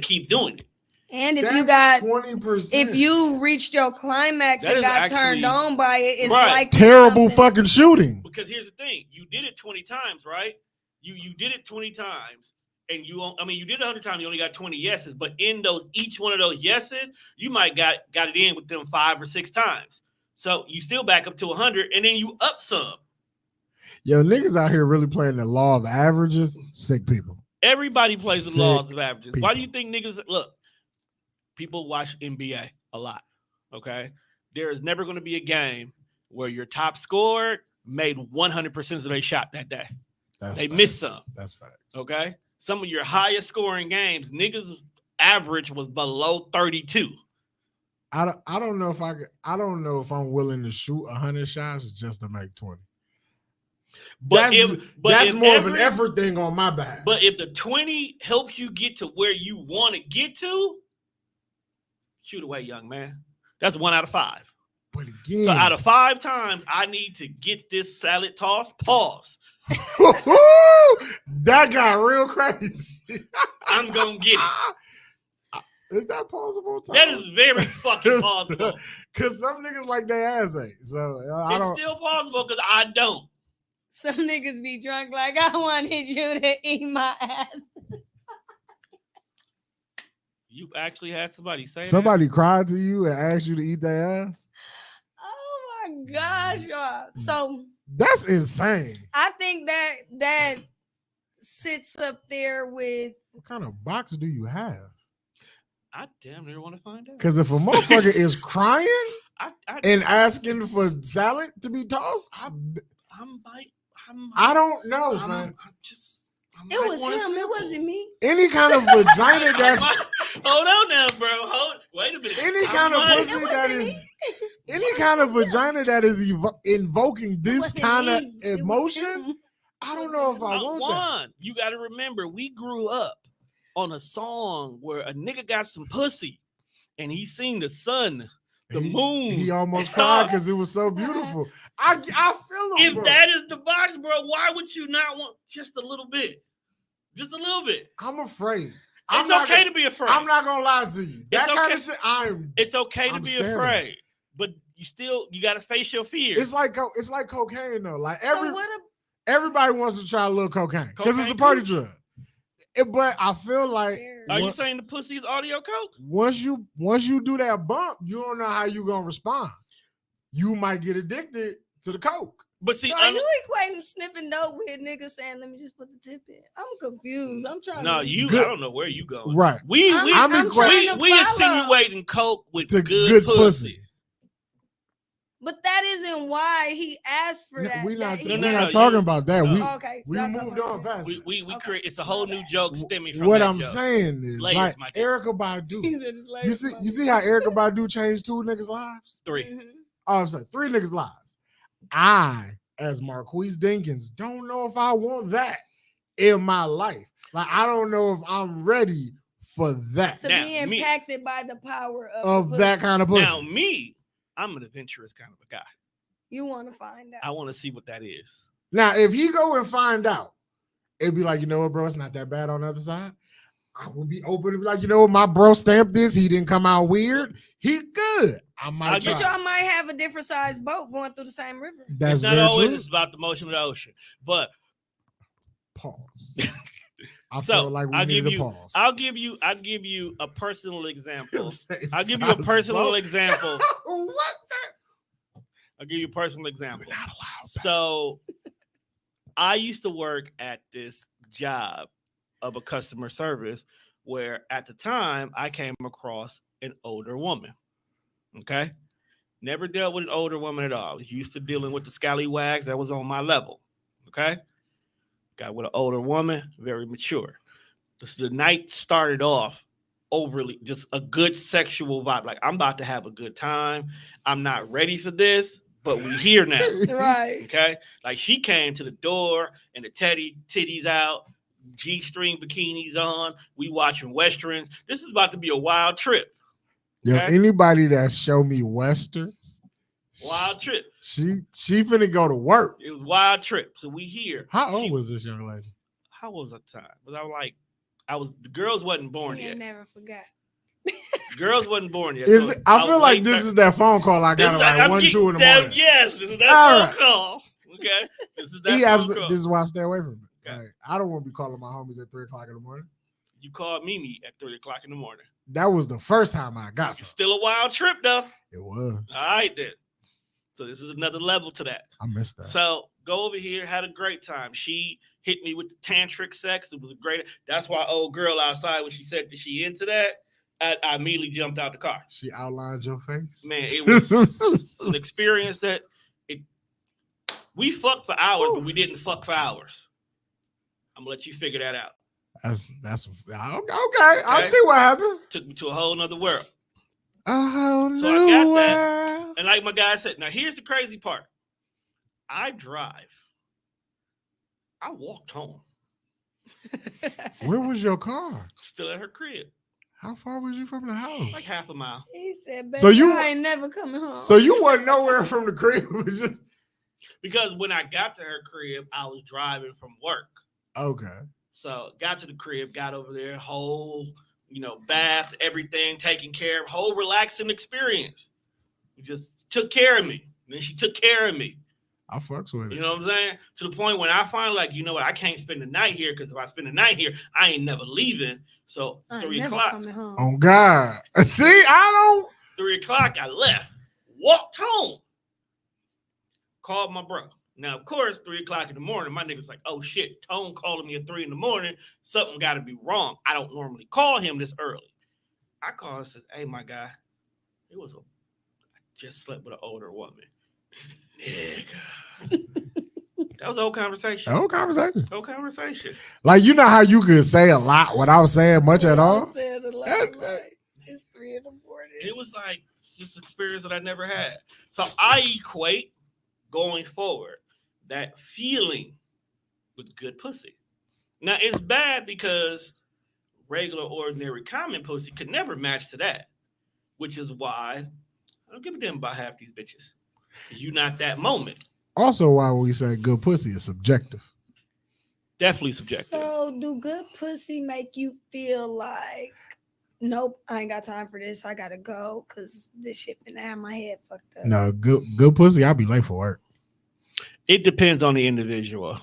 keep doing it. And if That's you got 20%. if you reached your climax That and is got turned actually- on by it, it's Right. like terrible fucking shooting. Because here's the thing: you did it 20 times, right? You did it 20 times, and you did it 100 times. You only got 20 yeses, but in each one of those yeses, you might got it in with them 5 or 6 times. So you still back up to 100, and then you up some. Yo, niggas out here really playing the law of averages. Sick people. Everybody plays the Sick laws of averages. people. Why do you think niggas look? People watch NBA a lot. Okay, there is never going to be a game where your top scorer made 100% of their shot that day. They missed some. That's facts. Okay, some of your highest scoring games, niggas average was below 32. I don't know if I'm willing to shoot 100 shots just to make 20. But that's if more of an effort thing on my back. But if the 20 helps you get to where you want to get to, shoot away, young man. That's 1 out of 5. But again, So out of 5 times, I need to get this salad toss. Pause. that got real crazy. I'm gonna get it. Is that possible? That is very fucking possible. Because some niggas like their ass ain't. So I It's don't. still possible because I don't. Some niggas be drunk like I wanted you to eat my ass. You actually had somebody say Somebody cried to you and asked you to eat their ass. Oh my gosh, y'all. So That's insane. I think that sits up there with What kind of box do you have? that. I damn near want to find out. Because if a motherfucker is crying I and asking for salad to be tossed, I don't know, man. it was him, it wasn't me. Any kind of vagina that's Hold on now, bro. Wait a minute. any kind of It pussy that wasn't is any kind of vagina that is invoking this Wasn't kind of me. It was emotion. him. I don't know if I want that. You got to remember, we grew up on a song where a nigga got some pussy, and he seen the sun, the moon. He almost and cried stars. because it was so beautiful. I feel him, If bro. that is the box, bro, why would you not want just a little bit? Just a little bit. I'm afraid. It's okay to be afraid. I'm not gonna lie to you. That kind okay. of shit. It's okay to I'm be scared. afraid, but you got to face your fears. It's like cocaine though. Like So what everybody wants to try a little cocaine because it's a Cocaine party cooch? drug. But I feel like Are you what- saying the pussy is audio coke? once you do that bump, you don't know how you gonna respond. You might get addicted to the coke. But see, So are you equating sniffing dope with niggas saying, "Let me just put the tip in"? I'm confused. I'm trying. no, to... you. Good. I don't know where you going. Right. I'm trying to we follow. insinuating coke with To good pussy. But that isn't why he asked for that. We're not, That we're he- not you- talking about that. no. okay, We that's moved okay. on past We that. Okay. create. It's a whole new joke stemming from What that I'm joke. saying is Layers, like my nigga. Erica Badu. He said his legs You funny. see how Erica Badu changed 2 niggas' lives? 3. Mhm. Oh, I'm sorry, 3 niggas' lives. I, as Marquise Dinkins, don't know if I want that in my life. Like, I don't know if I'm ready for that. To Now, be me- impacted by the power Of the that pussy. kind of pussy. Now me, I'm an adventurous kind of a guy. You want to find out? I want to see what that is. Now, if he go and find out, it'd be like, you know what, bro, it's not that bad on the other side. I will be open to be like, you know what, my bro stamped this. He didn't come out weird. He good. I might But try. y'all might have a different sized boat going through the same river. That's It's not very always true. it's about the motion of the ocean, but Pause. I So, felt like we I'll needed give a you- pause. I'll give you a personal example. I'll give you a Size personal boat. example. What? I'll give you a personal We're example. not allowed. So I used to work at this job of a customer service where at the time I came across an older woman. Okay. Never dealt with an older woman at all. Used to dealing with the scallywags that was on my level. Okay. Got with an older woman, very mature. The night started off overly just a good sexual vibe. Like, I'm about to have a good time. I'm not ready for this, but we here now. Right. Okay. Like, she came to the door and the titties out, G-string bikinis on. We watching Westerns. This is about to be a wild trip. Yo, Okay. anybody that show me Westerns, Wild trip. she finna go to work. It was wild trip. So we here. How old She- was this young lady? How was that time? The girls wasn't born He yet. ain't never forgot. Girls wasn't born yet. Is So it, I feel was like late this thir- is that phone call I This got is- at like I'm 1, getting 2 in the that- morning. Yes, this is that All phone right. call. Okay, this is that He phone absolutely. call. This is why I stay away from it. Okay. Like, I don't want to be calling my homies at 3:00 in the morning. You called Mimi at 3:00 in the morning. That was the first time I got It's some. still a wild trip though. It was. All right then. So this is another level to that. I missed that. So go over here, had a great time. She hit me with the tantric sex. It was a great. That's why old girl outside when she said that she into that, I immediately jumped out the car. She outlined your face. Man, it was an experience that we fucked for hours, but we didn't fuck for hours. I'm gonna let you figure that out. That's okay. I'll see what happened. Took me to a whole nother world. A whole So I new got that. world. And like my guy said, now here's the crazy part. I drive. I walked home, Where was your car? still at her crib, How far was you from the house? like half a mile. He said, "Baby, So you- I ain't never coming home." So you wasn't nowhere from the crib. It was just- Because when I got to her crib, I was driving from work. okay. So got to the crib, got over there, whole, bath, everything taken care of, whole relaxing experience. You just took care of me. Then she took care of me. I fucks with it. You know what I'm saying? To the point when I finally like, you know what, I can't spend the night here because if I spend the night here, I ain't never leaving. So I ain't 3 never o'clock, coming home. Oh God. See, I 3 o'clock, I left, walked home, called my bro. Now, of course, 3 o'clock in the morning, my nigga's like, oh shit, Tone calling me at 3 in the morning. Something got to be wrong. I don't normally call him this early. I call and says, hey, my guy, I just slept with an older woman. Nigga. That was the whole conversation. don't. Whole conversation. Whole conversation. Like, you know how you could say a lot without saying much at all? Said a lot, That- like, it's 3 in the morning. It was like just an experience that I never had. So I equate going forward that feeling with good pussy. Now it's bad because regular, ordinary, common pussy could never match to that, which is why I don't give a damn about half these bitches. You not that moment. Also, why we say good pussy is subjective. Definitely subjective. So, do good pussy make you feel like, nope, I ain't got time for this. I gotta go because this shit finna have my head fucked up. No, good pussy, I'll be late for work. It depends on the individual.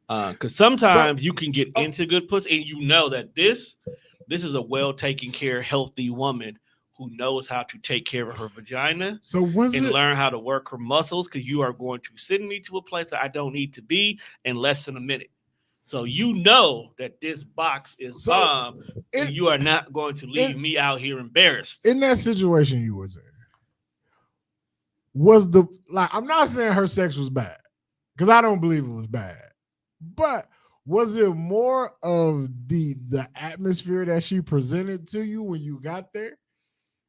Because sometimes you can get into good pussy and you know that this is a well taken care, healthy woman who knows how to take care of her vagina So was and it learn how to work her muscles, because you are going to send me to a place that I don't need to be in less than a minute. So you know that this box is So, bomb and in- you are not going to leave me out here embarrassed. in that situation you was in? I'm not saying her sex was bad, because I don't believe it was bad. But was it more of the atmosphere that she presented to you when you got there?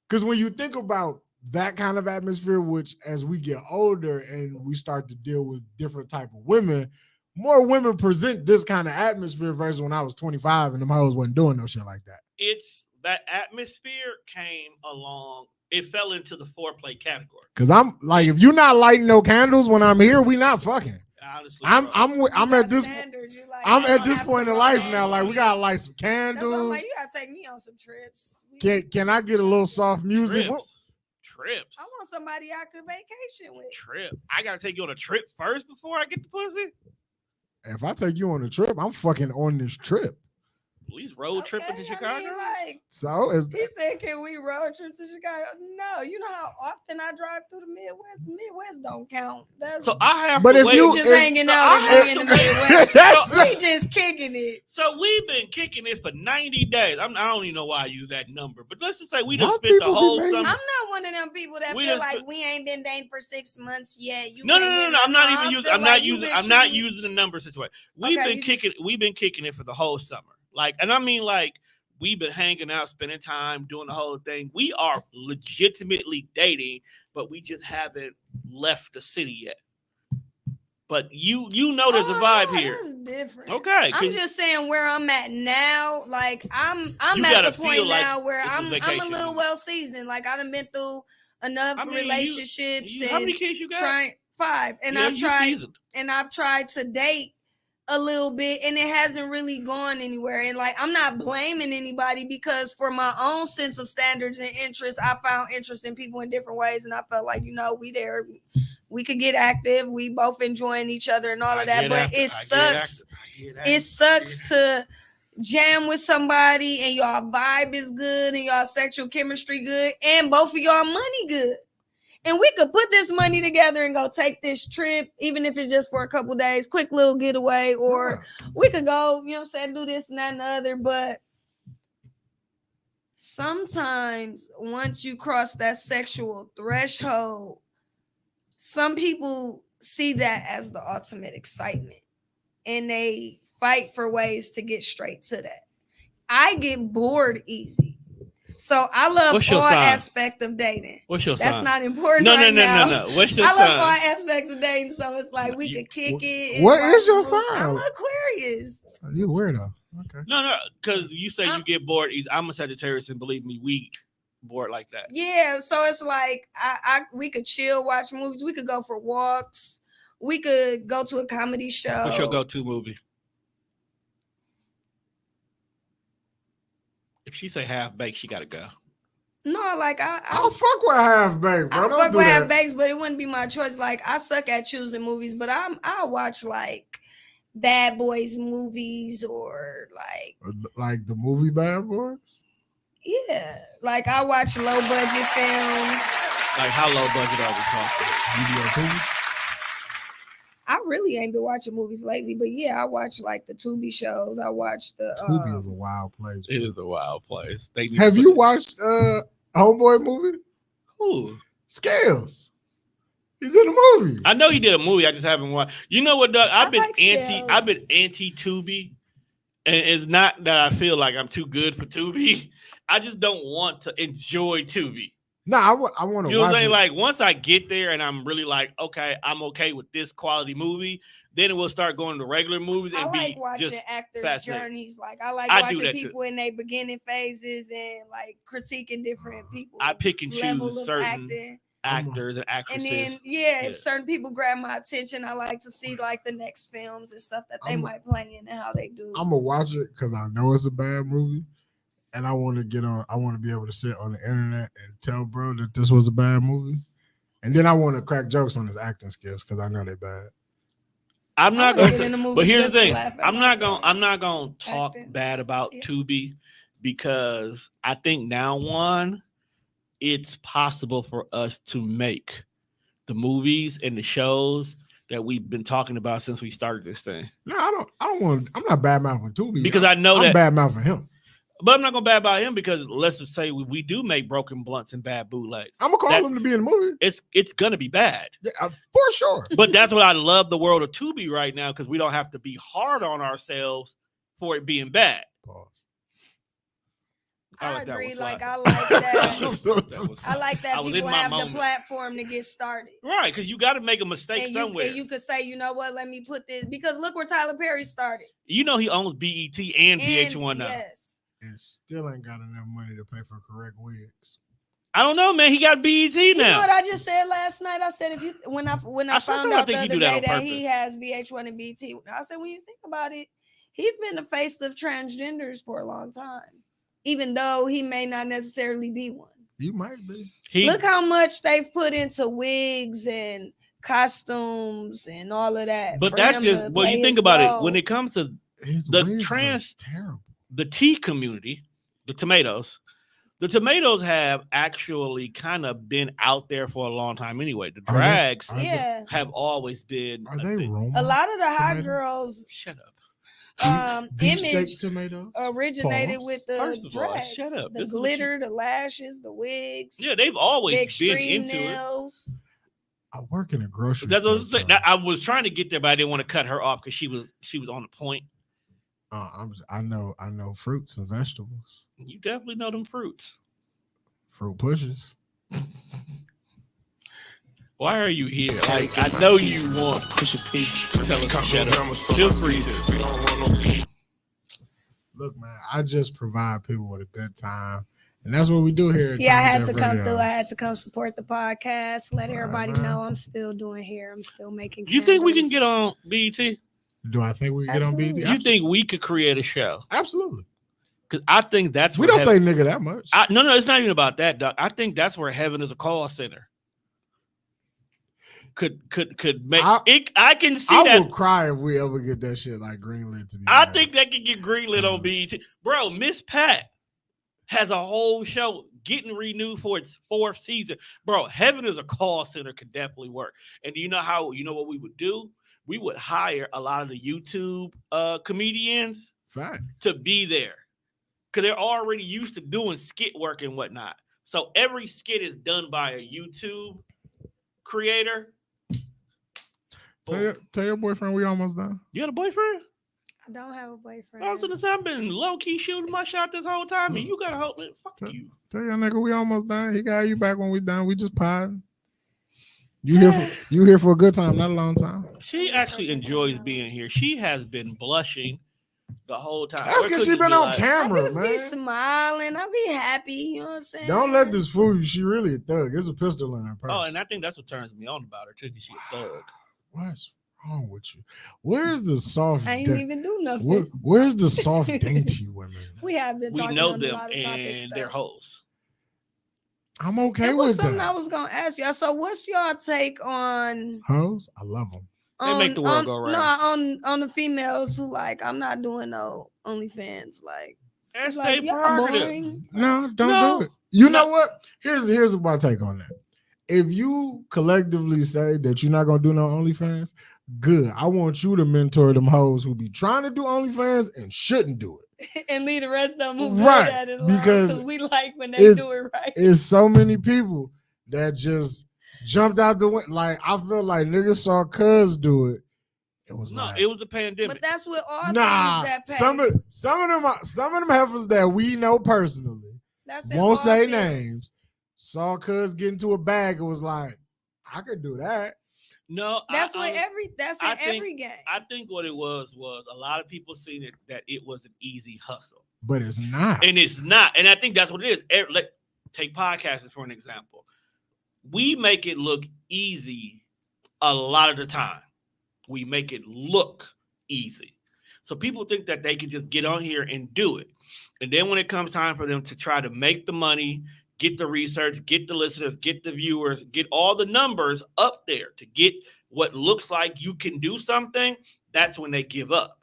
Because when you think about that kind of atmosphere, which as we get older and we start to deal with different type of women, more women present this kind of atmosphere versus when I was 25 and them hoes wasn't doing no shit like that. It's that atmosphere came along. It fell into the foreplay category. Because I'm like, if you're not lighting no candles when I'm here, we not fucking. Honestly, I'm bro. I'm You at got this standards, you like, I'm I at don't this have point to in go life now. Like, fancy. we gotta light some That's why I'm candles. like, you gotta take me on some trips. Can I get a little soft music? Trips. I want somebody I could vacation with. Trip. I gotta take you on a trip first before I get the pussy. if I take you on a trip, I'm fucking on this trip. At least road tripping to Chicago. like, So is he said, "Can we road trip to Chicago?" No, you know how often I drive through the Midwest. Midwest don't count. That's So I have But to if wait. you- just if- hanging so out I and have in the to wait. Midwest. That's We just kicking it. So we've been kicking it for 90 days. I don't even know why I use that number, but let's just say we Why done spent the people be whole making- summer. I'm not one of them people that We feel just- like we ain't been dating for 6 months yet. You No. can't get I'm not nothing. even I using. feel I'm like not you using. been I'm not treating- using the number situation. Okay, We've been kicking it for the whole summer. Like, and I mean, like, we've been hanging out, spending time, doing the whole thing. We are legitimately dating, but we just haven't left the city yet. But you know, there's a vibe no, here. That's different. Okay, I'm just saying where I'm at now. Like I'm You at gotta the point feel like now where it's a I'm a vacation. little well seasoned. Like I done been through enough I mean, relationships how many and kids you got? trying 5, and Yeah, I've you tried seasoned. and I've tried to date a little bit, and it hasn't really gone anywhere. And like I'm not blaming anybody because for my own sense of standards and interests, I found interest in people in different ways, and I felt like we could get active. We both enjoying each other and all of that, but it sucks. It sucks to jam with somebody and y'all vibe is good and y'all sexual chemistry good and both of y'all money good. And we could put this money together and go take this trip, even if it's just for a couple days, quick little getaway, or we could go, you know what I'm saying, do this and that and the other. But sometimes once you cross that sexual threshold, some people see that as the ultimate excitement and they fight for ways to get straight to that. I get bored easy. So I love What's your all sign? aspect of dating. What's your That's sign? not important No. now. What's your I love all sign? aspects of dating, so it's like we could kick it. What and is your watch movies. sign? I'm Aquarius. You weirdo. Okay. No, because you say you get bored easy. I'm a Sagittarius, and believe me, we bored like that. Yeah, so it's like we could chill, watch movies. We could go for walks. We could go to a comedy show. What's your go-to movie? If she say half baked, she gotta go. No, like I'll fuck with half baked, bro. I Don't fuck do with that. half bakes, but it wouldn't be my choice. Like I suck at choosing movies, but I'll watch like Bad Boys movies or Like the movie Bad Boys. yeah, like I watch low budget films. Like, how low budget are we talking? UDO I really ain't been watching movies lately, but yeah, I watch like the Tubi shows. I watch the Tubi is a wild place. It is a wild place. Have you watched Homeboy movie? Who? Scales. He's in the movie. I know he did a movie. I just haven't watched. You know what, Doug? I've been like Scales. anti Tubi, and it's not that I feel like I'm too good for Tubi. I just don't want to enjoy Tubi. No, I want to You know what watch I'm saying? it. Like, once I get there and I'm really like, okay, I'm okay with this quality movie, then it will start going to regular movies and I like be watching just actors' fascinating. journeys. Like I like I do watching that too. people in their beginning phases and like critiquing different people. I pick and level choose of certain acting. actors and And actresses. then Yeah. if certain people grab my attention, I like to see like the next films and stuff that they I'm- might play in and how they do. I'm gonna watch it because I know it's a bad movie, and I want to get on. I want to be able to sit on the internet and tell bro that this was a bad movie, and then I want to crack jokes on his acting skills because I know they're bad. I'm not gonna going get in the to, movie but here's the just to thing. laugh at I'm not myself. going to talk Acting. bad about See it. Tubi because I think now it's possible for us to make the movies and the shows that we've been talking about since we started this thing. No, I don't want. I'm not bad mouthing Tubi Because I know I'm that, bad mouthing him. but I'm not going to bad about him because let's just say we do make Broken Blunts and bad bootlegs. I'm gonna call That's- him to be in the movie It's going to be bad. yeah, for sure. But that's what I love the world of Tubi right now because we don't have to be hard on ourselves for it being bad. Pause. I I like that agree. one, Like Sly. I like that. That was- I like that I was people in my have the moment. platform to get started. Right, because you got to make a mistake And somewhere. you could say, you know what, let me put this because look where Tyler Perry started. You know he owns BET and VH1 now. Yes. And still ain't got enough money to pay for correct wigs. I don't know, man. He got BET You know now. what I just said last night? I said when I found sometimes I out think the he other do that day on that he purpose. has VH1 and BT, I said when you think about it, he's been the face of transgenders for a long time, even though he may not necessarily be one. You might be. He, Look how much they've put into wigs and costumes and all of that. But for that's him just to well, play you think his about it role. when it comes to His the wigs are trans- terrible. the tea community, the tomatoes. The tomatoes have actually kind of been out there for a long time anyway. The Are they- drags are they- Yeah, have always been. Are a they thing. Roma? a lot of the hot tomatoes? girls Shut up. Beef steak image tomatoes? originated Pause. with the First of all, drags, shut up. the This is what glitter, the lashes, the wigs, Yeah, they've the always been extreme into it. nails. I work in a grocery That's what I was store. saying. I was trying to get there, but I didn't want to cut her off because she was on the point. I know fruits and vegetables. You definitely know them fruits. Fruit pushes. Why are you here? Like, I know you want to tell us to shut up. Feel free to. Look, man, I just provide people with a good time. And that's what we do here. at Yeah, I Tone had Deaf to come Radio. through. I had to come support the podcast. Let All right, everybody man. know I'm still doing hair. I'm still making. You think we can candles. get on BET? Do I think we can get on Absolutely. BET? You think we could create a show? Absolutely. Because I think that's We where don't say nigga that much. no, it's not even about that, Doc. I think that's where heaven is a call center. Could make it. I can see I that. will cry if we ever get that shit like greenlit to be. I made. think that could get greenlit on BET. Bro, Miss Pat has a whole show getting renewed for its 4th season. Bro, heaven is a call center could definitely work. And do you know what we would do? We would hire a lot of the YouTube comedians Fact. to be there. Because they're already used to doing skit work and whatnot. So every skit is done by a YouTube creator. Tell your boyfriend we almost done. You got a boyfriend? I don't have a boyfriend. I was gonna say I've been low key shooting my shot this whole time, and you gotta hope it. Fuck you. Tell your nigga we almost done. He got you back when we done. We just podding. You here for a good time, not a long time. She actually enjoys being here. She has been blushing the whole time. That's Or it because could she just been be on like, camera, I just be man. smiling. I be happy. You know what I'm saying? Don't let this fool you. She really a thug. There's a pistol in her purse. Oh, and I think that's what turns me on about her too, because she's a thug. What's wrong with you? Where's the soft? I ain't even do nothing. Where's the soft, dainty women? We have been We talking know on them a lot of topics. and they're hoes. I'm okay It was with something I that. was gonna ask y'all. So, what's y'all take on? Hoes, I love them. They make the world go round. No, on the females who like, I'm not doing no OnlyFans. Like, That's like their y'all prerogative. boring. No, don't No. do it. You No. know what? Here's my take on that. If you collectively say that you're not gonna do no OnlyFans, good. I want you to mentor them hoes who be trying to do OnlyFans and shouldn't do it. And leave the rest of them who Right, good at it alone, because we like when they it's- do it right. It's so many people that just jumped out the window. Like I feel like niggas saw Cuz do it. It was No, like, it was a pandemic. But that's with all nah. things that pay. Some of them heifers that we know personally That's in won't all say fields. names. Saw Cuz get into a bag and was like, I could do that. No, That's I, what that's in I think- every game. I think what it was a lot of people seen it that it was an easy hustle, But it's not. and it's not. And I think that's what it is. Take podcasting for an example. We make it look easy a lot of the time. We make it look easy, so people think that they can just get on here and do it. And then when it comes time for them to try to make the money, get the research, get the listeners, get the viewers, get all the numbers up there to get what looks like you can do something, that's when they give up.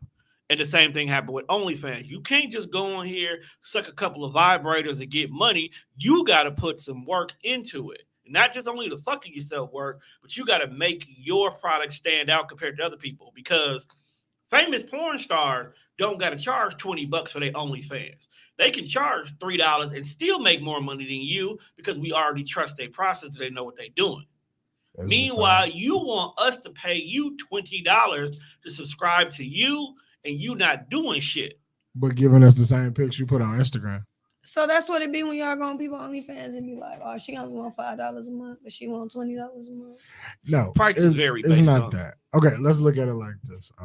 And the same thing happened with OnlyFans. You can't just go on here, suck a couple of vibrators and get money. You got to put some work into it. Not just only the fucking yourself work, but you got to make your product stand out compared to other people, because famous porn stars don't got to charge $20 for their OnlyFans. They can charge $3 and still make more money than you because we already trust their process and they know what they're doing. That's a Meanwhile, fact. you want us to pay you $20 to subscribe to you, and you not doing shit. But giving us the same pics you put on Instagram. So that's what it be when y'all go on people OnlyFans and be like, oh, she only want $5 a month, but she want $20 a month. No, Prices vary It's based not on- that. Okay, let's look at it like this. What's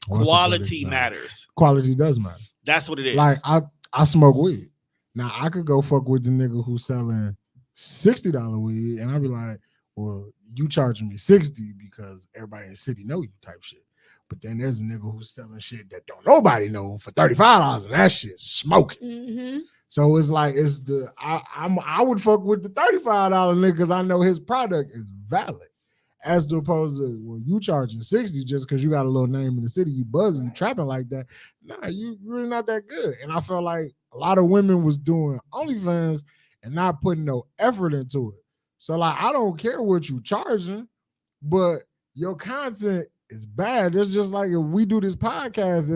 a good Quality example? matters. Quality does matter. That's what it is. Like I smoke weed. Now I could go fuck with the nigga who's selling $60 weed, and I'd be like, well, you charging me $60 because everybody in the city know you type shit. But then there's a nigga who's selling shit that don't nobody know for $35, and that shit smoking. Mm-hmm. So it's like I would fuck with the $35 nigga because I know his product is valid. as opposed to, well, you charging 60 just because you got a little name in the city, you buzzing, you trapping like that. Nah, you really not that good. And I felt like a lot of women was doing OnlyFans and not putting no effort into it. So like, I don't care what you charging, but your content is bad. It's just like if we do this podcast,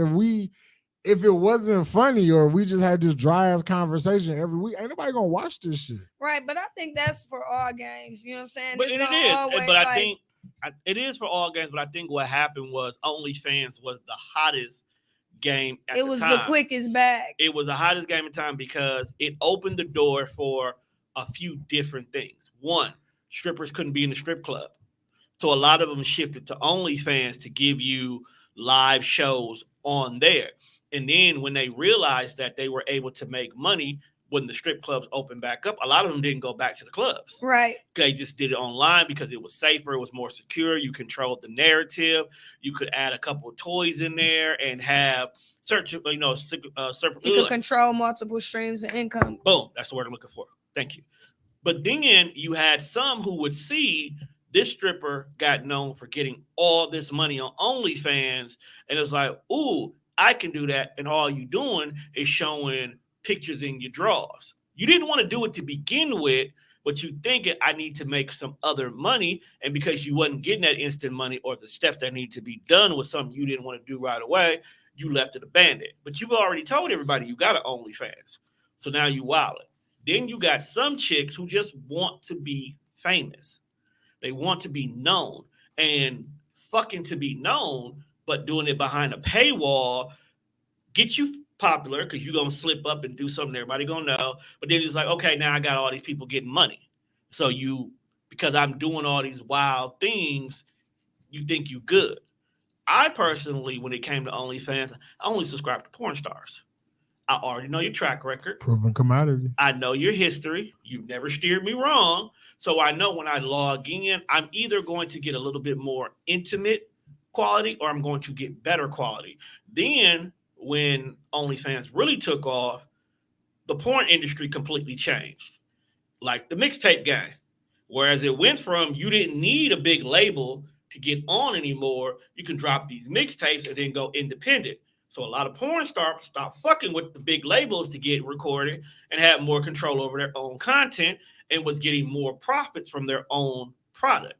if it wasn't funny or we just had this dry ass conversation every week, ain't nobody gonna watch this shit. Right, but I think that's for all games. You know what I'm saying? But It's it gonna is. always, But I like- think it is for all games. But I think what happened was OnlyFans was the hottest game at it the was time. the quickest bag. It was the hottest game in time because it opened the door for a few different things. One, strippers couldn't be in the strip club. So a lot of them shifted to OnlyFans to give you live shows on there. And then when they realized that they were able to make money when the strip clubs opened back up, a lot of them didn't go back to the clubs. Right. They just did it online because it was safer, it was more secure. You controlled the narrative. You could add a couple of toys in there and have you could control multiple streams of income. Boom, that's the word I'm looking for. Thank you. But then you had some who would see this stripper got known for getting all this money on OnlyFans, and it's like, ooh, I can do that, and all you doing is showing pictures in your drawers. You didn't want to do it to begin with, but you thinking I need to make some other money, and because you wasn't getting that instant money or the steps that need to be done with something you didn't want to do right away, you left it abandoned. But you've already told everybody you got an OnlyFans, so now you wildin'. Then you got some chicks who just want to be famous. They want to be known, and fucking to be known, but doing it behind a paywall get you popular because you're going to slip up and do something everybody going to know. But then it's like, okay, now I got all these people getting money. So because I'm doing all these wild things, you think you good. I personally, when it came to OnlyFans, I only subscribe to porn stars. I already know your track record. Proven commodity. I know your history. You've never steered me wrong. So I know when I log in, I'm either going to get a little bit more intimate quality or I'm going to get better quality. Then when OnlyFans really took off, the porn industry completely changed. Like the mixtape game. Whereas it went from you didn't need a big label to get on anymore. You can drop these mixtapes and then go independent. So a lot of porn stars stopped fucking with the big labels to get recorded and have more control over their own content and was getting more profits from their own product.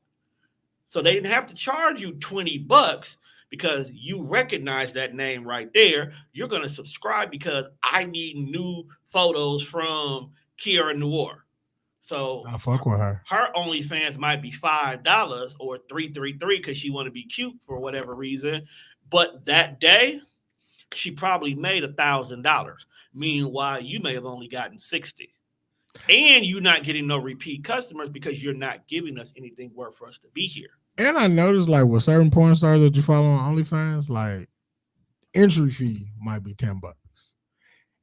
So they didn't have to charge you $20 because you recognize that name right there. You're going to subscribe because I need new photos from Kiara Noir. So I fuck with her. Her OnlyFans might be $5 or $333 because she want to be cute for whatever reason. But that day, she probably made $1,000. Meanwhile, you may have only gotten 60. And you're not getting no repeat customers because you're not giving us anything worth for us to be here. And I noticed, like, with certain porn stars that you follow on OnlyFans, like, entry fee might be $10.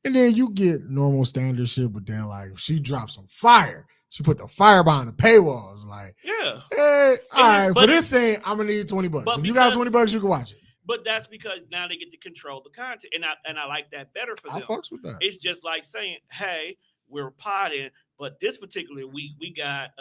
And then you get normal standard shit, but then, like, if she drops some fire, she put the fire behind the paywall. It's like, yeah. Hey, all right, but for this thing, I'm going to need $20. If you got $20, you can watch it. But that's because now they get to control the content. And I like that better for them. I fucks with that. It's just like saying, hey, we're potting, but this particular week we got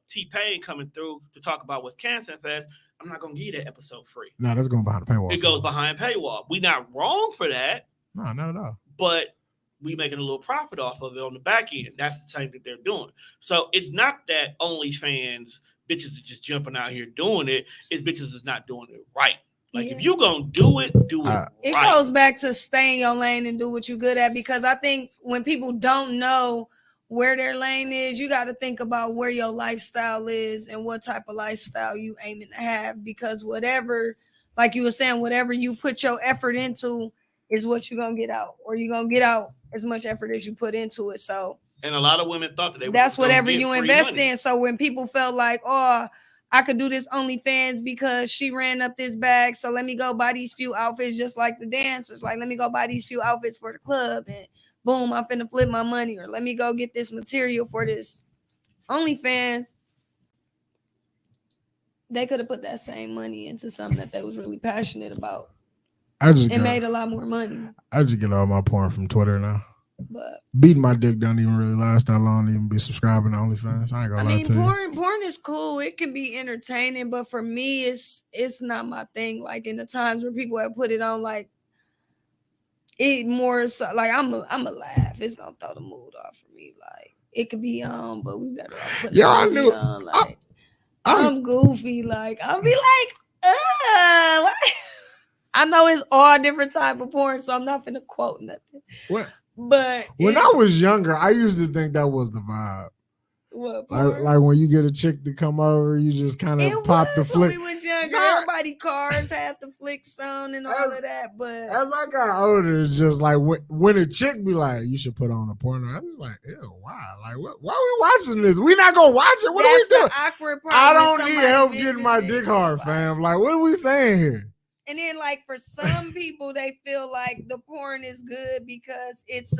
T-Pain coming through to talk about what's Cancer Fest. I'm not gonna give you that episode free. No, that's going behind the paywall. It goes behind paywall. We not wrong for that. No, not at all. But we making a little profit off of it on the back end. That's the same that they're doing. So it's not that OnlyFans bitches are just jumping out here doing it. It's bitches is not doing it right. Like, if you gonna do it right. It goes back to stay in your lane and do what you're good at, because I think when people don't know where their lane is, you got to think about where your lifestyle is and what type of lifestyle you aiming to have, because whatever, like you were saying, whatever you put your effort into is what you're gonna get out, or you're gonna get out as much effort as you put into it. So, and a lot of women thought that that's whatever you invest in. So when people felt like, oh, I could do this OnlyFans because she ran up this bag, so let me go buy these few outfits, just like the dancers. Like, let me go buy these few outfits for the club, and boom, I'm finna flip my money. Or let me go get this material for this OnlyFans. They could have put that same money into something that they was really passionate about. Made a lot more money. I just get all my porn from Twitter now. But Beating my dick don't even really last that long to even be subscribing to OnlyFans. I ain't I gonna lie mean, to you. porn is cool. It can be entertaining, but for me, it's not my thing. Like in the times where people have put it on, like it more so, like I'm a laugh. It's gonna throw the mood off for me. Like it could be on, but we better off putting Yo, the I movie knew. on. I, Like I, I'm goofy. Like I'll be like, what? I know it's all different type of porn, so I'm not gonna quote nothing. what? But When I was younger, I used to think that was the vibe. what Like when you get a chick to come over, you just kind it of pop the was when flick. we was younger. Nah. Everybody cars had the flicks on and all of that. But As I got older, it's just like when a chick be like, "You should put on a porno," I was like, "Ew, why? Like, why are we watching this? We not gonna watch it. What are we doing?" the awkward part. I when don't need somebody help getting mentions my it. dick hard, It's fam. Like, what are we saying here? And then like for some people, they feel like the porn is good because it's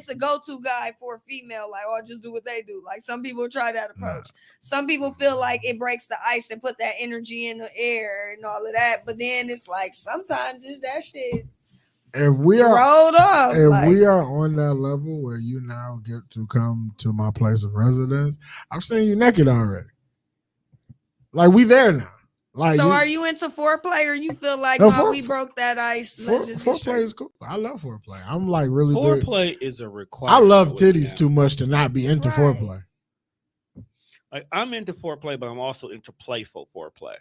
a go-to guide for a female. Like, oh, just do what they do. Like some people try that approach. Some people feel like it breaks the ice and put that energy in the air and all of that. But then it's like sometimes it's that shit If we are rolled off. if like, we are on that level where you now get to come to my place of residence, I've seen you naked already. Like we there now. Like so are you into foreplay or you feel like No, no, we broke that ice? Let's just get foreplay straight. is cool. I love foreplay. I'm like really big. Foreplay is a requirement. I love with me titties now. too much to not be into Right. foreplay. Like I'm into foreplay, but I'm also into playful foreplay.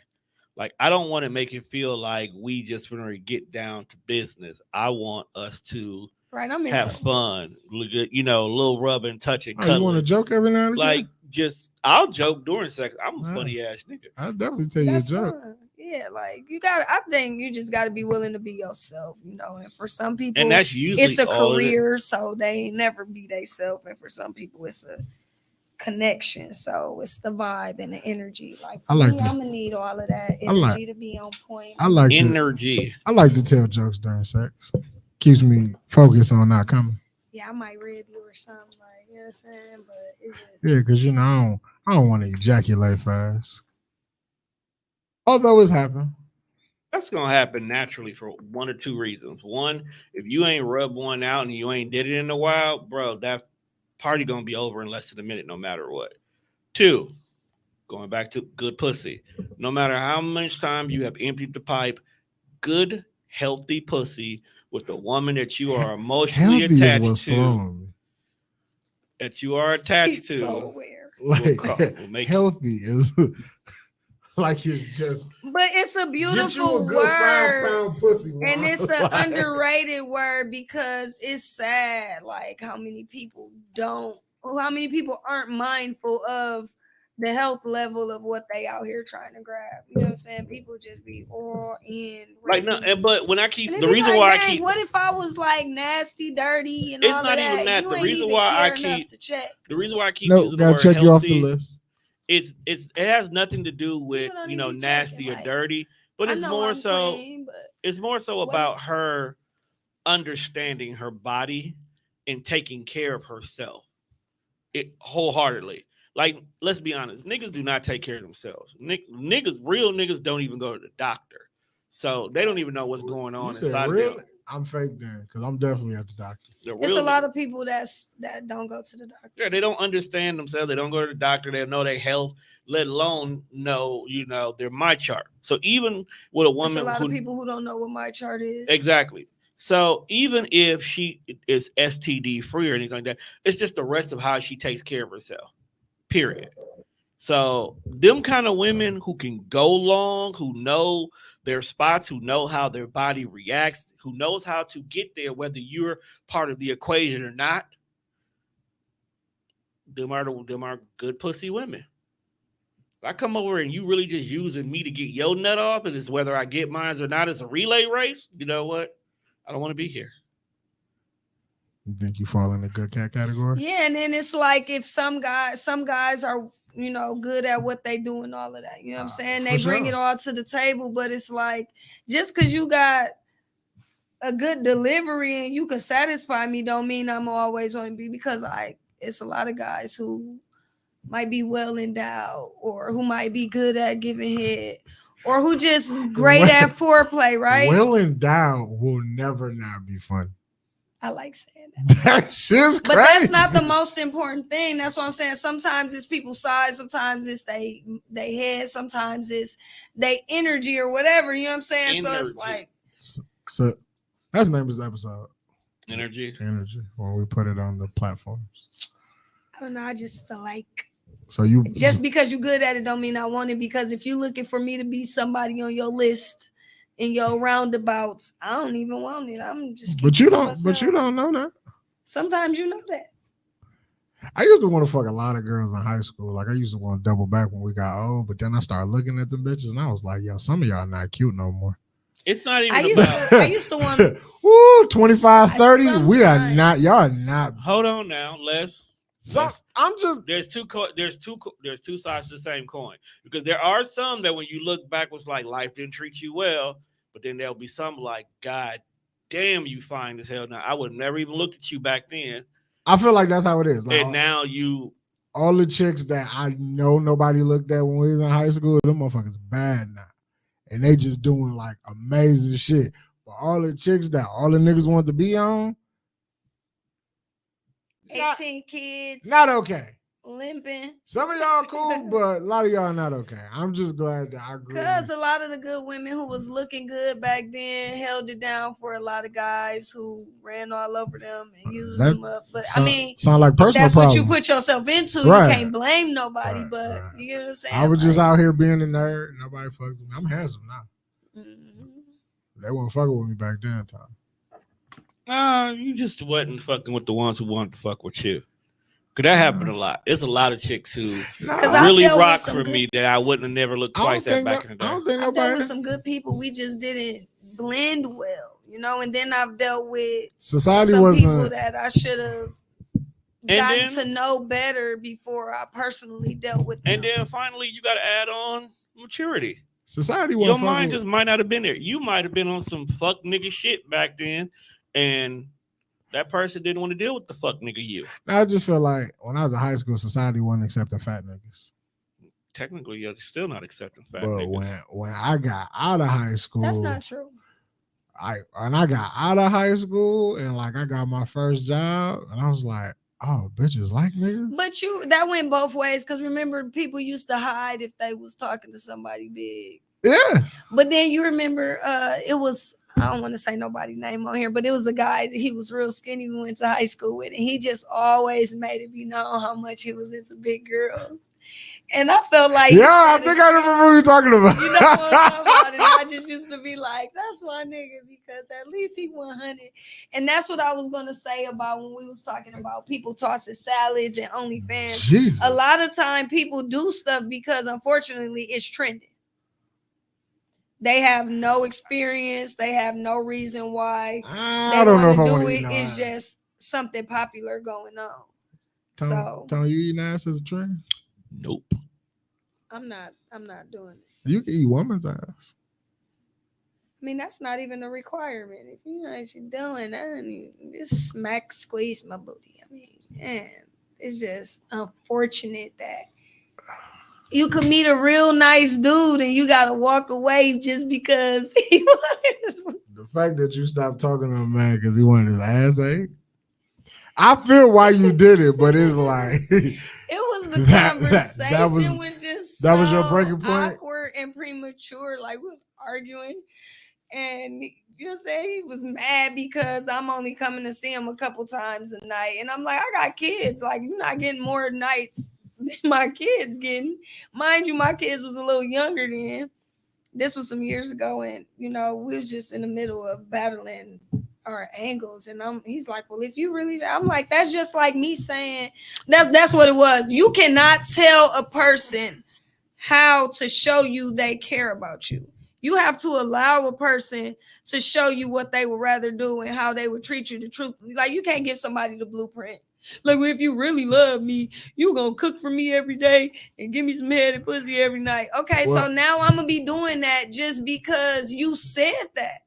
Like I don't want to make it feel like we just want to get down to business. I want us to Right, I'm into have fun. You know, a little rubbing, touching, Oh, you want to cuddling. joke every now and again? Like just I'll joke during sex. I'm a Wow. funny ass nigga. I'll definitely tell you a That's joke. fun. Yeah, like you got. I think you just got to be willing to be yourself, you know. And for some people, And that's usually it's a all it is. career, so they ain't never be themselves. And for some people, it's a connection, so it's the vibe and the energy. Like I like me, that. I'm gonna need all of that I like- energy to be on point. I like to, Energy. I like to tell jokes during sex. Keeps me focused on not coming. Yeah, I might rib you or something, like you know what I'm saying. But it's just Yeah, because you know I don't want to ejaculate fast. Although it's happened. That's gonna happen naturally for one or two reasons. One, if you ain't rubbed one out and you ain't did it in a while, bro, that party gonna be over in less than a minute, no matter what. Two, going back to good pussy. No matter how much time you have emptied the pipe, good, healthy pussy with the woman that you are emotionally Healthy is attached what's to, throwing me. that you are attached he's to. so aware. Like we'll make it. healthy is like it's just But it's a get you beautiful a good word. 5-pound pussy. And Juan. it's an Like- underrated word because it's sad, like how many people aren't mindful of the health level of what they out here trying to grab. You know what I'm saying? People just be all in. Like no, but when I keep And it the be reason like, why I dang, keep what if I was like nasty, dirty, and It's all not of that? even that. You The ain't reason even why I care enough keep- to check. the reason why I keep no, using the gotta word check you off the healthy, list. it has nothing to do with don't you know even be checking, nasty or like, dirty, but I it's know more I'm so clean, but it's more so What about if- her understanding her body and taking care of herself it wholeheartedly. Like, let's be honest, niggas do not take care of themselves. Real niggas don't even go to the doctor, so they don't even know what's going on You said inside real? them. I'm fake then because I'm definitely at the doctor. The it's real a lot niggas- of people that don't go to the doctor. Yeah, they don't understand themselves. They don't go to the doctor. They don't know their health, let alone know, their my chart. So even with a There's woman a lot who of people who don't know what my chart is. exactly. So even if she is STD free or anything like that, it's just the rest of how she takes care of herself. Period. So them kind of women who can go long, who know their spots, who know how their body reacts, who knows how to get there, whether you're part of the equation or not, them are good pussy women. If I come over and you really just using me to get your nut off, and it's whether I get mine or not, it's a relay race. You know what? I don't want to be here. You think you fall in the good cat category? Yeah, and then it's like if some guys are good at what they do and all of that. You know what I'm saying? They for bring sure. it all to the table, but it's like just because you got a good delivery and you can satisfy me don't mean I'm always going to be, because it's a lot of guys who might be well endowed or who might be good at giving head or who just great at foreplay, right? Well endowed will never not be fun. I like saying that. That shit's But crazy. that's not the most important thing. That's what I'm saying. Sometimes it's people's size, sometimes it's they head, sometimes it's they energy or whatever. You know what I'm saying? So it's Energy. like, So that's the name of this episode. Energy. Energy. When we put it on the platforms. I don't know. I just feel like So you just because you're good at it don't mean I want it. Because if you're looking for me to be somebody on your list in your roundabouts, I don't even want it. I'm just. But keep you it to don't. myself. But you don't know that. Sometimes you know that. I used to want to fuck a lot of girls in high school. Like I used to want to double back when we got old. But then I started looking at them bitches, and I was like, "Yo, some of y'all not cute no more." It's not even I used to want. Woo, 25, 30. We are sometimes- not. Y'all are not. Hold on now, Les. So, I'm just. There's two sides to the same coin, because there are some that when you look back was like life didn't treat you well, but then there'll be some like, God damn, you fine as hell now. I would never even looked at you back then, I feel like that's how it is. Like, and now you. all the chicks that I know nobody looked at when we was in high school, them motherfuckers bad now, and they just doing like amazing shit. But all the chicks that all the niggas want to be on, 18 kids, not okay. limping. Some of y'all cool, but a lot of y'all not okay. I'm just glad that I grew Because up. a lot of the good women who was looking good back then held it down for a lot of guys who ran all over them and used them up. But I mean, sound like personal that's problem. what you put yourself into. Right. You can't blame nobody, Right, but right. you know what I'm saying? I was just Like, out here being a nerd. Nobody fucked with me. I'm handsome now. mhm. They weren't fucking with me back then, Tom. Nah, you just wasn't fucking with the ones who wanted to fuck with you. Cause that happened a lot. There's a lot of chicks who Cause I really dealt with rock some for good- me that I wouldn't have never looked twice at back in the I day. don't think I've dealt nobody. with some good people. We just didn't blend well, you know. And then I've dealt with Society some people wasn't. that I should have And gotten then- to know better before I personally dealt with them. And then finally, you got to add on maturity. Society Your wasn't. mind just might not have been there. You might have been on some fuck nigga shit back then, and that person didn't want to deal with the fuck nigga you. I just feel like when I was in high school, society wasn't accepting fat niggas. Technically, you're still not accepting fat But niggas. when I got out of high school, That's not true. when I got out of high school and like I got my first job, and I was like, oh, bitches like niggas. But that went both ways, because remember, people used to hide if they was talking to somebody big. Yeah, But then you remember, it was, I don't want to say nobody's name on here, but it was a guy that he was real skinny, we went to high school with, and he just always made it be known how much he was into big girls. And I felt like, yeah, I think I remember what you're talking about. you know what I'm talking about. And I just used to be like, that's my nigga, because at least he 100. And that's what I was going to say about when we was talking about people tossing salads and OnlyFans. Jesus. A lot of time people do stuff because unfortunately it's trending. They have no experience. They have no reason why I they don't know if I want to want do to it. eat no It's ass. just something popular going on. Tone, you eating ass as a trend? Nope. I'm not doing it. You can eat woman's ass. I mean, that's not even a requirement. If you know what you're doing, I don't even just smack squeeze my booty. I mean, man, it's just unfortunate that you could meet a real nice dude and you gotta walk away just because he was. The fact that you stopped talking to a man because he wanted his ass ate. I feel why you did it, but it's like It was the That conversation was- was just that was your so breaking point? awkward and premature. Like we was arguing, and you say he was mad because I'm only coming to see him a couple times a night, and I'm like, I got kids. Like you're not getting more nights than my kids getting. Mind you, my kids was a little younger then. This was some years ago, and you know we was just in the middle of battling our angles, and he's like, well, if you really, I'm like, that's just like me saying that's what it was. You cannot tell a person how to show you they care about you. You have to allow a person to show you what they would rather do and how they would treat you. The truth, like you can't give somebody the blueprint. Like, well, if you really love me, you gonna cook for me every day and give me some head and pussy every night. Okay, Well, so now I'm gonna be doing that just because you said that.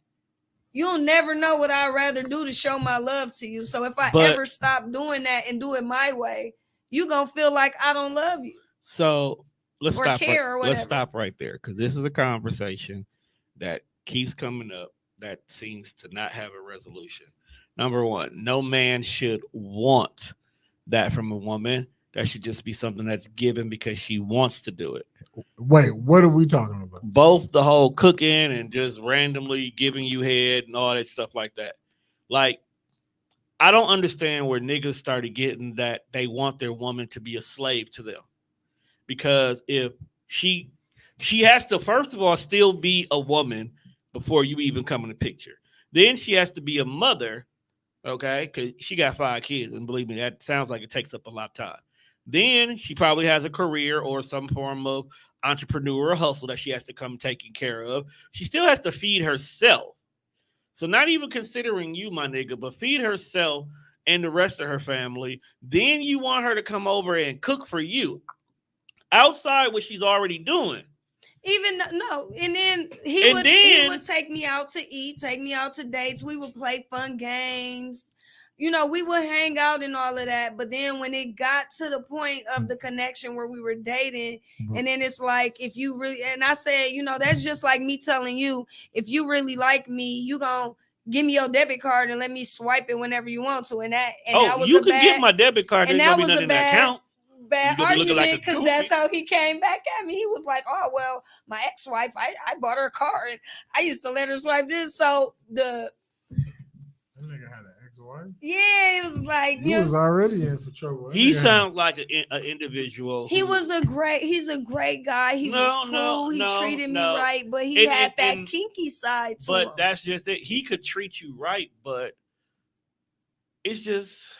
You'll never know what I'd rather do to show my love to you. So if I But- ever stop doing that and do it my way, you gonna feel like I don't love you. So let's Or stop. care or let's whatever. stop right there, because this is a conversation that keeps coming up that seems to not have a resolution. Number one, no man should want that from a woman. That should just be something that's given because she wants to do it. Wait, what are we talking about? Both the whole cooking and just randomly giving you head and all that stuff like that. Like, I don't understand where niggas started getting that they want their woman to be a slave to them. Because if she has to, first of all, still be a woman before you even come in the picture. Then she has to be a mother, okay? Because she got 5 kids, and believe me, that sounds like it takes up a lot of time. Then she probably has a career or some form of entrepreneur or hustle that she has to come taking care of. She still has to feed herself. So not even considering you, my nigga, but feed herself and the rest of her family. Then you want her to come over and cook for you outside what she's already doing. And then he would take me out to eat, take me out to dates. We would play fun games. You know, we would hang out and all of that. But then when it got to the point of the connection where we were dating, and then it's like, if you really, and I said, you know, that's just like me telling you, if you really like me, you gonna give me your debit card and let me swipe it whenever you want to. And that was you can get my debit card. And that was a bad argument like because that's how he came back at me. He was like, oh, well, my ex-wife, I bought her a car and I used to let her swipe this. So that nigga had an ex-wife? Yeah, it was like he was already in for trouble. He sounds like an individual. He's a great guy. He was cool. He treated me right, but he had that kinky side to him. But that's just it. He could treat you right, but it's just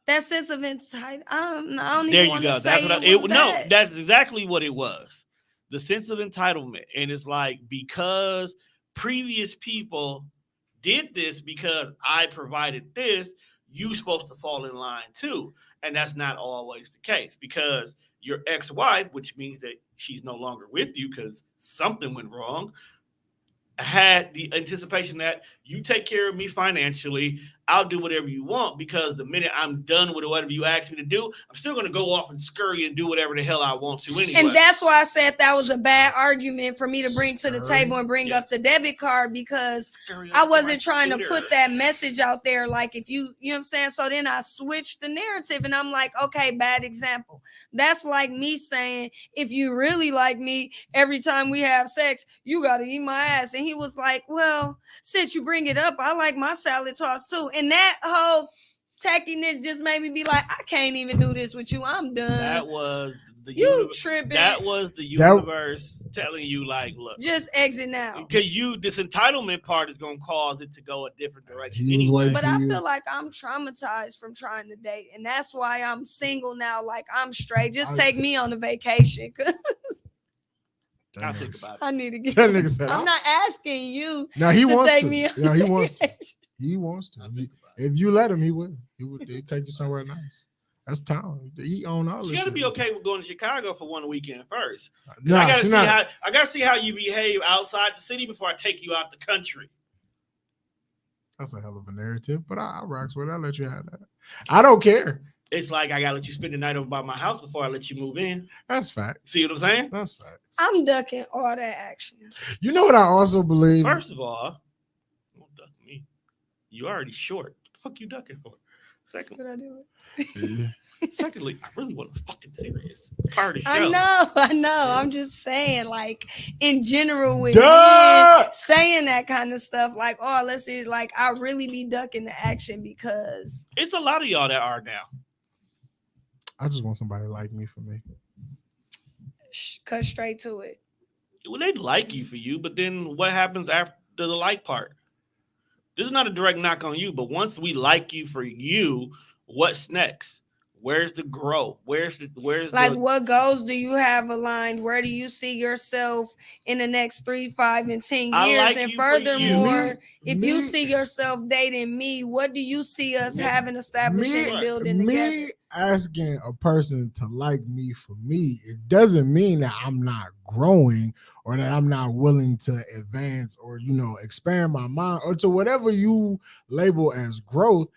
that sense of entitlement. I don't even want to say that. That's exactly what it was. The sense of entitlement. And it's like, because previous people did this because I provided this, you supposed to fall in line too. And that's not always the case, because your ex-wife, which means that she's no longer with you because something went wrong, had the anticipation that you take care of me financially, I'll do whatever you want, because the minute I'm done with whatever you ask me to do, I'm still going to go off and scurry and do whatever the hell I want to anyway. And that's why I said that was a bad argument for me to bring to the table and bring up the debit card, because I wasn't trying to put that message out there. Like, if you know what I'm saying? So then I switched the narrative and I'm like, okay, bad example. That's like me saying, if you really like me, every time we have sex, you got to eat my ass. And he was like, well, since you bring it up, I like my salad tossed too. And that whole tackiness just made me be like, I can't even do this with you. I'm done. That was tripping. That was the universe telling you, like, look, just exit now. Because this entitlement part is going to cause it to go a different direction anyway. But I feel like I'm traumatized from trying to date, and that's why I'm single now. Like, I'm straight. Just take me on a vacation. I'll think about it. I need to get. I'm not asking you. No, he wants take to. Me no, he wants to. He wants to. If you let him, he will. He'd take you somewhere nice. That's town. He own all. She got to be okay with going to Chicago for one weekend first. No, I gotta see how you behave outside the city before I take you out the country. That's a hell of a narrative, but I rocks with it. I'll let you have that. I don't care. It's like, I gotta let you spend the night over by my house before I let you move in. That's fact. See what I'm saying? That's fact. I'm ducking all that action. You know what I also believe? First of all, don't duck me. You already short. What the fuck you ducking for? Secondly, I really want to fucking serious. Part of the show. I know. I'm just saying, like, in general, with men saying that kind of stuff, like, oh, let's see, like, I really be ducking the action because it's a lot of y'all that are now. I just want somebody like me for me. Cut straight to it. Well, they'd like you for you, but then what happens after the like part? This is not a direct knock on you, but once we like you for you, what's next? Where's the growth? What goals do you have aligned? Where do you see yourself in the next 3, 5, and 10 years? And furthermore, if you see yourself dating me, what do you see us having established and building together? Me asking a person to like me for me, it doesn't mean that I'm not growing or that I'm not willing to advance or, expand my mind or to whatever you label as growth.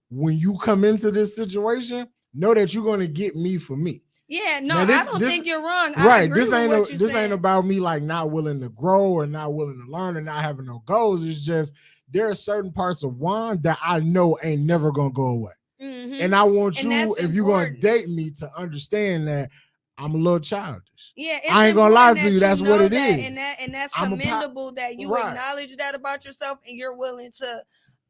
When you come into this situation, know that you're going to get me for me. Yeah, no, I don't think you're wrong. Right. This ain't about me like not willing to grow or not willing to learn or not having no goals. It's just there are certain parts of Juan that I know ain't never gonna go away. Mhm. And I want And you, that's if you're gonna important. date me, to understand that I'm a little childish. Yeah, it's I ain't gonna lie important to you. that That's what know it that, is. and that's I'm a commendable that you right. acknowledge that about yourself and you're willing to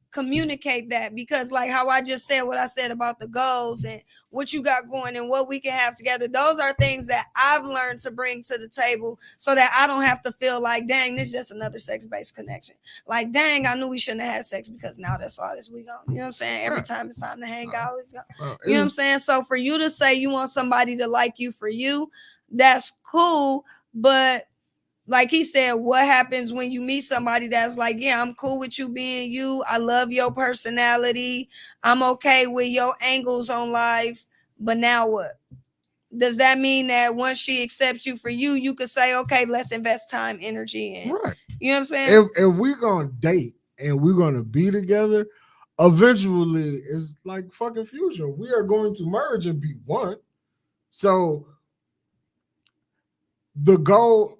communicate that, because like how I just said what I said about the goals and what you got going and what we can have together, those are things that I've learned to bring to the table so that I don't have to feel like, dang, this is just another sex-based connection. Like, dang, I knew we shouldn't have had sex because now that's all this we go. You know what I'm saying? Every time it's time to hang out, let's go. You know what I'm saying? So for you to say you want somebody to like you for you, that's cool. But like he said, what happens when you meet somebody that's like, yeah, I'm cool with you being you. I love your personality. I'm okay with your angles on life. But now what? Does that mean that once she accepts you for you, you could say, okay, let's invest time, energy in? Right. You know what I'm saying? If we're gonna date and we're gonna be together, eventually it's like fucking fusion. We are going to merge and be one. So the goal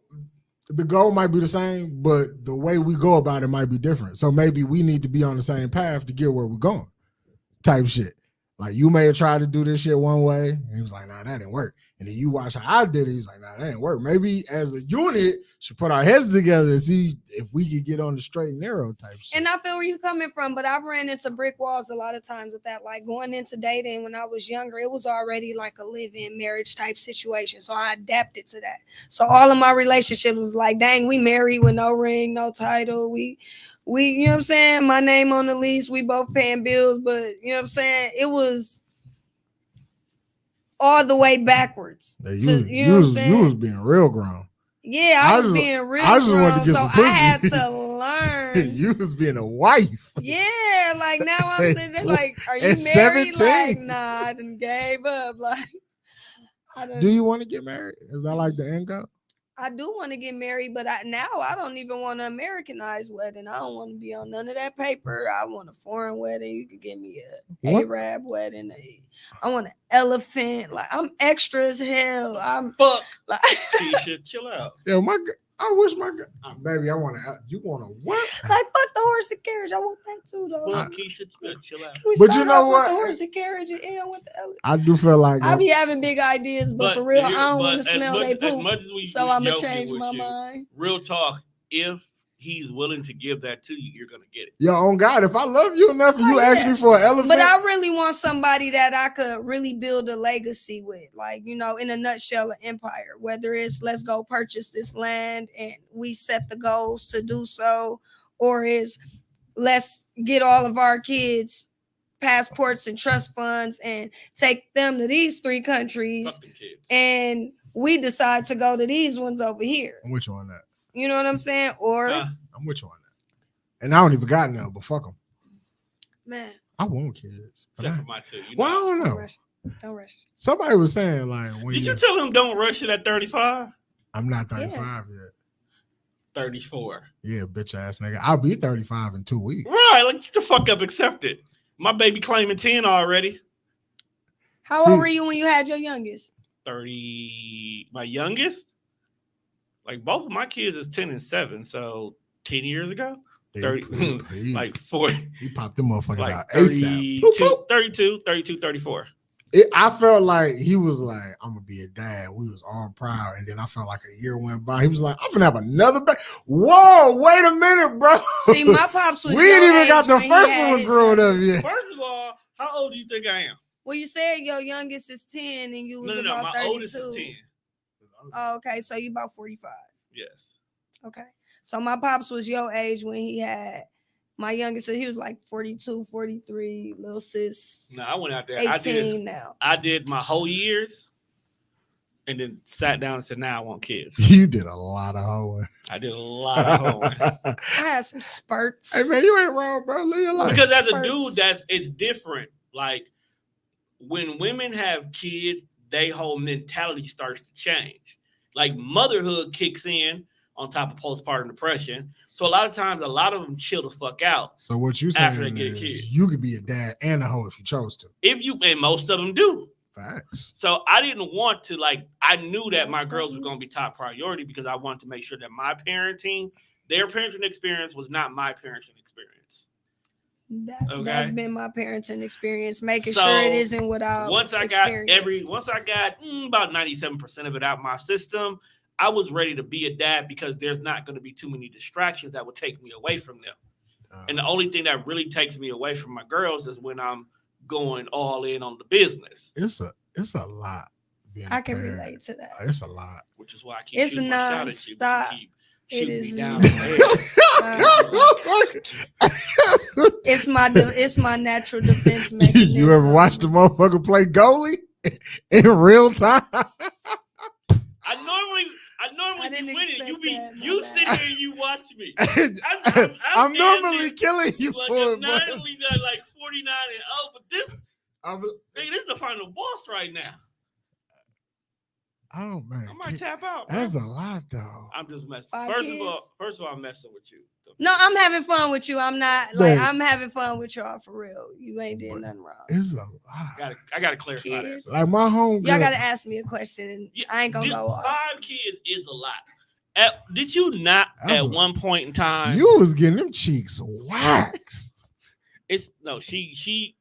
might be the same, but the way we go about it might be different. So maybe we need to be on the same path to get where we're going, type shit. Like you may have tried to do this shit one way, and he was like, nah, that didn't work. And then you watch how I did it, he was like, nah, that didn't work. Maybe as a unit, should put our heads together and see if we could get on the straight and narrow type shit. And I feel where you're coming from, but I've ran into brick walls a lot of times with that. Like going into dating when I was younger, it was already like a live-in marriage type situation. So I adapted to that. So all of my relationships was like, dang, we married with no ring, no title. We, you know what I'm saying? My name on the lease. We both paying bills, but you know what I'm saying? It was all the way backwards. You was being real grown. Yeah, I was being real I just grown, wanted to get so some pussy. I had to learn. You was being a wife. Yeah, like now I'm sitting there like, are you at married? 17? Like, nah, I done gave up. Like, do you want to get married? Is that like the end goal? I do want to get married, but now I don't even want an Americanized wedding. I don't want to be on none of that paper. I want a foreign wedding. You could give me a Arab wedding. I want an elephant. Like I'm extra as hell. I'm Fuck. Like, Keisha, chill out. Yeah, I wish baby, I want to. You want a what? Like fuck the horse and carriage. I want that too, though. Fuck, Keisha, you better chill out. But you know what? The horse and carriage and end with the elephant. I do feel like I be having big ideas, but for real, I don't want to smell they poop. So I'm gonna change my mind. Real talk. If he's willing to give that to you, you're gonna get it. Yo, on God, if I love you enough and you ask me for an elephant. But I really want somebody that I could really build a legacy with, like, you know, in a nutshell, an empire. Whether it's let's go purchase this land and we set the goals to do so, or is let's get all of our kids passports and trust funds and take them to these 3 countries, and we decide to go to these ones over here. I'm with you on that. You know what I'm saying? Or I'm with you on that. And I don't even got none, but fuck them. Man, I want kids. Except for my 2. Well, I don't know. Don't rush. Somebody was saying like, did you tell him don't rush it at 35? I'm not 35 yet. 34. Yeah, bitch ass nigga. I'll be 35 in 2 weeks. Right, like get the fuck up, accept it. My baby claiming 10 already. How old were you when you had your youngest? 30. My youngest? Like both of my kids is 10 and 7, so 10 years ago. 30, like 40. He popped them motherfuckers like out 32, 32, 34. I felt like he was like, I'm gonna be a dad. We was all proud, and then I felt like a year went by. He was like, I'm gonna have another baby. Whoa, wait a minute, bro. See, my pops was. We ain't even got the first one growing up yet. First of all, how old do you think I am? Well, you said your youngest is 10 and you was about 32. My oldest is 10. Oh, okay, so you about 45. Yes. Okay. So my pops was your age when he had my youngest. So he was like 42, 43, little sis. No, I went out there. 18 I did my whole years and then sat down and said, now I want kids. You did a lot of hoeing. I did a lot of hoeing. I had some spurts. Hey, man, you ain't wrong, bro. Live your life. Because as a dude, it's different. Like, when women have kids, their whole mentality starts to change. Like, motherhood kicks in on top of postpartum depression. So a lot of times, a lot of them chill the fuck out. So what you saying after they get a kid, you could be a dad and a hoe if you chose to. And most of them do. Facts. So I didn't want to, like, I knew that my girls were going to be top priority because I wanted to make sure that my parenting, their parenting experience was not my parenting experience. That's been my parenting experience, making So, sure it isn't without once I got about 97% of it out my system, I was ready to be a dad because there's not going to be too many distractions that would take me away from them. And the only thing that really takes me away from my girls is when I'm going all in on the business. It's a lot. I can relate to that. It's a lot. Which is why I keep It's shooting my shot at you. nonstop. You keep It shooting is me down. It's my natural defense mechanism. You ever watched the motherfucker play goalie in real time? I normally didn't be winning. expect that, my You bad. sit here and you watch me. I'm normally killing you Like for I'm it, not but only done like 49 and but this is the final boss right now. Oh man, I might tap out. that's bro. a lot though. I'm just messing. 5 First of kids? all, I'm messing with you. No, I'm having fun with you. I'm not like Babe. I'm having fun with y'all for real. You ain't did nothing wrong. It's a lot. I gotta clarify Kids. that. Like my home. Y'all gotta ask me a question, and I ain't gonna go off. 5 kids is a lot. Did you not That's at one point in time? You was getting them cheeks waxed. She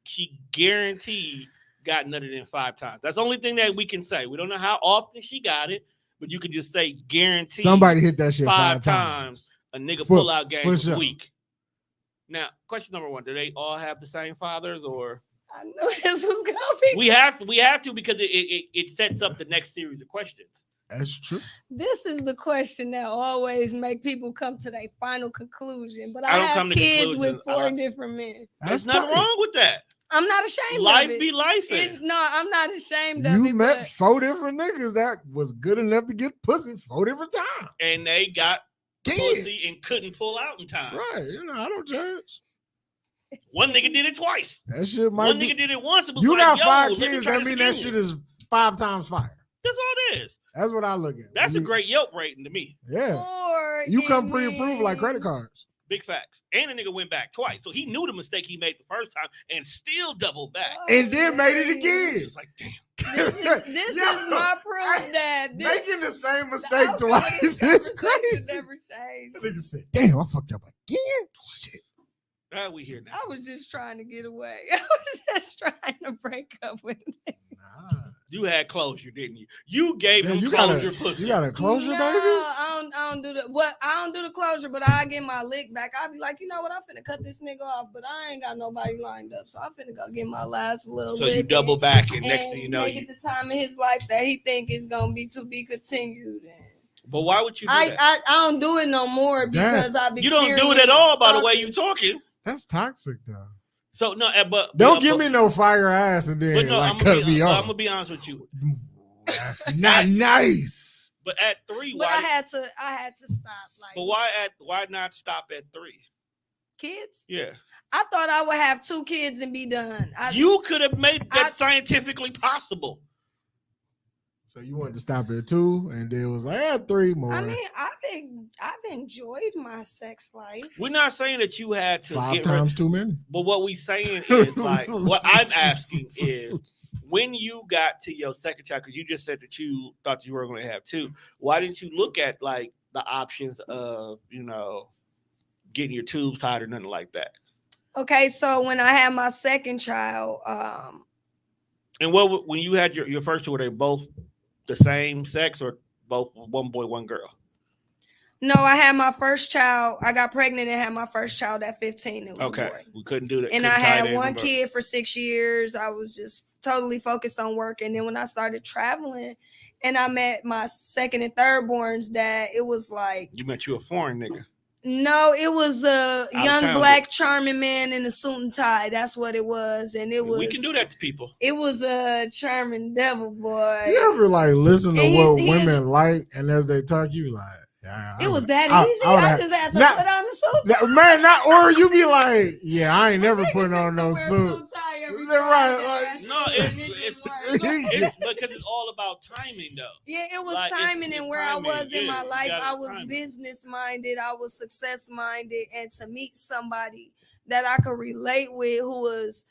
guaranteed got nutted in 5 times. That's the only thing that we can say. We don't know how often she got it, but you can just say guaranteed. Somebody hit that shit 5 5 times. A nigga For- pull out game for was sure. weak. Now, question number 1: do they all have the same fathers, or I knew this was gonna be. we have to because it sets up the next series of questions. That's true. This is the question that always make people come to their final conclusion. But I I don't come have to kids with conclusions. 4 different men. There's That's nothing tight. wrong with that. I'm not ashamed Life of it. be life. No, I'm not ashamed of You it. met but 4 different niggas that was good enough to get pussy 4 different times. And they got Kids. pussy and couldn't pull out in time. Right. I don't judge. it's One nigga did it twice. That shit might One be. nigga did it once. It was You like, got yo, 5 let me kids, try that this mean that again. shit is 5 times fire. That's all it is. That's what I look at. That's a You- great Yelp rating to me. Yeah. Or You it come pre-approved like credit means- cards. Big facts. And the nigga went back twice. So he knew the mistake he made the first time and still doubled back. And then made it Hilarious. again. It's like, damn. This is my proof that this Making the same the mistake outcome of this twice is conversation crazy. never changed. The nigga said, damn, I fucked up again. Shit. We here now. I was just trying to get away. I was just trying to break up with it. Nah. You had closure, didn't you? You gave Damn, him you closure, got pussy. You got a closure, no, baby? I don't do the I don't do the closure, but I get my lick back. I'll be like, you know what, I'm finna cut this nigga off, but I ain't got nobody lined up. So I'm finna go get my last little So lick. you double and- back, and next thing you know, make you. it the time in his life that he think is gonna be to be continued. And But why would you do I that? don't do it no more Damn. because I've You don't do it at all by the way experienced you talking. That's toxic, though. So no, but Don't give me no fire ass and But then no, like I'm cut me I'm off. gonna be honest with you. That's not nice. But at 3, But why? I had to stop. Like But why not stop at 3? kids, Yeah, I thought I would have 2 kids and be done. you could have made that I- scientifically possible. So you wanted to stop at 2 and then it was like, 3 more. I mean, I've enjoyed my sex life. We're not saying that you had to 5 get times too many. but what we saying is like what I'm asking is when you got to your second child, because you just said that you thought you were going to have 2. Why didn't you look at like the options of getting your tubes tied or nothing like that? Okay, so when I had my second child, And when you had your first 2, were they both the same sex or both one boy, one girl? no, I had my first child. I got pregnant and had my first child at 15. It was a Okay, boy. we couldn't do that. And I couldn't tie it had in one but- kid for 6 years. I was just totally focused on work. And then when I started traveling and I met my second and third borns, that it was like, You meant you a foreign nigga. no, it was a of young town. black charming man in a suit and tie. That's what it was. And it was We can do that to people. It was a charming devil boy. You ever like listen to And what he's- women like and as they talk, you like, yeah, It was that easy. would I have- just had to Not- put on the suit. that- man, not or you be like, yeah, I ain't never putting on no Wear a suit. tie every They're right, Friday. like- No, it's because it's all about timing though. Yeah, it was Like, timing it's and where timing, I was in yeah, my you life. got I it's was timing. business minded. I was success minded, and to meet somebody that I could relate with who was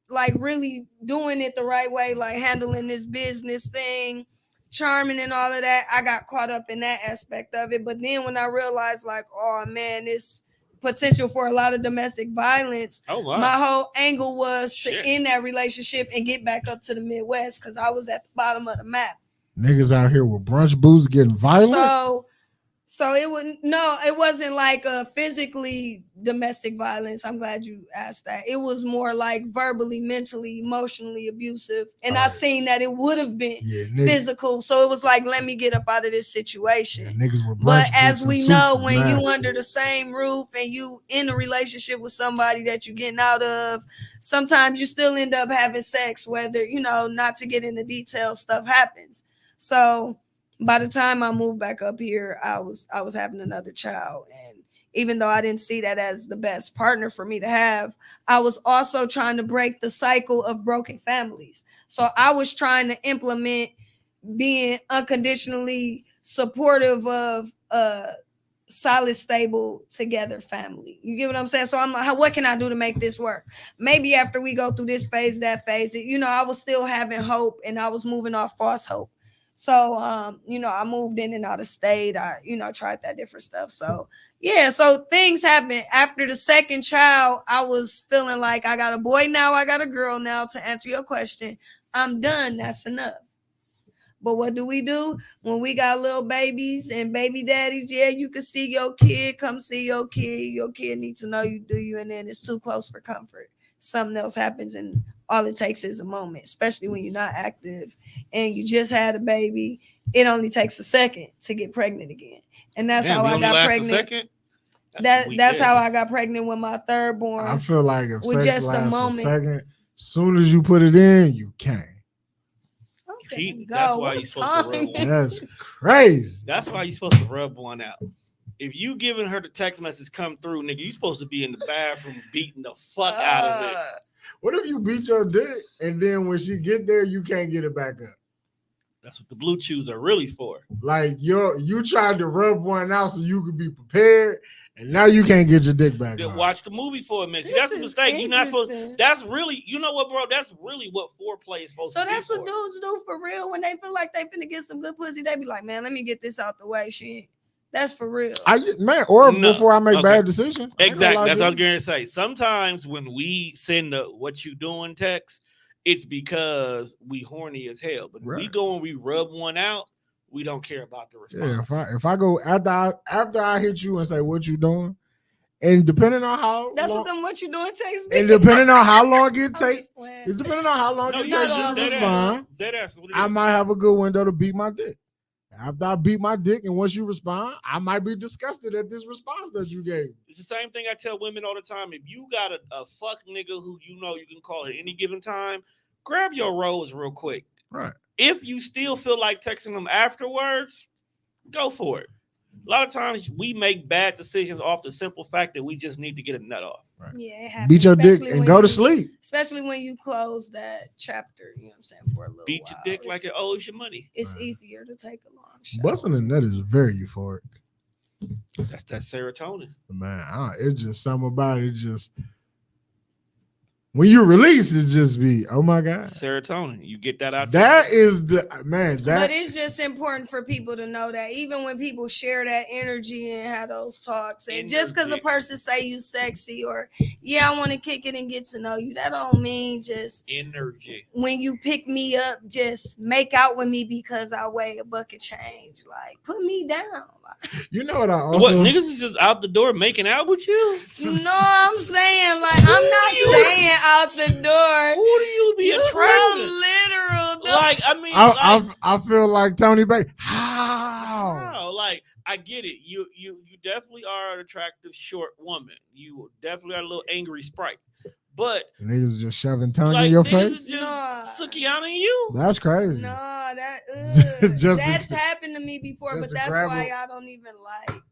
like really doing it the right way, like handling this business thing, charming and all of that. I got caught up in that aspect of it. But then when I realized, like, oh man, this potential for a lot of domestic violence. Oh wow. My whole angle was to Shit. end that relationship and get back up to the Midwest because I was at the bottom of the map. Niggas out here with brunch boots getting violent. So it wasn't like a physically domestic violence. I'm glad you asked that. It was more like verbally, mentally, emotionally abusive. And I seen that it would have been physical. So it was like, let me get up out of this situation. Niggas with brunch But boots as and we suits know, is when you nasty. under the same roof and you in a relationship with somebody that you're getting out of, sometimes you still end up having sex, whether, not to get into details, stuff happens. So by the time I moved back up here, I was having another child. And even though I didn't see that as the best partner for me to have, I was also trying to break the cycle of broken families. So I was trying to implement being unconditionally supportive of a solid, stable, together family. You get what I'm saying? So I'm like, what can I do to make this work? Maybe after we go through this phase, that phase, I was still having hope and I was moving off false hope. So, I moved in and out of state. I, tried that different stuff. So, yeah. So things happened after the second child. I was feeling like I got a boy now. I got a girl now. To answer your question, I'm done. That's enough. But what do when we got little babies and baby daddies? Yeah, you can see your kid. Come see your kid. Your kid needs to know you do you, and then it's too close for comfort. Something else happens, and all it takes is a moment, especially when you're not active and you just had a baby. It only takes a second to get pregnant again. And that's how I got pregnant. That's how I got pregnant with my third born. I feel like if with sex just lasts a moment. second, soon as you put it in, you can't. That's why you're supposed to rub one. That's crazy. That's why you're supposed to rub one out. If you giving her the text message come through, nigga, you supposed to be in the bathroom beating the fuck out of it. What if you beat your dick and then when she get there, you can't get it back up? That's what the blue chews are really for. Like you tried to rub one out so you could be prepared, and now you can't get your dick back. Watch the movie for a minute. See, that's a mistake. You're not supposed. That's really, you know what, bro? That's really what foreplay is supposed to be. So that's what dudes do for real when they feel like they finna get some good pussy. They be like, man, let me get this out the way. Shit. That's for real. Before I make bad decisions. Exactly. That's what I was going to say. Sometimes when we send the what you doing text, it's because we horny as hell. But we go and we rub one out, we don't care about the response. Yeah, if I go after I hit you and say what you doing, and depending on how what you doing takes me. And depending on how long it takes, depending on how long it takes you to respond, I might have a good window to beat my dick. After I beat my dick and once you respond, I might be disgusted at this response that you gave. It's the same thing I tell women all the time. If you got a fuck nigga who you know you can call at any given time, grab your rose real quick. Right. If you still feel like texting them afterwards, go for it. A lot of times we make bad decisions off the simple fact that we just need to get a nut off. Right. Yeah, it happens. Beat your dick and go to sleep. Especially when you close that chapter, you know what I'm saying, for a little Beat your dick like it owes you money. It's easier to take a long shot. Busting a nut is very euphoric. That's serotonin. Man, it's just something about it. Just when you release, it just be, oh my God. Serotonin. You get that out. That is the man. But it's just important for people to know that even when people share that energy and have those talks, and just because a person say you sexy or I want to kick it and get to know you, that don't mean just energy. When you pick me up, just make out with me because I weigh a bucket change. Like put me down. You know what I also niggas is just out the door making out with you? No, I'm saying like I'm not saying out the door. Who do you be attracted? So literal. Though. Like I mean, I feel like Tony Bay. How? Like I get it. You definitely are an attractive short woman. You definitely are a little angry sprite. But niggas just shoving tongue in your face. Sukiana you. That's crazy. No, that's happened to me before, but that's why I don't even like.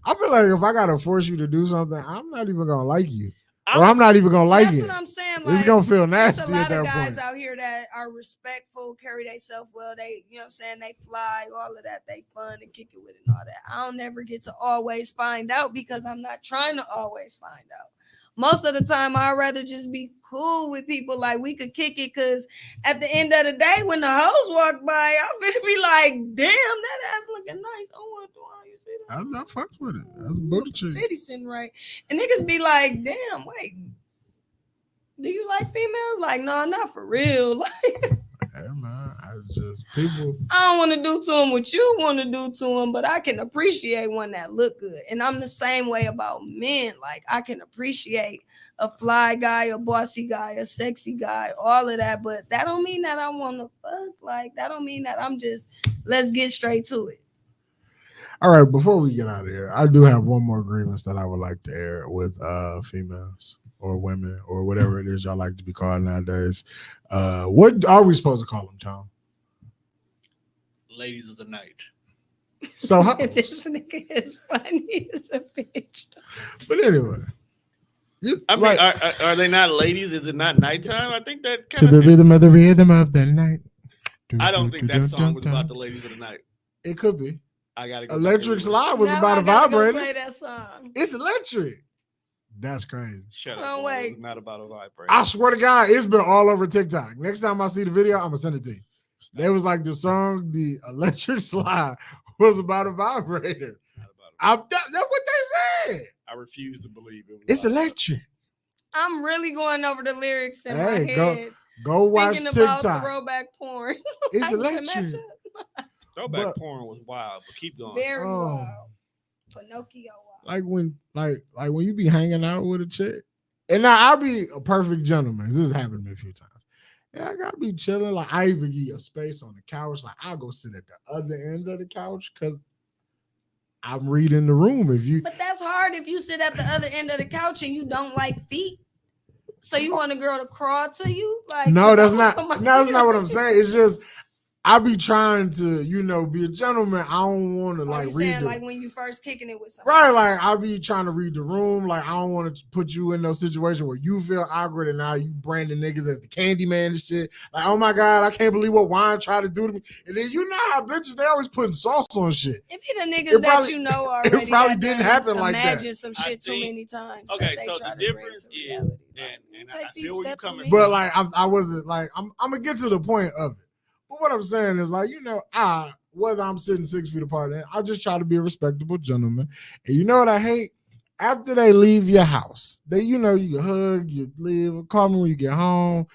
I feel like if I gotta force you to do something, I'm not even gonna like you. Or I'm not even gonna like it. That's what I'm saying. Like, it's gonna feel nasty. There's a lot at that of guys point. out here that are respectful, carry themselves well. They, you know what I'm saying, they fly, all of that. They fun and kick it with it and all that. I don't never get to always find out because I'm not trying to always find out. most of the time I'd rather just be cool with people. Like we could kick it, because at the end of the day, when the hoes walk by, I'm gonna be like, damn, that ass looking nice. Oh, what do you see that? I fucks with it. That's a booty chick. Titty sitting right. And niggas be like, damn, wait, do you like females? Like, no, not for real. Like, Hey man, I just people. I don't want to do to them what you want to do to them, but I can appreciate one that look good. And I'm the same way about men. Like, I can appreciate a fly guy, a bossy guy, a sexy guy, all of that. But that don't mean that I want to fuck. Like, that don't mean that I'm just, let's get straight to it. All right, before we get out of here, I do have one more grievance that I would like to air with females or women or whatever it is y'all like to be called nowadays. What are we supposed to call them, Tom? Ladies of the night. So, how, This nigga is funny as a bitch. but anyway, I mean, like, are they not ladies? Is it not nighttime? I think that to kind the of. rhythm of the night. I don't think that song was about the ladies of the night. It could be. I gotta go Electric Slide was Now about I a gotta go vibrator. play that song. It's electric. That's crazy. Shut Oh, up. boy. wait. It was not about a vibrator. I swear to God, it's been all over TikTok. Next time I see the video, I'm gonna send it to you. They was like the song, the Electric Slide was about a vibrator. Not about a That's what they said. I refuse to believe it was. It's about a- electric. I'm really going over the lyrics in my Hey, head. go watch Thinking about TikTok. throwback porn. It's I can electric. imagine. Throwback but- porn was wild, but keep going. Very Oh. wild. Pinocchio wild. Like when you be hanging out with a chick, and now I'll be a perfect gentleman. This has happened to me a few times. Yeah, I gotta be chilling. Like I even give you a space on the couch. Like I'll go sit at the other end of the couch because I'm reading the room. If you But that's hard if you sit at the other end of the couch and you don't like feet. So you want a girl to crawl to you? Like no, that's I'm not. gonna put No, my that's feet not up. what I'm saying. It's just I be trying to, be a gentleman. I don't want to Oh, like you read saying the, like when you first kicking it with somebody. right. Like I be trying to read the room. Like I don't want to put you in no situation where you feel awkward and now you branding niggas as the candy man and shit. Like, oh my God, I can't believe what wine tried to do to me. And then you know how bitches, they always putting sauce on shit. It be the niggas that probably- you know already. probably that didn't done happen like that. Imagine some I shit too think- many times. Okay, that they so try the to bring difference to is- reality. and Take I these feel where you're steps with coming me. But like I wasn't like I'm gonna get to the point of it. But what I'm saying is like, whether I'm sitting 6 feet apart, I just try to be a respectable gentleman. And you know what I hate? After they leave your house, you hug, you leave, call me when you get home.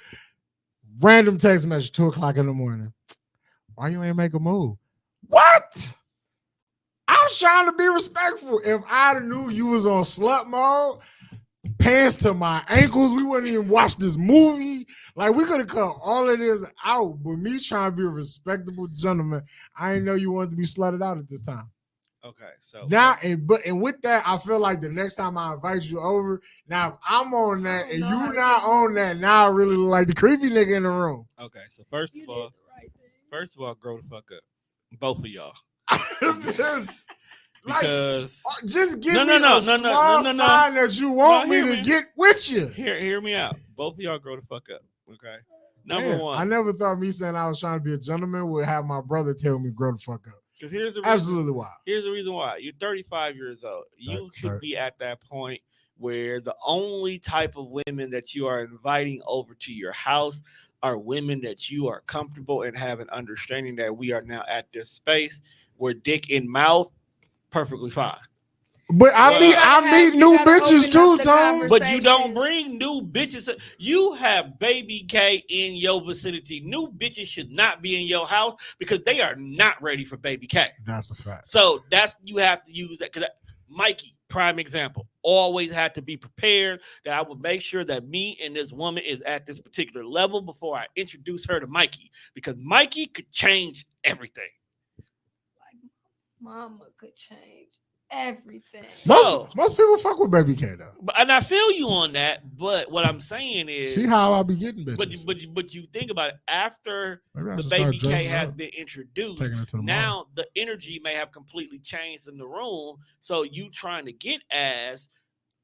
Random text message, 2:00 in the morning. Why you ain't make a move? What? I was trying to be respectful. If I knew you was on slut mode, pants to my ankles, we wouldn't even watch this movie. Like we could have cut all of this out, but me trying to be a respectable gentleman, I didn't know you wanted to be slutted out at this time. Okay, so Now and with that, I feel like the next time I invite you over, now if I'm on that and I don't know you how not to do on this. that, now I really look like the creepy nigga in the room. okay, so first You of did all, the right thing. grow the fuck up, both of y'all, Like, because just give No, me no, a small no. sign that you want No, me hear to me. get with you. hear me out. Both of y'all grow the fuck up. Okay, number Damn, one. I never thought me saying I was trying to be a gentleman would have my brother tell me grow the fuck up. Because here's the reason. Absolutely wild. Here's the reason why. You're 35 years old. You should be at that point where the only type of women that you are inviting over to your house are women that you are comfortable and have an understanding that we are now at this space where dick in mouth, perfectly fine. But I Well, meet you gotta new you gotta bitches open too, up the Tom. But you don't Conversations. bring new bitches. You have baby K in your vicinity. New bitches should not be in your house because they are not ready for baby K. That's a fact. So you have to use that. Because Mikey, prime example, always had to be prepared that I would make sure that me and this woman is at this particular level before I introduce her to Mikey, because Mikey could change everything. Like mama could change everything. So, Most people fuck with baby K though. and I feel you on that. But what I'm saying is, See how I be getting bitches. but you think about it, after Maybe I the should start baby K dressing has up, been introduced, taking her to the mall. now the energy may have completely changed in the room. So you trying to get ass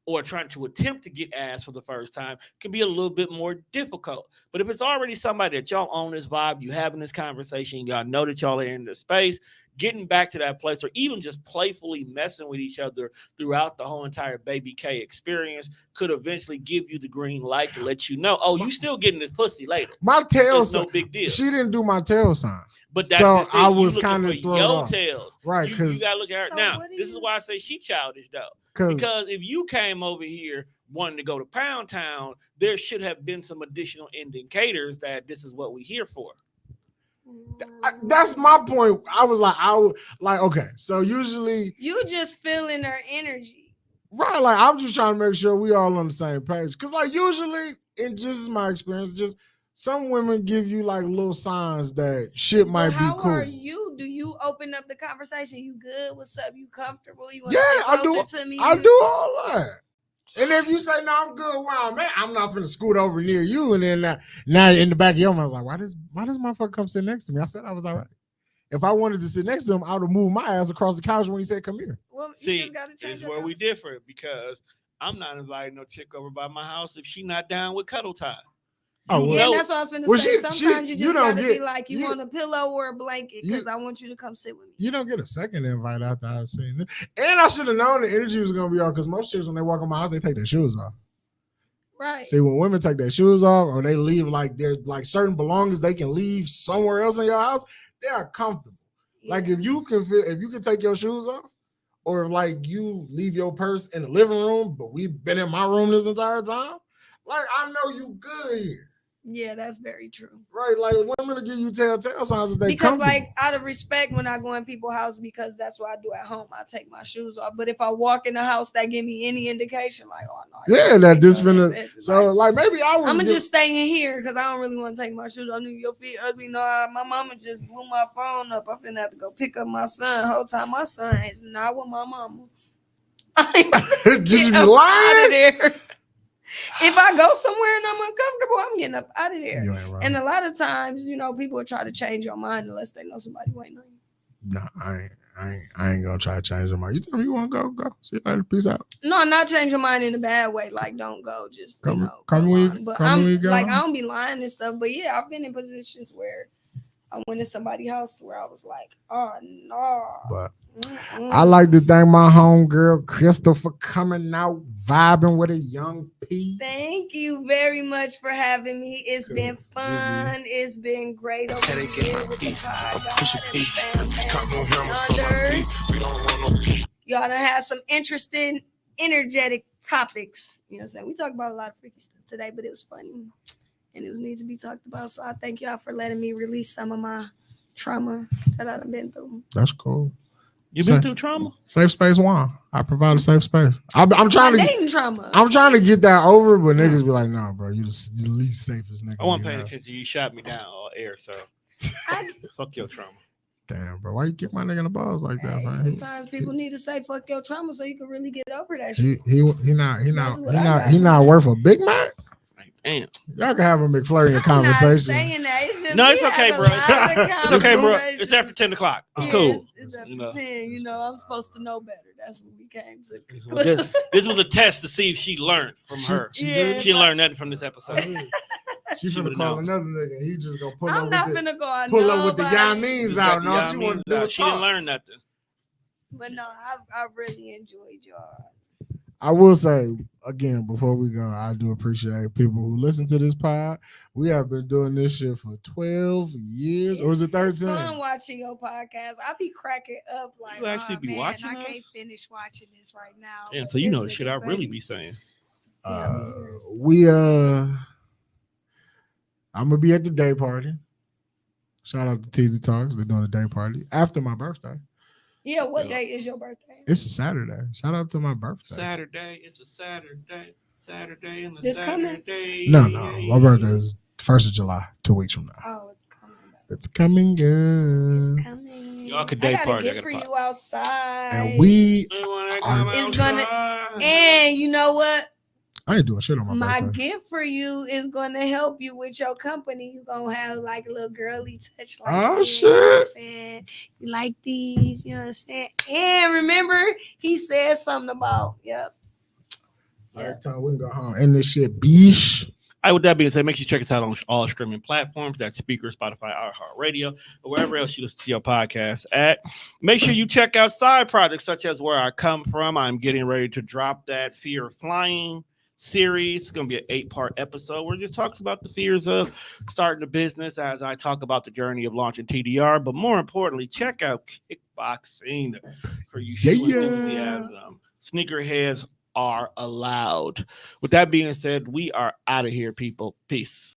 or trying to attempt to get ass for the first time can be a little bit more difficult. But if it's already somebody that y'all own this vibe, you having this conversation, y'all know that y'all are in the space, getting back to that place, or even just playfully messing with each other throughout the whole entire Baby K experience could eventually give you the green light to let you know, oh, you still getting this pussy later. My tail It's no sign. big deal. She didn't do my tail sign. But that's So the thing. I You was looking kind of for thrown your off. tails. Right, You because got to look at her. So Now, what do this is you- why I say she childish, though. Because if you came over here wanting to go to Pound Town, there should have been some additional indicators that this is what we're here for. that's my point. I was like, okay, so usually, You just feeling her energy. right, like I'm just trying to make sure we all on the same page. Because like usually, in just my experience, just some women give you like little signs that shit might But be how cool. are you? Do you open up the conversation? You good? What's up? You comfortable? You want Yeah, to sit I do. closer to me? I do all that. And if you say no, I'm good where I'm at, I'm not finna scoot over near you. And then now in the back of your mind, I was like, why does motherfucker come sit next to me? I said I was all right. If I wanted to sit next to him, I would have moved my ass across the couch when he said, come here. Well, you See, just gotta this change is your where we conversation. differ because I'm not inviting no chick over by my house if she not down with cuddle time. Oh, You well, Yeah, know- that's what I was finna Well, say. she- Sometimes you you just don't gotta get- be like, you you- want a pillow or a blanket you- because I want you to come sit with me. You don't get a second invite after I seen it. And I should have known the energy was going to be on because most chicks, when they walk in my house, they take their shoes off. Right. See, when women take their shoes off or they leave, like there's like certain belongings they can leave somewhere else in your house, they are comfortable. Like if you can take your shoes off, or like you leave your purse in the living room, but we've been in my room this entire time, like I know you good here, Yeah, that's very true. right? Like women will give you telltale signs that they Because comfortable. like out of respect when I go in people's house, because that's what I do at home, I take my shoes off. But if I walk in the house, that give me any indication, like, oh no, Yeah, that this finna. finna. So like maybe I was. I'm gonna just stay in here because I don't really want to take my shoes off. Your feet ugly. No, my mama just blew my phone up. I'm finna have to go pick up my son. Whole time my son is not with my mama. Just Get be up out of lying. there. If I go somewhere and I'm uncomfortable, I'm getting up out of there. You ain't wrong. And a lot of times, people try to change your mind unless they know somebody waiting on you. No, I ain't gonna try to change your mind. You tell me you want to go. See you later. Peace out. No, not change your mind in a bad way. Like, don't go. Just Come go when on. But when you go. I don't be lying and stuff. But yeah, I've been in positions where I went to somebody's house where I was like, oh no. But I like to thank my homegirl Crystal for coming out, vibing with a young P. Thank you very much for having me. It's been fun. It's been great over here with the podcast. Y'all done had some interesting, energetic topics. You know what I'm saying? We talked about a lot of freaky stuff today, but it was funny. And it was needs to be talked about. So I thank y'all for letting me release some of my trauma that I've been through. That's cool. You been through trauma? Safe space one. I provide a safe space. I'm trying to dating trauma. I'm trying to get that over, but niggas be like, "No, bro, you the least safest nigga." I wasn't we paying know." attention. You shot me down on air, so fuck your trauma. Damn, bro, why you kick my nigga in the balls like that, Hey, man? sometimes people need to say "fuck your trauma" so you can really get over that shit. He not worth a Big Mac. Like, damn. Y'all can have a McFlurry in I'm conversation. not saying that. It's just No, we it's have okay, a bro. lot of It's okay, bro. conversations. It's after 10 o'clock. It's Yeah, cool. It's after You know. 10. I'm supposed to know better. That's what we came to. Well, this was a test to see if she learned from her. She Yeah, did. She learned nothing from this episode. She She finna would've call known. another nigga. He just gonna pull I'm up not with finna go on pull up with the nobody. Yamins Just out. got No, the she Yamins want to do out. it. She didn't learn nothing. But no, I really enjoyed y'all. I will say again before we go, I do appreciate people who listen to this pod. We have been doing this shit for 12 years, or is it It's fun 13? watching your podcast. I be cracking up like, You actually oh, be man, watching I can't us? finish watching this right now. Yeah, But so you know the this shit nigga I really funny. be saying. We I'm gonna be at the day party. Shout out to Teasy Talks. They're doing a day party after my birthday. Yeah, what Yeah. day is your birthday? It's a Saturday. Shout out to my birthday. Saturday. It's a Saturday. Saturday and the This coming? Saturday. No, my birthday is 1st of July, 2 weeks from now. Oh, it's coming. It's coming, It's girl. coming. Y'all could I day got a party. I gift got for a you outside. And we, It's gonna- And you know what? I ain't doing shit on my My birthday. gift for you is going to help you with your company. You're going to have like a little girly touch. Like Oh, this, you know what I'm shit. saying? You like these, you know what I'm saying? And remember, he said something about, All right, Tom, we can go home. End this shit, beesh. All right, with that being said, make sure you check us out on all streaming platforms. That's Speaker, Spotify, iHeartRadio, or wherever else you listen to your podcast at. Make sure you check out side projects such as Where I Come From. I'm getting ready to drop that Fear of Flying series. It's going to be an 8-part episode where it just talks about the fears of starting a business as I talk about the journey of launching TDR. But more importantly, check out Kickboxing for you shoe enthusiasm. Sneakerheads are allowed. With that being said, we are out of here, people. Peace.